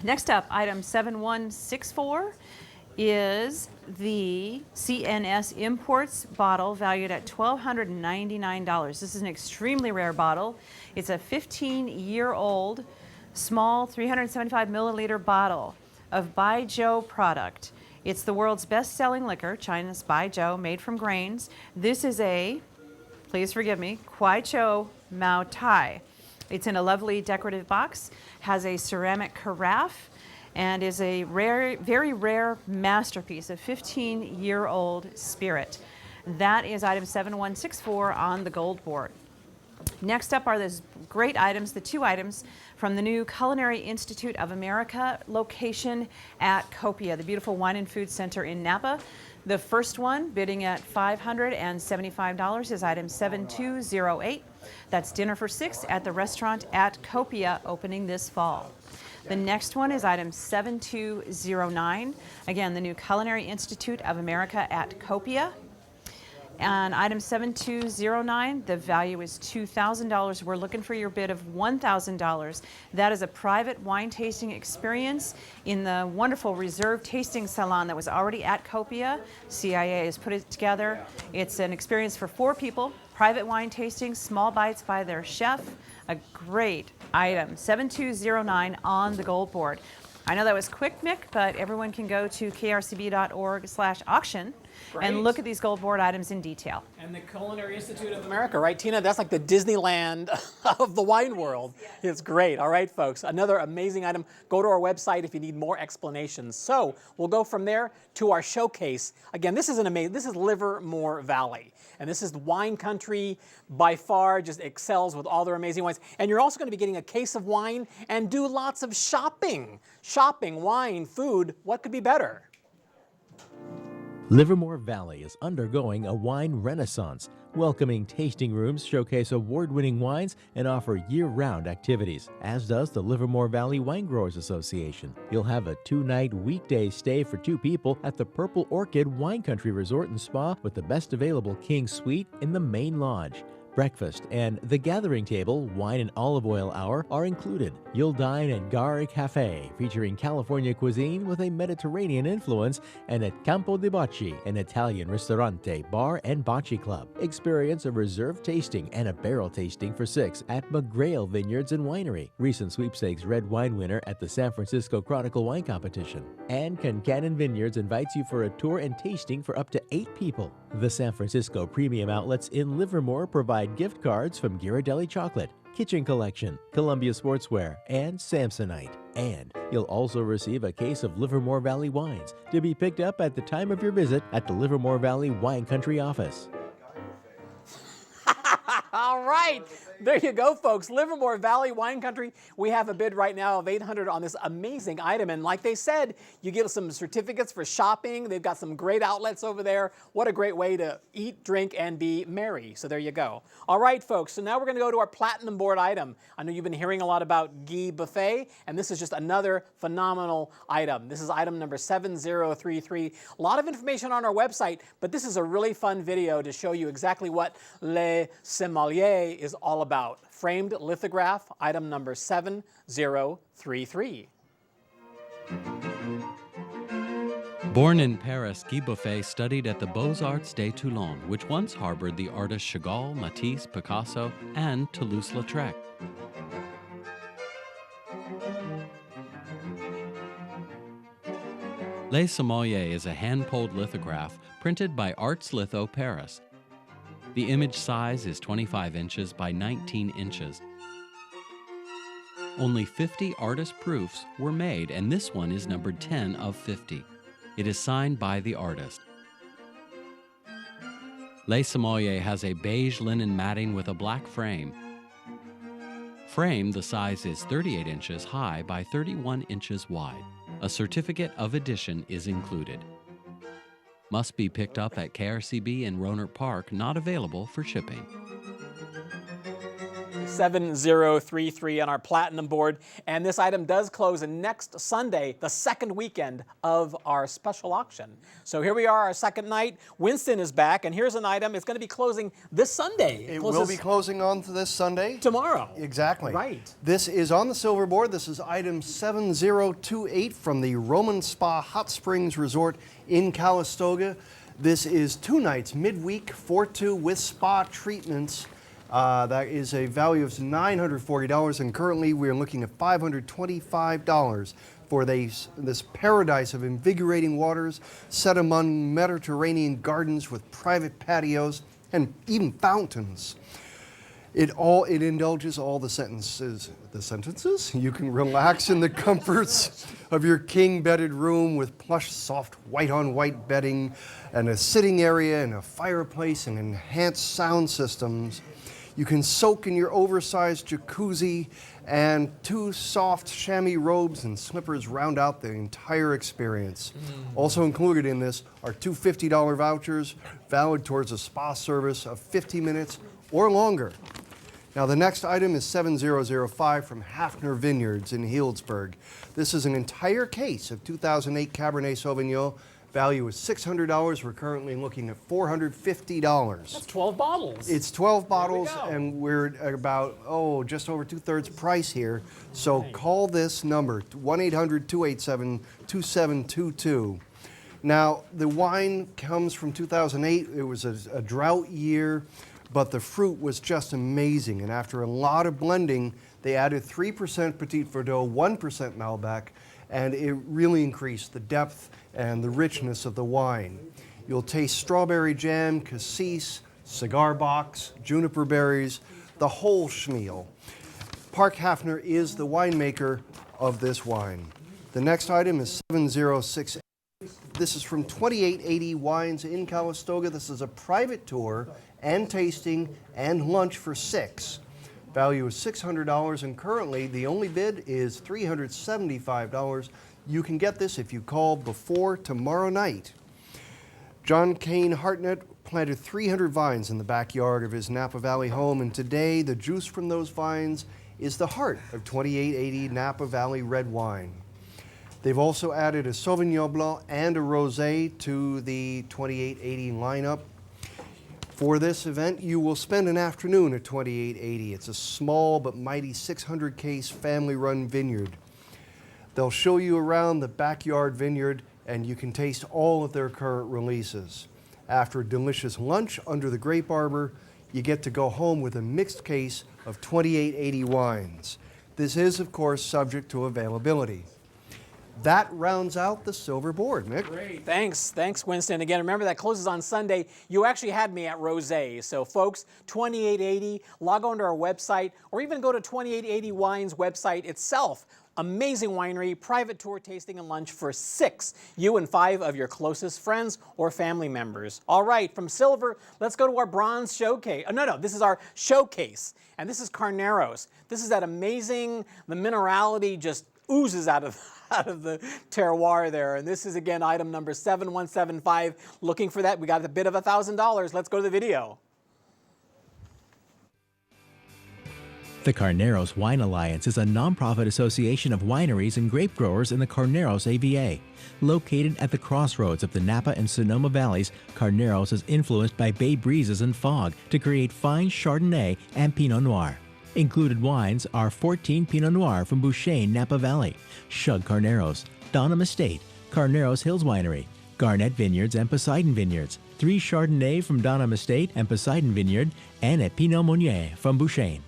Next up, item 7164 is the CNS Imports bottle valued at $1,299. This is an extremely rare bottle. It's a 15-year-old small 375 milliliter bottle of Baijiu product. It's the world's best-selling liquor, China's Baijiu, made from grains. This is a, please forgive me, Kwaichou Mao Tai. It's in a lovely decorative box, has a ceramic carafe, and is a rare, very rare masterpiece, a 15-year-old spirit. That is item 7164 on the gold board. Next up are those great items, the 2 items from the new Culinary Institute of America location at Copia, the beautiful wine and food center in Napa. The first one, bidding at $575, is item 7208. That's dinner for 6 at the restaurant at Copia, opening this fall. The next one is item 7209. Again, the new Culinary Institute of America at Copia. And item 7209, the value is $2,000. We're looking for your bid of $1,000. That is a private wine tasting experience in the wonderful Reserve Tasting Salon that was already at Copia. CIA has put it together. It's an experience for 4 people, private wine tasting, small bites by their chef. A great item, 7209 on the gold board. I know that was quick, Mick, but everyone can go to krcb.org/auction Great. and look at these gold board items in detail. And the Culinary Institute of America, right, Tina? That's like the Disneyland of the wine world. It's great. All right, folks. Another amazing item. Go to our website if you need more explanations. So we'll go from there to our showcase. Again, this is this is Livermore Valley. And this is the wine country, by far, just excels with all their amazing wines. And you're also going to be getting a case of wine and do lots of shopping. Shopping, wine, food, what could be better? Livermore Valley is undergoing a wine renaissance. Welcoming tasting rooms showcase award-winning wines and offer year-round activities, as does the Livermore Valley Wine Growers Association. You'll have a 2-night weekday stay for 2 people at the Purple Orchid Wine Country Resort and Spa with the best available King Suite in the main lodge. Breakfast and the gathering table, wine and olive oil hour are included. You'll dine at Gare Cafe, featuring California cuisine with a Mediterranean influence, and at Campo di Bocce, an Italian ristorante, bar, and bocce club. Experience a reserve tasting and a barrel tasting for 6 at McGrail Vineyards and Winery, recent sweepstakes red wine winner at the San Francisco Chronicle Wine Competition. And Concannon Vineyards invites you for a tour and tasting for up to 8 people. The San Francisco Premium Outlets in Livermore provide gift cards from Ghirardelli Chocolate, Kitchen Collection, Columbia Sportswear, and Samsonite. And you'll also receive a case of Livermore Valley wines to be picked up at the time of your visit at the Livermore Valley Wine Country office. All right, there you go, folks. Livermore Valley Wine Country. We have a bid right now of $800 on this amazing item. And like they said, you get some certificates for shopping. They've got some great outlets over there. What a great way to eat, drink, and be merry. So there you go. All right, folks. So now we're going to go to our platinum board item. I know you've been hearing a lot about Guy Buffet, and this is just another phenomenal item. This is item number 7033. A lot of information on our website, but this is a really fun video to show you exactly what Le Sommelier is all about. Framed lithograph, item number 7033. Born in Paris, Guy Buffet studied at the Beaux-Arts de Toulon, which once harbored the artists Chagall, Matisse, Picasso, and Toulouse-Lautrec. Le Sommelier is a hand-pulled lithograph printed by Arts Litho Paris. The image size is 25 inches by 19 inches. Only 50 artist proofs were made, and this one is numbered 10 of 50. It is signed by the artist. Le Sommelier has a beige linen matting with a black frame. Frame, the size is 38 inches high by 31 inches wide. A certificate of edition is included. Must be picked up at KRCB in Rohnert Park, not available for shipping. 7033 on our platinum board, and this item does close next Sunday, the second weekend of our special auction. So here we are, our second night. Winston is back, and here's an item. It's going to be closing this Sunday. It will be closing on this Sunday. Tomorrow. Exactly. Right. This is on the silver board. This is item 7028 from the Roman Spa Hot Springs Resort in Calistoga. This is 2 nights, midweek, 4-2 with spa treatments. That is a value of $940, and currently we are looking at $525 for this paradise of invigorating waters set among Mediterranean gardens with private patios and even fountains. It indulges all the sentences. You can relax in the comforts of your king-bedded room with plush, soft, white-on-white bedding and a sitting area and a fireplace and enhanced sound systems. You can soak in your oversized jacuzzi, and 2 soft chamois robes and slippers round out the entire experience. Also included in this are 2 $50 vouchers valid towards a spa service of 50 minutes or longer. Now the next item is 7005 from Hafner Vineyards in Healdsburg. This is an entire case of 2008 Cabernet Sauvignon. Value is $600. We're currently looking at $450. That's 12 bottles. It's 12 bottles, and we're at about, just over 2/3 price here. So call this number, 1-800-287-2722. Now, the wine comes from 2008. It was a drought year, but the fruit was just amazing. And after a lot of blending, they added 3% Petit Verdot, 1% Malbec, and it really increased the depth and the richness of the wine. You'll taste strawberry jam, cassis, cigar box, juniper berries, the whole schmeal. Park Hafner is the winemaker of this wine. The next item is 7068. This is from 2880 Wines in Calistoga. This is a private tour and tasting and lunch for 6. Value is $600, and currently the only bid is $375. You can get this if you call before tomorrow night. John Kane Hartnett planted 300 vines in the backyard of his Napa Valley home, and today the juice from those vines is the heart of 2880 Napa Valley red wine. They've also added a Sauvignon Blanc and a Rosé to the 2880 lineup. For this event, you will spend an afternoon at 2880. It's a small but mighty 600-case family-run vineyard. They'll show you around the backyard vineyard, and you can taste all of their current releases. After a delicious lunch under the grape arbor, you get to go home with a mixed case of 2880 wines. This is, of course, subject to availability. That rounds out the silver board, Mick. Great, thanks, Winston. Again, remember that closes on Sunday. You actually had me at Rosé. So folks, 2880, log on to our website or even go to 2880 Wine's website itself. Amazing winery, private tour, tasting, and lunch for 6, you and 5 of your closest friends or family members. All right, from silver, let's go to our bronze showcase. Oh, no, this is our showcase. And this is Carneros. This is that amazing, the minerality just oozes out of the terroir there. And this is, again, item number 7175. Looking for that, we got a bid of $1,000. Let's go to the video. The Carneros Wine Alliance is a nonprofit association of wineries and grape growers in the Carneros AVA. Located at the crossroads of the Napa and Sonoma Valleys, Carneros is influenced by bay breezes and fog to create fine Chardonnay and Pinot Noir. Included wines are 14 Pinot Noir from Bouchain, Napa Valley, Shug Carneros, Donham Estate, Carneros Hills Winery, Garnett Vineyards and Poseidon Vineyards, 3 Chardonnay from Donham Estate and Poseidon Vineyard, and a Pinot Meunier from Bouchain.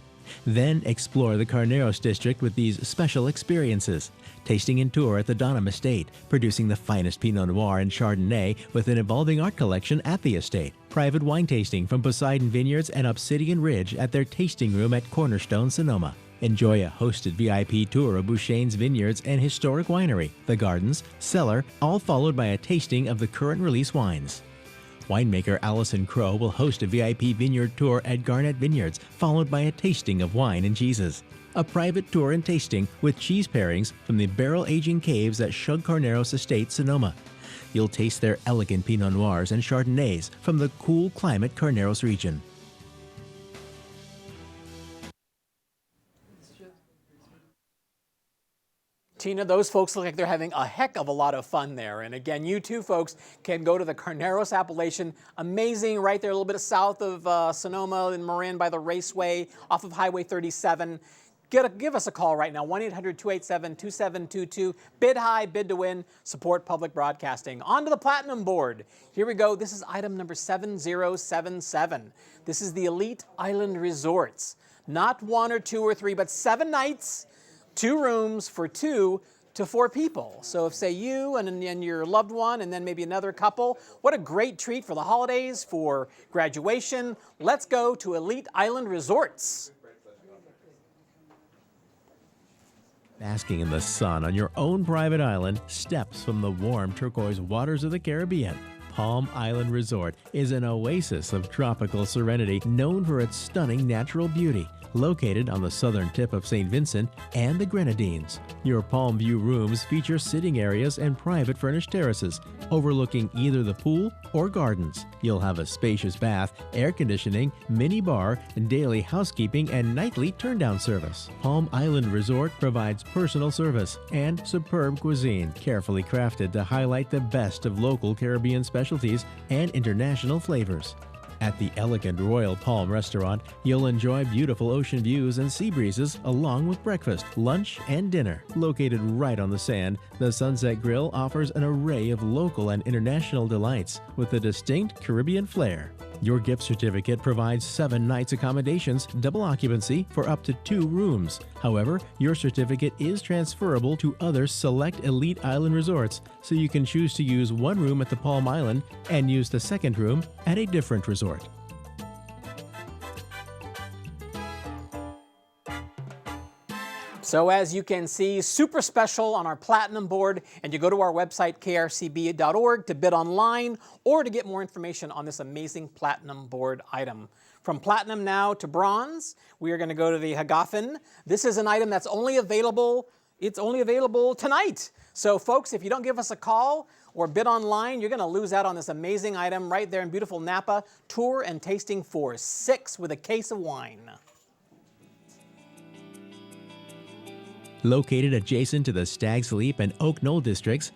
Then explore the Carneros district with these special experiences. Tasting and tour at the Donham Estate, producing the finest Pinot Noir and Chardonnay with an evolving art collection at the estate. Private wine tasting from Poseidon Vineyards and Obsidian Ridge at their tasting room at Cornerstone, Sonoma. Enjoy a hosted VIP tour of Bouchain's vineyards and historic winery, the gardens, cellar, all followed by a tasting of the current release wines. Winemaker Allison Crow will host a VIP vineyard tour at Garnett Vineyards, followed by a tasting of wine and cheeses. A private tour and tasting with cheese pairings from the barrel-aging caves at Shug Carneros Estate, Sonoma. You'll taste their elegant Pinot Noirs and Chardonnays from the cool climate Carneros region. Tina, those folks look like they're having a heck of a lot of fun there. And again, you too, folks, can go to the Carneros Appellation. Amazing, right there, a little bit south of Sonoma and Marin by the Raceway, off of Highway 37. Give us a call right now, 1-800-287-2722. Bid high, bid to win, support public broadcasting. On to the platinum board. Here we go. This is item number 7077. This is the Elite Island Resorts. Not 1 or 2 or 3, but 7 nights. 2 rooms for 2 to 4 people. So if, say, you and your loved one and then maybe another couple, what a great treat for the holidays, for graduation. Let's go to Elite Island Resorts. Basking in the sun on your own private island, steps from the warm turquoise waters of the Caribbean. Palm Island Resort is an oasis of tropical serenity known for its stunning natural beauty. Located on the southern tip of St. Vincent and the Grenadines. Your Palm View rooms feature sitting areas and private furnished terraces, overlooking either the pool or gardens. You'll have a spacious bath, air conditioning, mini bar, daily housekeeping, and nightly turn-down service. Palm Island Resort provides personal service and superb cuisine, carefully crafted to highlight the best of local Caribbean specialties and international flavors. At the elegant Royal Palm Restaurant, you'll enjoy beautiful ocean views and sea breezes along with breakfast, lunch, and dinner. Located right on the sand, the Sunset Grill offers an array of local and international delights with a distinct Caribbean flair. Your gift certificate provides 7 nights accommodations, double occupancy for up to 2 rooms. However, your certificate is transferable to other select elite island resorts, so you can choose to use one room at the Palm Island and use the second room at a different resort. So as you can see, super special on our Platinum board, and you go to our website, krcb.org, to bid online or to get more information on this amazing Platinum board item. From Platinum now to Bronze, we are going to go to the Hagafen. This is an item that's only available, it's only available tonight. So folks, if you don't give us a call or bid online, you're going to lose out on this amazing item right there in beautiful Napa. Tour and tasting for $6 with a case of wine. Located adjacent to the Stag's Leap and Oak Knoll districts,